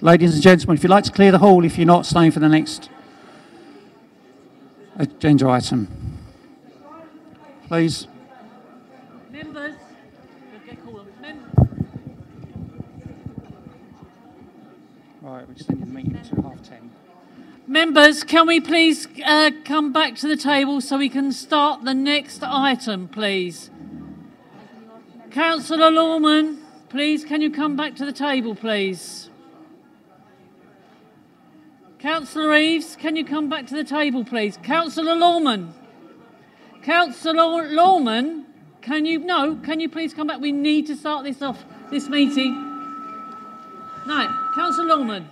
Ladies and gentlemen, if you'd like to clear the hall, if you're not staying for the next agenda item. Please. Members. Right, we're extending the meeting to 10:30. Members, can we please come back to the table so we can start the next item, please? Councillor Lawman, please, can you come back to the table, please? Councillor Eaves, can you come back to the table, please? Councillor Lawman. Councillor Lawman, can you please come back? We need to start this meeting. No, Councillor Lawman,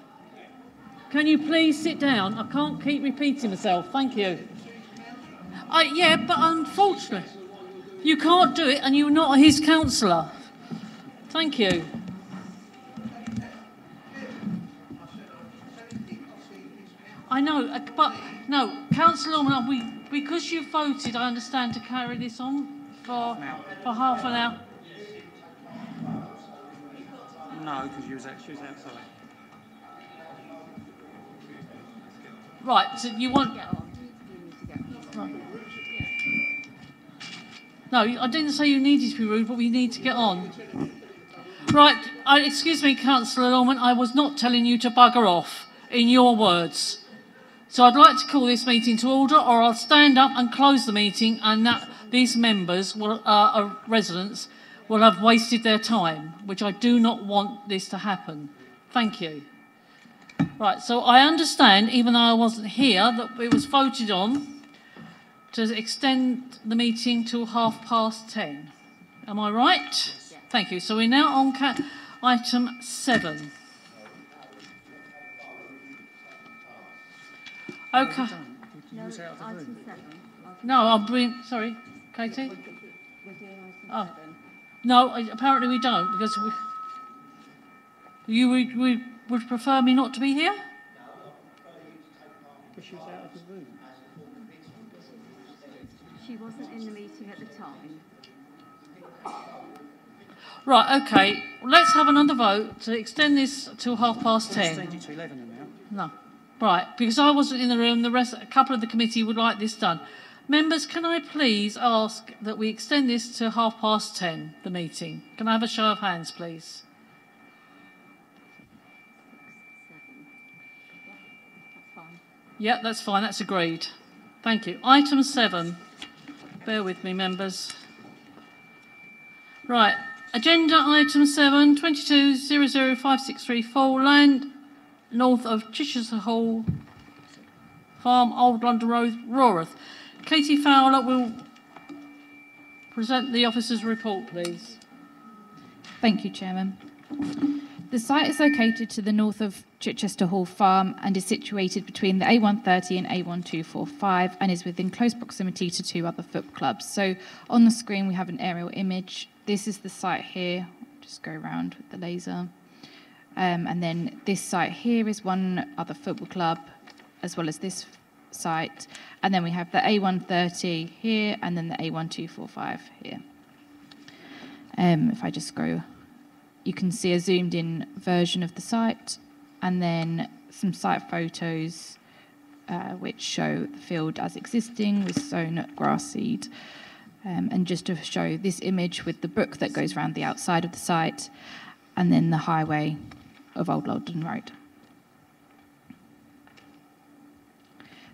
can you please sit down? I can't keep repeating myself. Thank you. Yeah, but unfortunately, you can't do it and you're not his councillor. Thank you. I know, but no, Councillor Lawman, because you voted, I understand, to carry this on for half an hour. No, because she was outside. Right, so you want... Right. No, I didn't say you needed to be rude, but we need to get on. Right, excuse me, Councillor Lawman, I was not telling you to bugger off, in your words. So I'd like to call this meeting to order, or I'll stand up and close the meeting, and that these members, residents, will have wasted their time, which I do not want this to happen. Thank you. Right, so I understand, even though I wasn't here, that it was voted on to extend the meeting till 10:30. Am I right? Yes. Thank you. So we're now on item 7. Okay. No, I'm being... Sorry, Katie? Oh. No, apparently we don't, because you would prefer me not to be here? She was out of the room. She wasn't in the meeting at the time. Right, okay. Let's have another vote to extend this till 10:30. Extend it to 11 now. No. Right, because I wasn't in the room, a couple of the committee would like this done. Members, can I please ask that we extend this to 10:30, the meeting? Can I have a show of hands, please? Yeah, that's fine. That's agreed. Thank you. Item 7. Bear with me, members. Right. Agenda item 7, 22005634, land north of Chichester Hall Farm, Old London Road, Raworth. Katie Fowler will present the officer's report, please. Thank you, Chairman. The site is located to the north of Chichester Hall Farm and is situated between the A130 and A1245 and is within close proximity to 2 other football clubs. So on the screen we have an aerial image. This is the site here. Just go around with the laser. And then this site here is one other football club, as well as this site. And then we have the A130 here and then the A1245 here. If I just go, you can see a zoomed in version of the site and then some site photos which show the field as existing with sown grass seed. And just to show this image with the brook that goes around the outside of the site and then the highway of Old London Road.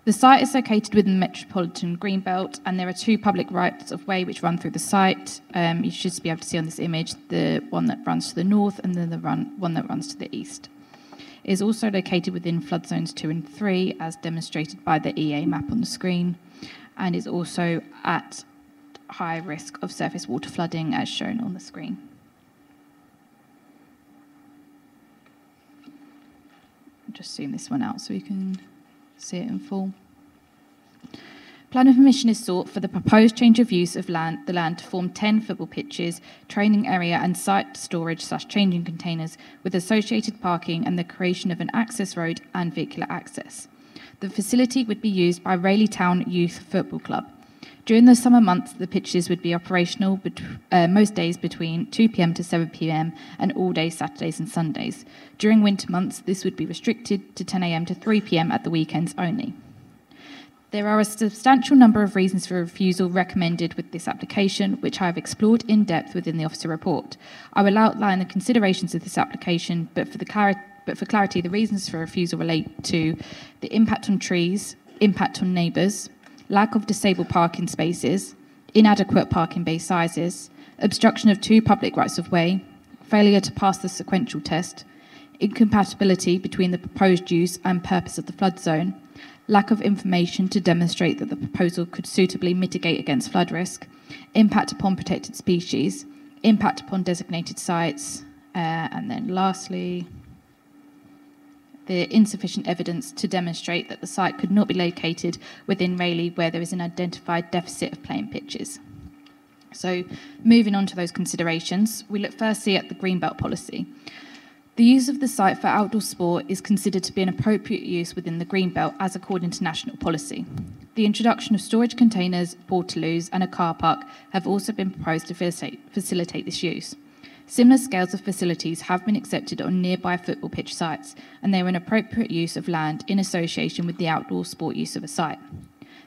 The site is located within the Metropolitan Greenbelt and there are 2 public rights of way which run through the site. You should be able to see on this image the one that runs to the north and then the one that runs to the east. It is also located within flood zones 2 and 3 as demonstrated by the EA map on the screen and is also at high risk of surface water flooding as shown on the screen. I'll just zoom this one out so we can see it in full. Planning permission is sought for the proposed change of use of the land to form 10 football pitches, training area and site storage/changing containers with associated parking and the creation of an access road and vehicular access. The facility would be used by Rayleigh Town Youth Football Club. During the summer months, the pitches would be operational most days between 2 p.m. to 7 p.m. and all days Saturdays and Sundays. During winter months, this would be restricted to 10 a.m. to 3 p.m. at the weekends only. There are a substantial number of reasons for refusal recommended with this application, which I have explored in depth within the officer report. I will outline the considerations of this application, but for clarity, the reasons for refusal relate to the impact on trees, impact on neighbours, lack of disabled parking spaces, inadequate parking bay sizes, obstruction of 2 public rights of way, failure to pass the sequential test, incompatibility between the proposed use and purpose of the flood zone, lack of information to demonstrate that the proposal could suitably mitigate against flood risk, impact upon protected species, impact upon designated sites, and then lastly, the insufficient evidence to demonstrate that the site could not be located within Rayleigh where there is an identified deficit of playing pitches. So moving on to those considerations, we look firstly at the Greenbelt policy. The use of the site for outdoor sport is considered to be an appropriate use within the Greenbelt as according to national policy. The introduction of storage containers, portaloos and a car park have also been proposed to facilitate this use. Similar scales of facilities have been accepted on nearby football pitch sites, and they are an appropriate use of land in association with the outdoor sport use of a site.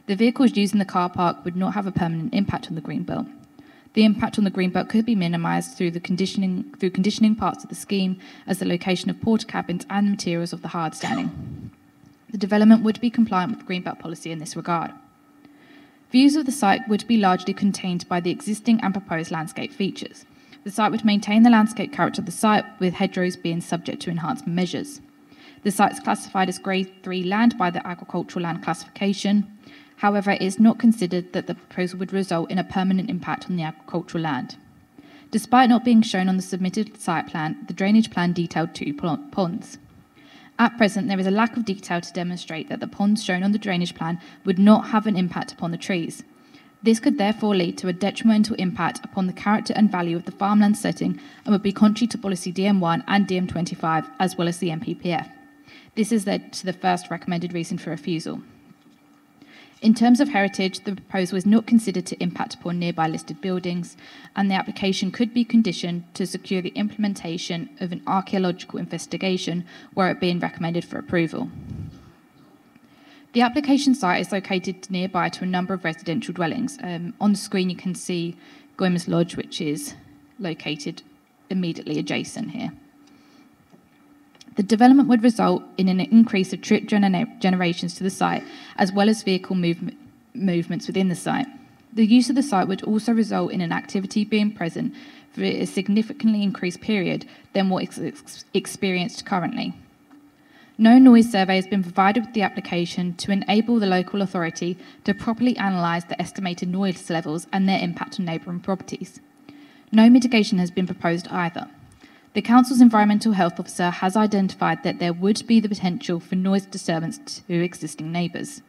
The vehicles used in the car park would not have a permanent impact on the Greenbelt. The impact on the Greenbelt could be minimised through conditioning parts of the scheme as the location of porta cabins and the materials of the hard standing. The development would be compliant with the Greenbelt policy in this regard. Views of the site would be largely contained by the existing and proposed landscape features. The site would maintain the landscape character of the site, with hedgerows being subject to enhancement measures. The site is classified as Grade 3 land by the Agricultural Land Classification. However, it is not considered that the proposal would result in a permanent impact on the agricultural land. Despite not being shown on the submitted site plan, the drainage plan detailed 2 ponds. At present, there is a lack of detail to demonstrate that the ponds shown on the drainage plan would not have an impact upon the trees. This could therefore lead to a detrimental impact upon the character and value of the farmland setting and would be contrary to policy DM1 and DM25, as well as the NPPF. This has led to the first recommended reason for refusal. In terms of heritage, the proposal is not considered to impact upon nearby listed buildings, and the application could be conditioned to secure the implementation of an archaeological investigation were it being recommended for approval. The application site is located nearby to a number of residential dwellings. On the screen you can see Goymer's Lodge, which is located immediately adjacent here. The development would result in an increase of trip generations to the site, as well as vehicle movements within the site. The use of the site would also result in an activity being present for a significantly increased period than what is experienced currently. No noise survey has been provided with the application to enable the local authority to properly analyse the estimated noise levels and their impact on neighbouring properties. No mitigation has been proposed either. The Council's Environmental Health Officer has identified that there would be the potential for noise disturbance to existing neighbours.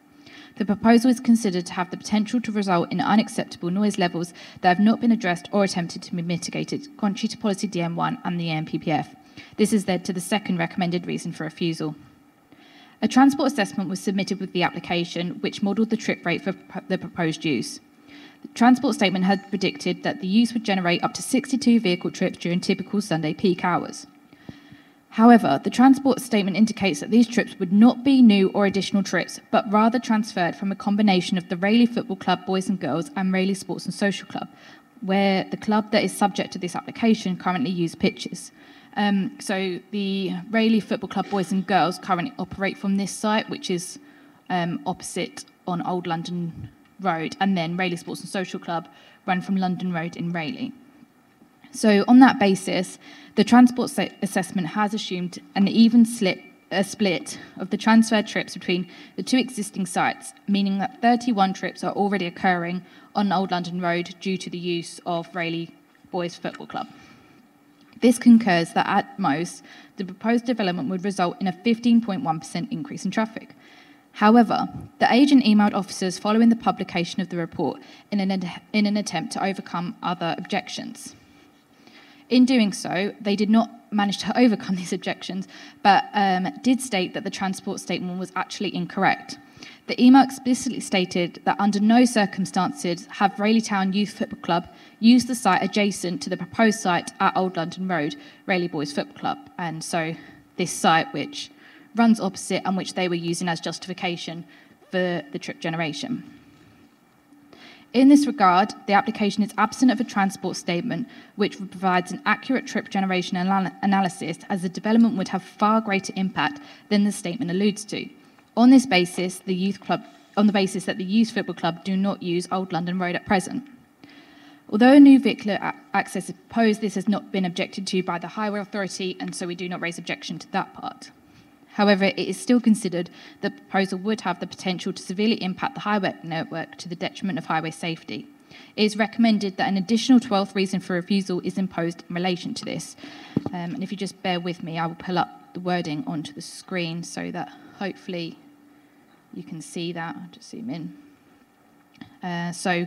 The proposal is considered to have the potential to result in unacceptable noise levels that have not been addressed or attempted to be mitigated, contrary to Policy DM1 and the NPPF. This has led to the second recommended reason for refusal. A transport assessment was submitted with the application, which modelled the trip rate for the proposed use. The transport statement had predicted that the use would generate up to 62 vehicle trips during typical Sunday peak hours. However, the transport statement indicates that these trips would not be new or additional trips, but rather transferred from a combination of the Rayleigh Football Club Boys and Girls and Rayleigh Sports and Social Club, where the club that is subject to this application currently use pitches. So the Rayleigh Football Club Boys and Girls currently operate from this site, which is opposite on Old London Road, and then Rayleigh Sports and Social Club run from London Road in Rayleigh. So on that basis, the transport assessment has assumed an even split of the transferred trips between the 2 existing sites, meaning that 31 trips are already occurring on Old London Road due to the use of Rayleigh Boys Football Club. This concurs that at most, the proposed development would result in a 15.1% increase in traffic. However, the agent emailed officers following the publication of the report in an attempt to overcome other objections. In doing so, they did not manage to overcome these objections, but did state that the transport statement was actually incorrect. The email explicitly stated that under no circumstances have Rayleigh Town Youth Football Club used the site adjacent to the proposed site at Old London Road, Rayleigh Boys Football Club. And so this site, which runs opposite and which they were using as justification for the trip generation. In this regard, the application is absent of a transport statement which provides an accurate trip generation analysis, as the development would have far greater impact than the statement alludes to. On this basis, that the Youth Football Club do not use Old London Road at present. Although a new vehicular access is proposed, this has not been objected to by the Highway Authority, and so we do not raise objection to that part. However, it is still considered that the proposal would have the potential to severely impact the highway network to the detriment of highway safety. It is recommended that an additional 12th reason for refusal is imposed in relation to this. And if you just bear with me, I will pull up the wording onto the screen so that hopefully you can see that. I'll just zoom in. So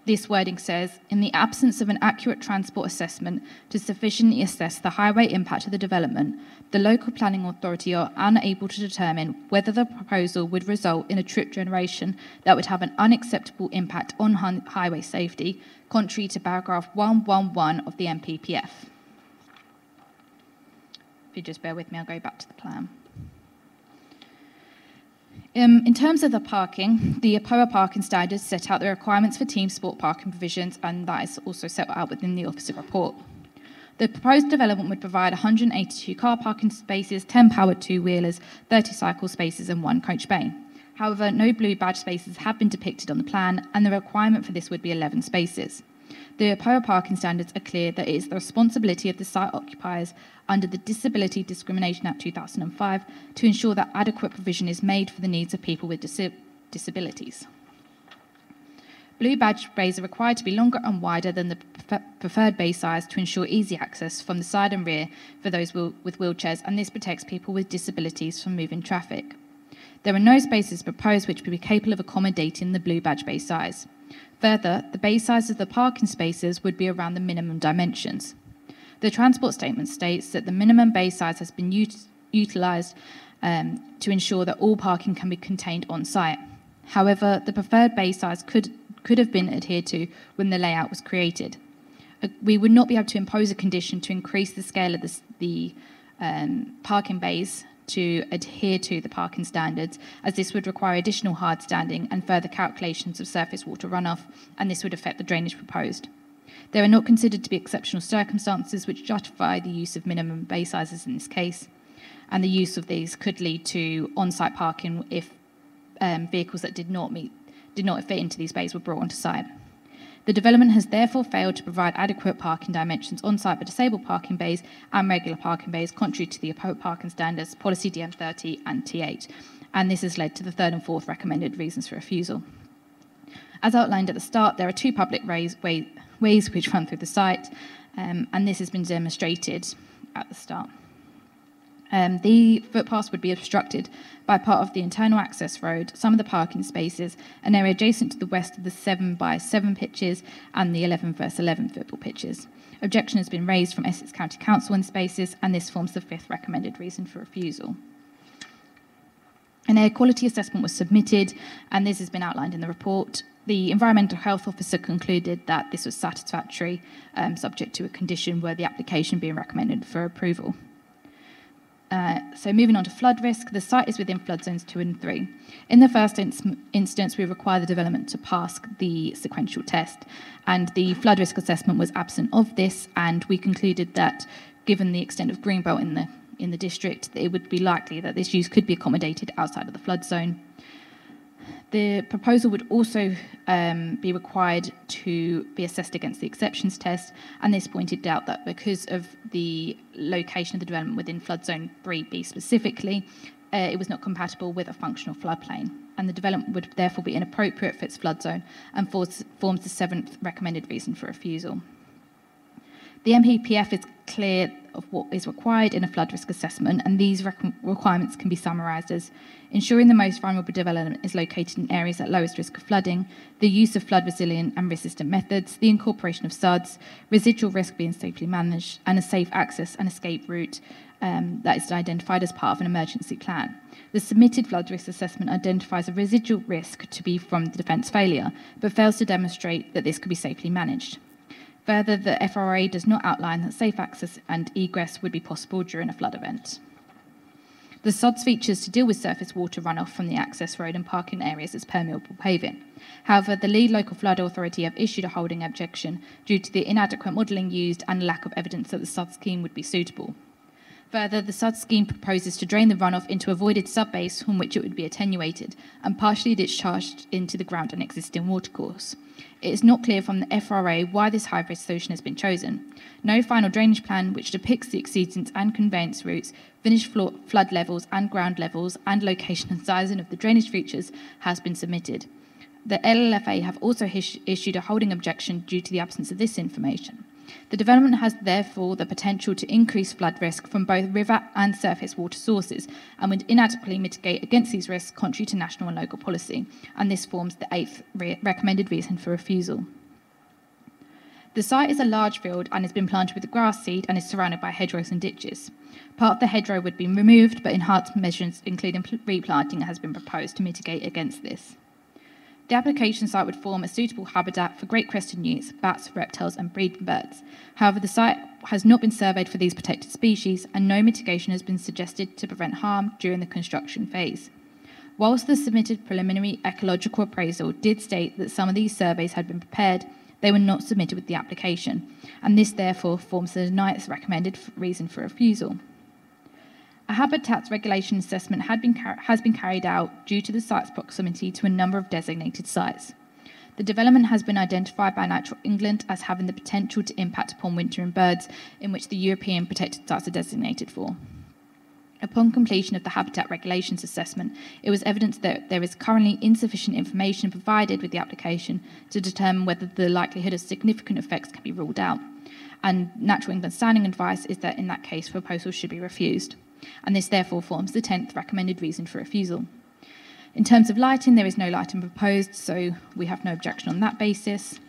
this wording says, in the absence of an accurate transport assessment to sufficiently assess the highway impact of the development, the local planning authority are unable to determine whether the proposal would result in a trip generation that would have an unacceptable impact on highway safety, contrary to paragraph 111 of the NPPF. If you just bear with me, I'll go back to the plan. In terms of the parking, the APOA parking standards set out the requirements for team sport parking provisions, and that is also set out within the officer report. The proposed development would provide 182 car parking spaces, 10 powered two-wheelers, 30 cycle spaces and 1 coach bay. However, no blue badge spaces have been depicted on the plan, and the requirement for this would be 11 spaces. The APOA parking standards are clear that it is the responsibility of the site occupiers under the Disability Discrimination Act 2005 to ensure that adequate provision is made for the needs of people with disabilities. Blue badge bays are required to be longer and wider than the preferred bay size to ensure easy access from the side and rear for those with wheelchairs, and this protects people with disabilities from moving traffic. There are no spaces proposed which would be capable of accommodating the blue badge bay size. Further, the bay size of the parking spaces would be around the minimum dimensions. The transport statement states that the minimum bay size has been utilised to ensure that all parking can be contained on site. However, the preferred bay size could have been adhered to when the layout was created. We would not be able to impose a condition to increase the scale of the parking bays to adhere to the parking standards, as this would require additional hard standing and further calculations of surface water runoff, and this would affect the drainage proposed. There are not considered to be exceptional circumstances which justify the use of minimum bay sizes in this case, and the use of these could lead to on-site parking if vehicles that did not fit into these bays were brought onto site. The development has therefore failed to provide adequate parking dimensions on-site for disabled parking bays and regular parking bays, contrary to the APOA parking standards, policy DM30 and T8, and this has led to the third and fourth recommended reasons for refusal. As outlined at the start, there are 2 public ways which run through the site, and this has been demonstrated at the start. The footpaths would be obstructed by part of the internal access road, some of the parking spaces, an area adjacent to the west of the 7x7 pitches and the 11x11 football pitches. Objection has been raised from Essex County Council in spaces, and this forms the 5th recommended reason for refusal. An air quality assessment was submitted, and this has been outlined in the report. The Environmental Health Officer concluded that this was satisfactory, subject to a condition where the application being recommended for approval. So moving on to flood risk, the site is within flood zones 2 and 3. In the first instance, we require the development to pass the sequential test, and the flood risk assessment was absent of this, and we concluded that given the extent of greenbelt in the district, it would be likely that this use could be accommodated outside of the flood zone. The proposal would also be required to be assessed against the exceptions test, and this pointed out that because of the location of the development within flood zone 3B specifically, it was not compatible with a functional floodplain, and the development would therefore be inappropriate for its flood zone and forms the 7th recommended reason for refusal. The NPPF is clear of what is required in a flood risk assessment, and these requirements can be summarised as ensuring the most vulnerable development is located in areas at lowest risk of flooding, the use of flood resilient and resistant methods, the incorporation of SUDs, residual risk being safely managed, and a safe access and escape route that is identified as part of an emergency plan. The submitted flood risk assessment identifies a residual risk to be from the defence failure, but fails to demonstrate that this could be safely managed. Further, the FRA does not outline that safe access and egress would be possible during a flood event. The SODS features to deal with surface water runoff from the access road and parking areas as permeable paving. However, the lead local flood authority have issued a holding objection due to the inadequate modelling used and lack of evidence that the SODS scheme would be suitable. Further, the SUD scheme proposes to drain the runoff into a voided subbase from which it would be attenuated and partially discharged into the ground and existing watercourse. It is not clear from the FRA why this hybrid solution has been chosen. No final drainage plan which depicts the exceedance and conveyance routes, finished flood levels and ground levels, and location and sizing of the drainage features has been submitted. The LLFA have also issued a holding objection due to the absence of this information. The development has therefore the potential to increase flood risk from both river and surface water sources and would inadequately mitigate against these risks contrary to national and local policy, and this forms the 8th recommended reason for refusal. The site is a large field and has been planted with grass seed and is surrounded by hedgerows and ditches. Part of the hedgerow would be removed, but enhanced measures including replanting has been proposed to mitigate against this. The application site would form a suitable habitat for great crested newts, bats, reptiles and breeding birds. However, the site has not been surveyed for these protected species and no mitigation has been suggested to prevent harm during the construction phase. Whilst the submitted preliminary ecological appraisal did state that some of these surveys had been prepared, they were not submitted with the application, and this therefore forms the 9th recommended reason for refusal. A habitats regulation assessment has been carried out due to the site's proximity to a number of designated sites. The development has been identified by Natural England as having the potential to impact upon wintering birds, in which the European protected sites are designated for. Upon completion of the habitat regulations assessment, it was evident that there is currently insufficient information provided with the application to determine whether the likelihood of significant effects can be ruled out. And Natural England's standing advice is that in that case, proposals should be refused. And this therefore forms the 10th recommended reason for refusal. In terms of lighting, there is no lighting proposed, so we have no objection on that basis.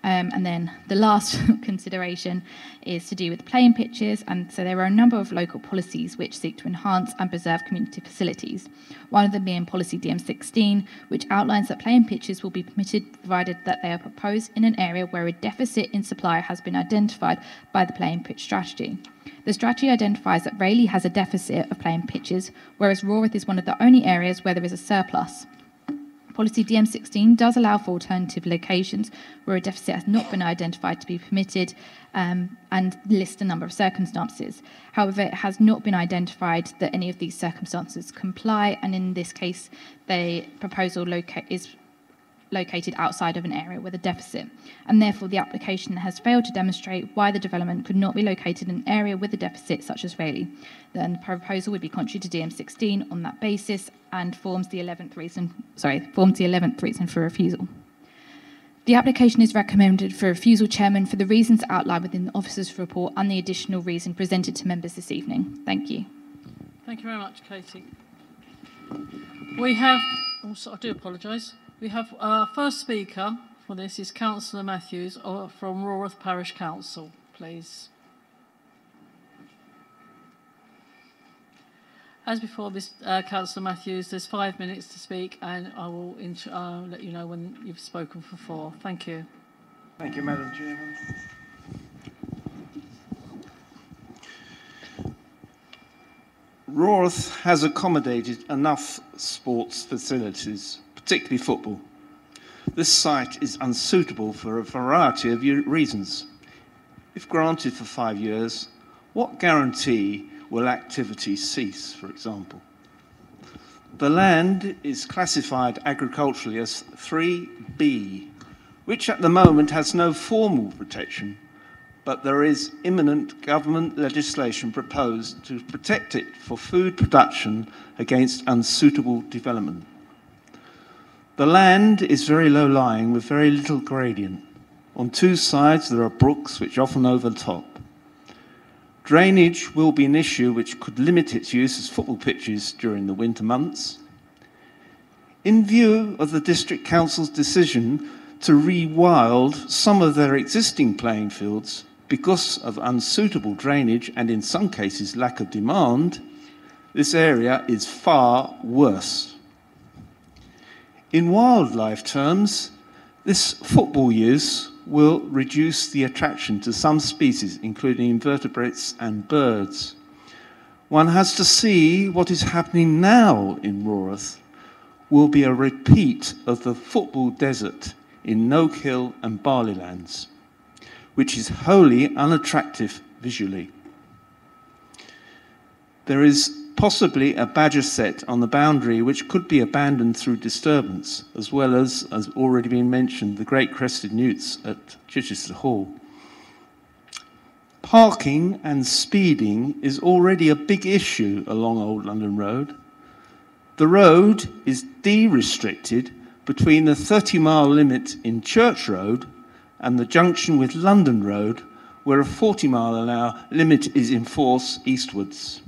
And then the last consideration is to do with playing pitches, and so there are a number of local policies which seek to enhance and preserve community facilities. One of them being Policy DM16, which outlines that playing pitches will be permitted provided that they are proposed in an area where a deficit in supply has been identified by the playing pitch strategy. The strategy identifies that Rayleigh has a deficit of playing pitches, whereas Rawrith is one of the only areas where there is a surplus. Policy DM16 does allow for alternative locations where a deficit has not been identified to be permitted and lists a number of circumstances. However, it has not been identified that any of these circumstances comply, and in this case, the proposal is located outside of an area with a deficit, and therefore the application has failed to demonstrate why the development could not be located in an area with a deficit such as Rayleigh. Then the proposal would be contrary to DM16 on that basis and forms the 11th reason for refusal. The application is recommended for refusal, Chairman, for the reasons outlined within the officer's report and the additional reason presented to members this evening. Thank you. Thank you very much, Katie. We have, I do apologise. We have our first speaker for this is Councillor Matthews from Rawrith Parish Council, please. As before, Councillor Matthews, there's 5 minutes to speak, and I will let you know when you've spoken for 4. Thank you. Thank you, Madam Chairman. Rawrith has accommodated enough sports facilities, particularly football. This site is unsuitable for a variety of reasons. If granted for 5 years, what guarantee will activity cease, for example? The land is classified agriculturally as 3B, which at the moment has no formal protection, but there is imminent government legislation proposed to protect it for food production against unsuitable development. The land is very low-lying with very little gradient. On two sides there are brooks which often overtop. Drainage will be an issue which could limit its use as football pitches during the winter months. In view of the District Council's decision to rewild some of their existing playing fields because of unsuitable drainage and in some cases lack of demand, this area is far worse. In wildlife terms, this football use will reduce the attraction to some species, including invertebrates and birds. One has to see what is happening now in Rorath will be a repeat of the football desert in Noak Hill and Barleylands, which is wholly unattractive visually. There is possibly a badger set on the boundary which could be abandoned through disturbance, as well as already been mentioned, the great crested newts at Chichester Hall. Parking and speeding is already a big issue along Old London Road. The road is de-restricted between the 30-mile limit in Church Road and the junction with London Road, where a 40-mile-an-hour limit is in force eastwards.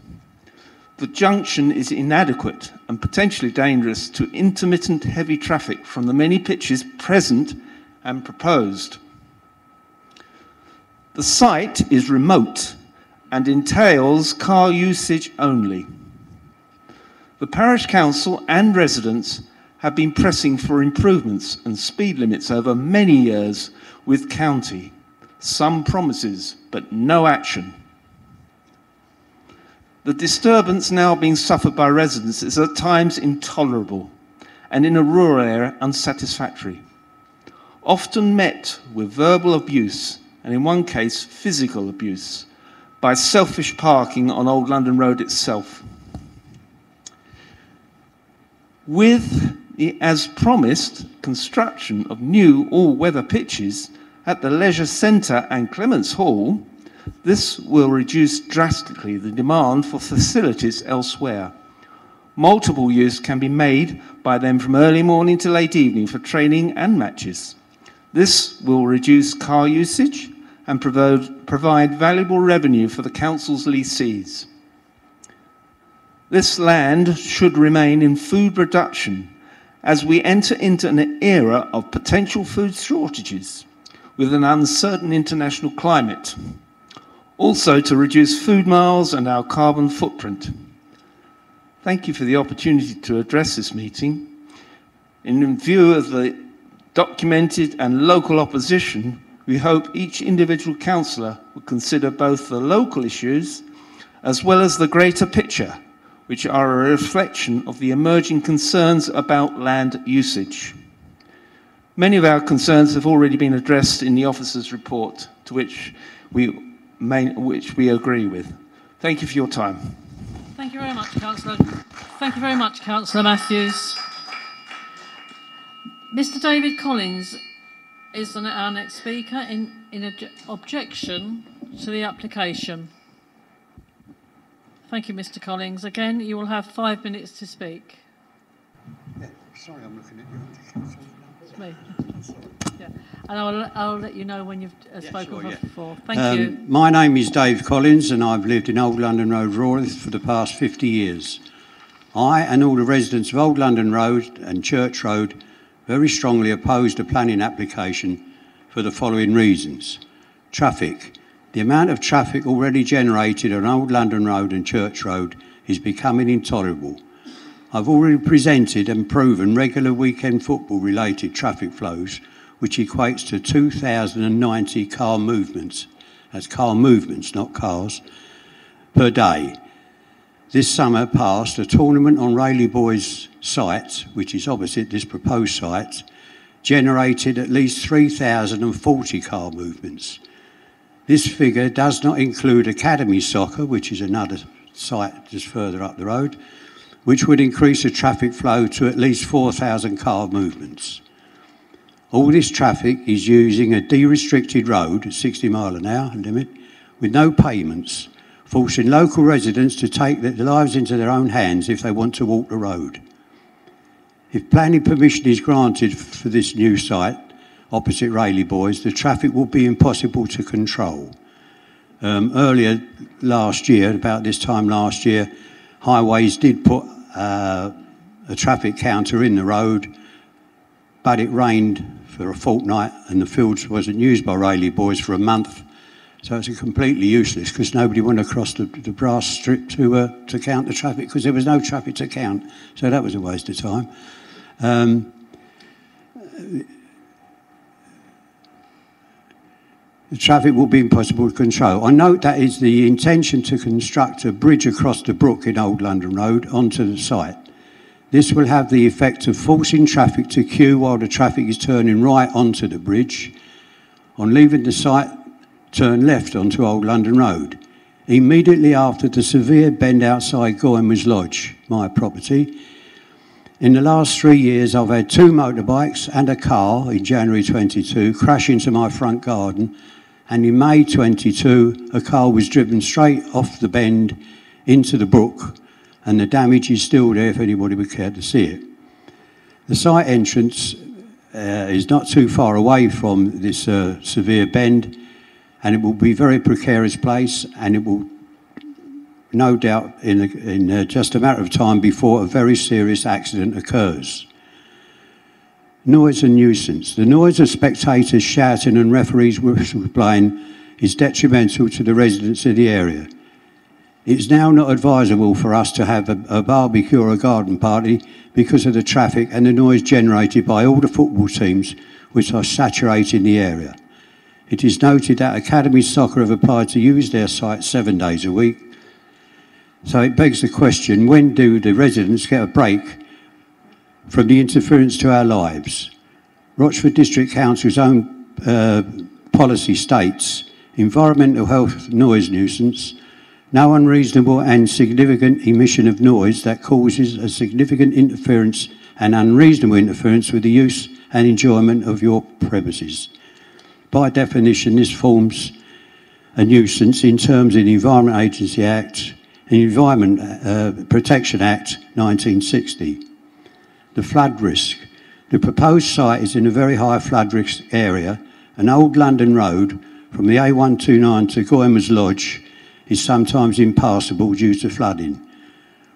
The junction is inadequate and potentially dangerous to intermittent heavy traffic from the many pitches present and proposed. The site is remote and entails car usage only. The Parish Council and residents have been pressing for improvements and speed limits over many years with County. Some promises, but no action. The disturbance now being suffered by residents is at times intolerable and in a rural area unsatisfactory. Often met with verbal abuse and in one case physical abuse by selfish parking on Old London Road itself. With the, as promised, construction of new all-weather pitches at the Leisure Centre and Clements Hall, this will reduce drastically the demand for facilities elsewhere. Multiple use can be made by them from early morning to late evening for training and matches. This will reduce car usage and provide valuable revenue for the council's lessees. This land should remain in food production as we enter into an era of potential food shortages with an uncertain international climate. Also to reduce food miles and our carbon footprint. Thank you for the opportunity to address this meeting. In view of the documented and local opposition, we hope each individual councillor will consider both the local issues as well as the greater picture, which are a reflection of the emerging concerns about land usage. Many of our concerns have already been addressed in the officer's report, to which we agree with. Thank you for your time. Thank you very much, Councillor. Thank you very much, Councillor Matthews. Mr. David Collins is our next speaker in objection to the application. Thank you, Mr. Collins. Again, you will have 5 minutes to speak. Yeah, sorry, I'm looking at you. It's me. Yeah. And I'll let you know when you've spoken before. Thank you. My name is Dave Collins and I've lived in Old London Road, Rorath for the past 50 years. I and all the residents of Old London Road and Church Road very strongly oppose the planning application for the following reasons. Traffic. The amount of traffic already generated on Old London Road and Church Road is becoming intolerable. I've already presented and proven regular weekend football related traffic flows, which equates to 2,090 car movements, that's car movements, not cars, per day. This summer past, a tournament on Rayleigh Boys site, which is opposite this proposed site, generated at least 3,040 car movements. This figure does not include Academy Soccer, which is another site just further up the road, which would increase the traffic flow to at least 4,000 car movements. All this traffic is using a de-restricted road, a 60-mile-an-hour limit, with no payments, forcing local residents to take their lives into their own hands if they want to walk the road. If planning permission is granted for this new site, opposite Rayleigh Boys, the traffic will be impossible to control. Earlier last year, about this time last year, Highways did put a traffic counter in the road, but it rained for a fortnight and the fields wasn't used by Rayleigh Boys for a month. So it's completely useless because nobody went across the brass strip to count the traffic because there was no traffic to count. So that was a waste of time. The traffic will be impossible to control. I note that is the intention to construct a bridge across the brook in Old London Road onto the site. This will have the effect of forcing traffic to queue while the traffic is turning right onto the bridge. On leaving the site, turn left onto Old London Road. Immediately after the severe bend outside Goymer's Lodge, my property. In the last 3 years, I've had 2 motorbikes and a car in January 22 crash into my front garden, and in May 22, a car was driven straight off the bend into the brook, and the damage is still there if anybody would care to see it. The site entrance is not too far away from this severe bend, and it will be a very precarious place, and it will no doubt in just a matter of time before a very serious accident occurs. Noise and nuisance. The noise of spectators shouting and referees whistle blowing is detrimental to the residents of the area. It's now not advisable for us to have a barbecue or a garden party because of the traffic and the noise generated by all the football teams which are saturating the area. It is noted that Academy Soccer have applied to use their site 7 days a week. So it begs the question, when do the residents get a break from the interference to our lives? Rochford District Council's own policy states, environmental health noise nuisance, no unreasonable and significant emission of noise that causes a significant interference and unreasonable interference with the use and enjoyment of your premises. By definition, this forms a nuisance in terms of the Environment Agency Act and Environment Protection Act 1960. The flood risk. The proposed site is in a very high flood risk area. An Old London Road from the A129 to Goymer's Lodge is sometimes impassable due to flooding.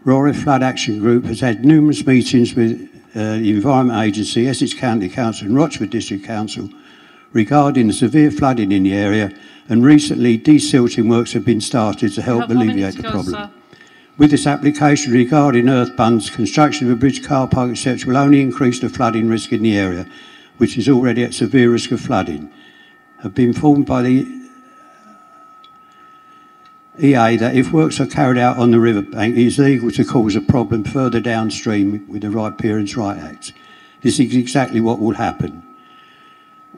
Royal Flood Action Group has had numerous meetings with the Environment Agency, Essex County Council and Rochford District Council regarding the severe flooding in the area, and recently desilting works have been started to help alleviate the problem. Sir. With this application regarding earth bunds, construction of a bridge, car park, etc. will only increase the flooding risk in the area, which is already at severe risk of flooding. Have been informed by the EA that if works are carried out on the riverbank, it is legal to cause a problem further downstream with the Riparian Rights Act. This is exactly what will happen.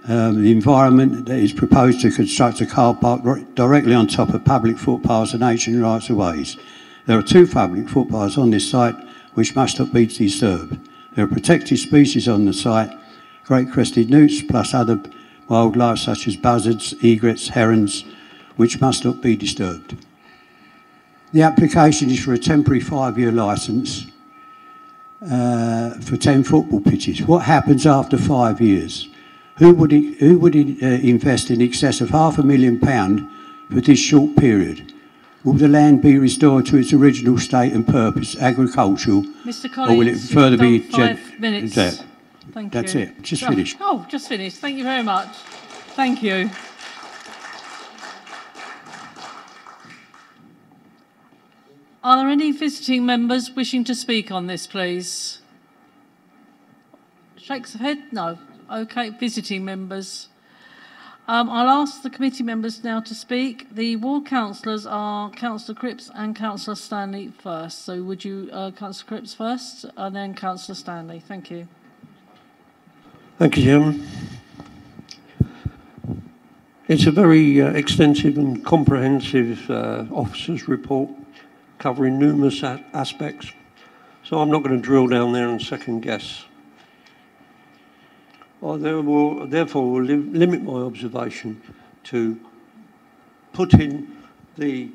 The environment that is proposed to construct a car park directly on top of public footpaths and ancient rights of ways. There are 2 public footpaths on this site which must not be disturbed. There are protected species on the site, great crested newts plus other wildlife such as buzzards, egrets, herons, which must not be disturbed. The application is for a temporary 5-year licence for 10 football pitches. What happens after 5 years? Who would invest in excess of £500,000 for this short period? Will the land be restored to its original state and purpose, agricultural, Mr. Collins, or will it further be... 5 minutes. Thank you. That's it. Just finished. Oh, just finished. Thank you very much. Thank you. Are there any visiting members wishing to speak on this, please? Shakes of head? No. Okay, visiting members. I'll ask the committee members now to speak. The ward councillors are Councillor Cripps and Councillor Stanley first. So would you, Councillor Cripps first, and then Councillor Stanley. Thank you. Thank you, Chairman. It's a very extensive and comprehensive officers' report covering numerous aspects. So I'm not going to drill down there and second guess. I therefore will limit my observation to put in the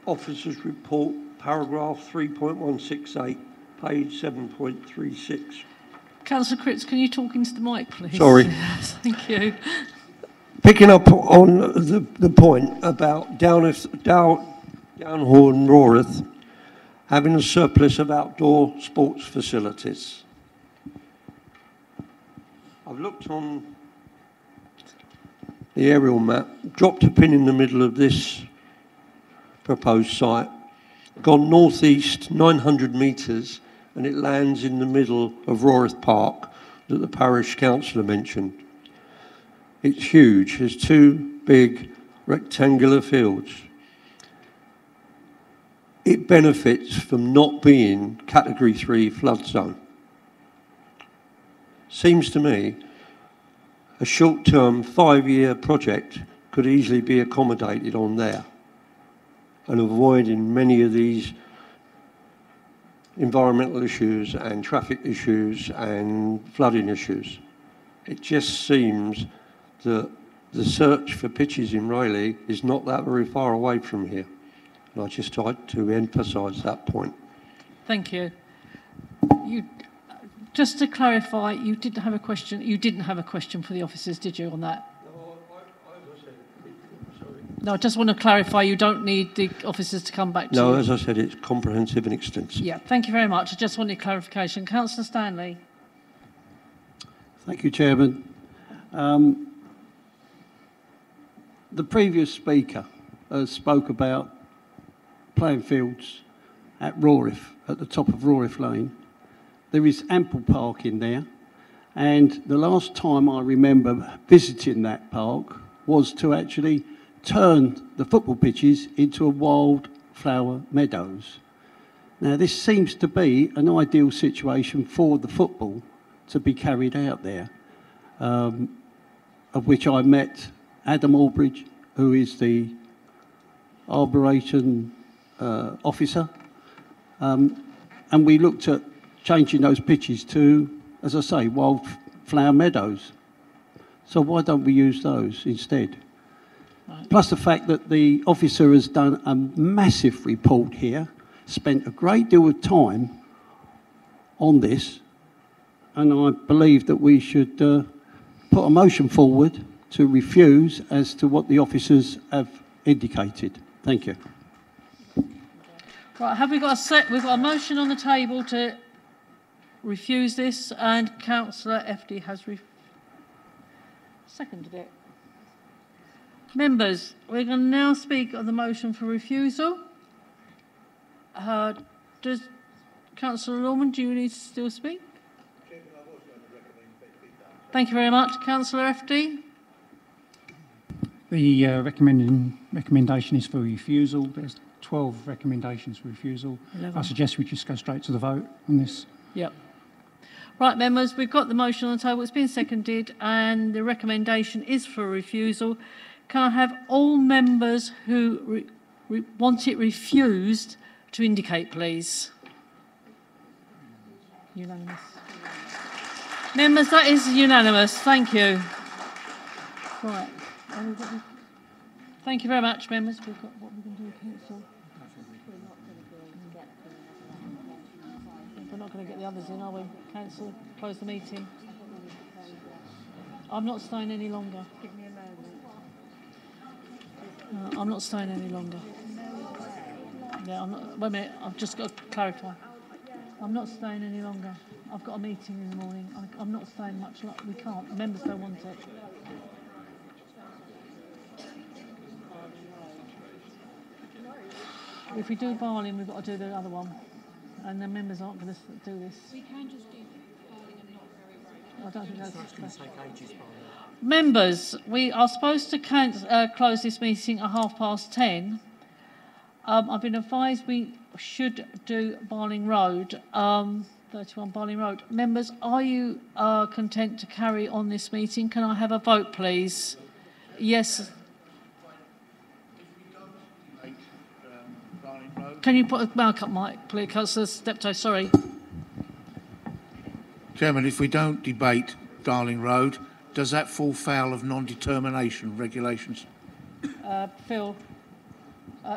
officer's report, paragraph 3.168, page 7.36. Councillor Cripps, can you talk into the mic, please? Sorry. Yes, thank you. Picking up on the point about Downhall and Roreth having a surplus of outdoor sports facilities. I've looked on the aerial map, dropped a pin in the middle of this proposed site, gone northeast 900 metres, and it lands in the middle of Roreth Park that the parish councillor mentioned. It's huge. There's two big rectangular fields. It benefits from not being Category 3 flood zone. Seems to me a short-term 5-year project could easily be accommodated on there and avoiding many of these environmental issues and traffic issues and flooding issues. It just seems that the search for pitches in Rayleigh is not that very far away from here. And I just like to emphasise that point. Thank you. Just to clarify, you didn't have a question. You didn't have a question for the officers, did you, on that? No, I just want to clarify. You don't need the officers to come back to you. No, as I said, it's comprehensive and extensive. Yeah, thank you very much. I just wanted clarification. Councillor Stanley. Thank you, Chairman. The previous speaker spoke about playing fields at Roreth, at the top of Roreth Lane. There is ample parking there, and the last time I remember visiting that park was to actually turn the football pitches into a wildflower meadows. Now, this seems to be an ideal situation for the football to be carried out there, of which I met Adam Albridge, who is the Arboretum officer, and we looked at changing those pitches to, as I say, wildflower meadows. So why don't we use those instead? Right. Plus the fact that the officer has done a massive report here, spent a great deal of time on this, and I believe that we should put a motion forward to refuse as to what the officers have indicated. Thank you. Right, have we got we've got a motion on the table to refuse this, and Councillor FD has seconded it. Members, we're going to now speak on the motion for refusal. Does Councillor Lorman, do you need to still speak? Thank you very much. Councillor FD? The recommendation is for refusal. There's 12 recommendations for refusal. 11. I suggest we just go straight to the vote on this. Yep. Right, members, we've got the motion on the table. It's been seconded, and the recommendation is for refusal. Can I have all members who want it refused to indicate, please? Unanimous. Members, that is unanimous. Thank you. Right. Thank you very much, members. We've got what we're going to do, council. We're not going to get the others in, are we? Council, close the meeting. I'm not staying any longer. Give me a moment. I'm not staying any longer. Yeah, I'm not. Wait a minute. I've just got to clarify. I'm not staying any longer. I've got a meeting in the morning. I'm not staying much longer. We can't. Members don't want it. If we do Barling, we've got to do the other one. And the members aren't going to do this. We can just do Barling and not Very Road. I don't think that's going to take ages. Members, we are supposed to close this meeting at 10:30. I've been advised we should do Barling Road, 31 Barling Road. Members, are you content to carry on this meeting? Can I have a vote, please? Yes. Can you put a mic up, Mike, please? Councillor Steptoe, sorry. Chairman, if we don't debate Darling Road, does that fall foul of non-determination regulations? Phil,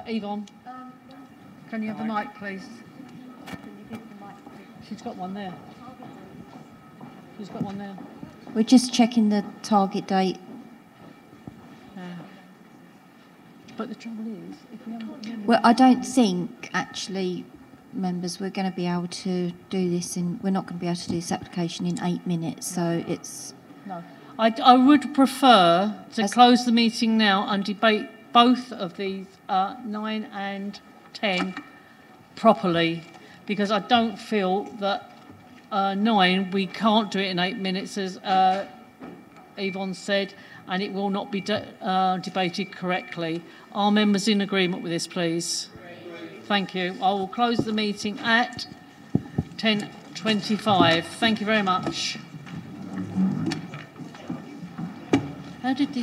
Yvonne, can you have the mic, please? She's got one there. Who's got one there? We're just checking the target date. But the trouble is, if we haven't... Well, I don't think, actually, members, we're going to be able to do this we're not going to be able to do this application in 8 minutes, so it's... No. I would prefer to close the meeting now and debate both of these 9 and 10 properly, because I don't feel that 9, we can't do it in 8 minutes, as Yvonne said, and it will not be debated correctly. Are members in agreement with this, please? Thank you. I will close the meeting at 10:25. Thank you very much. How did the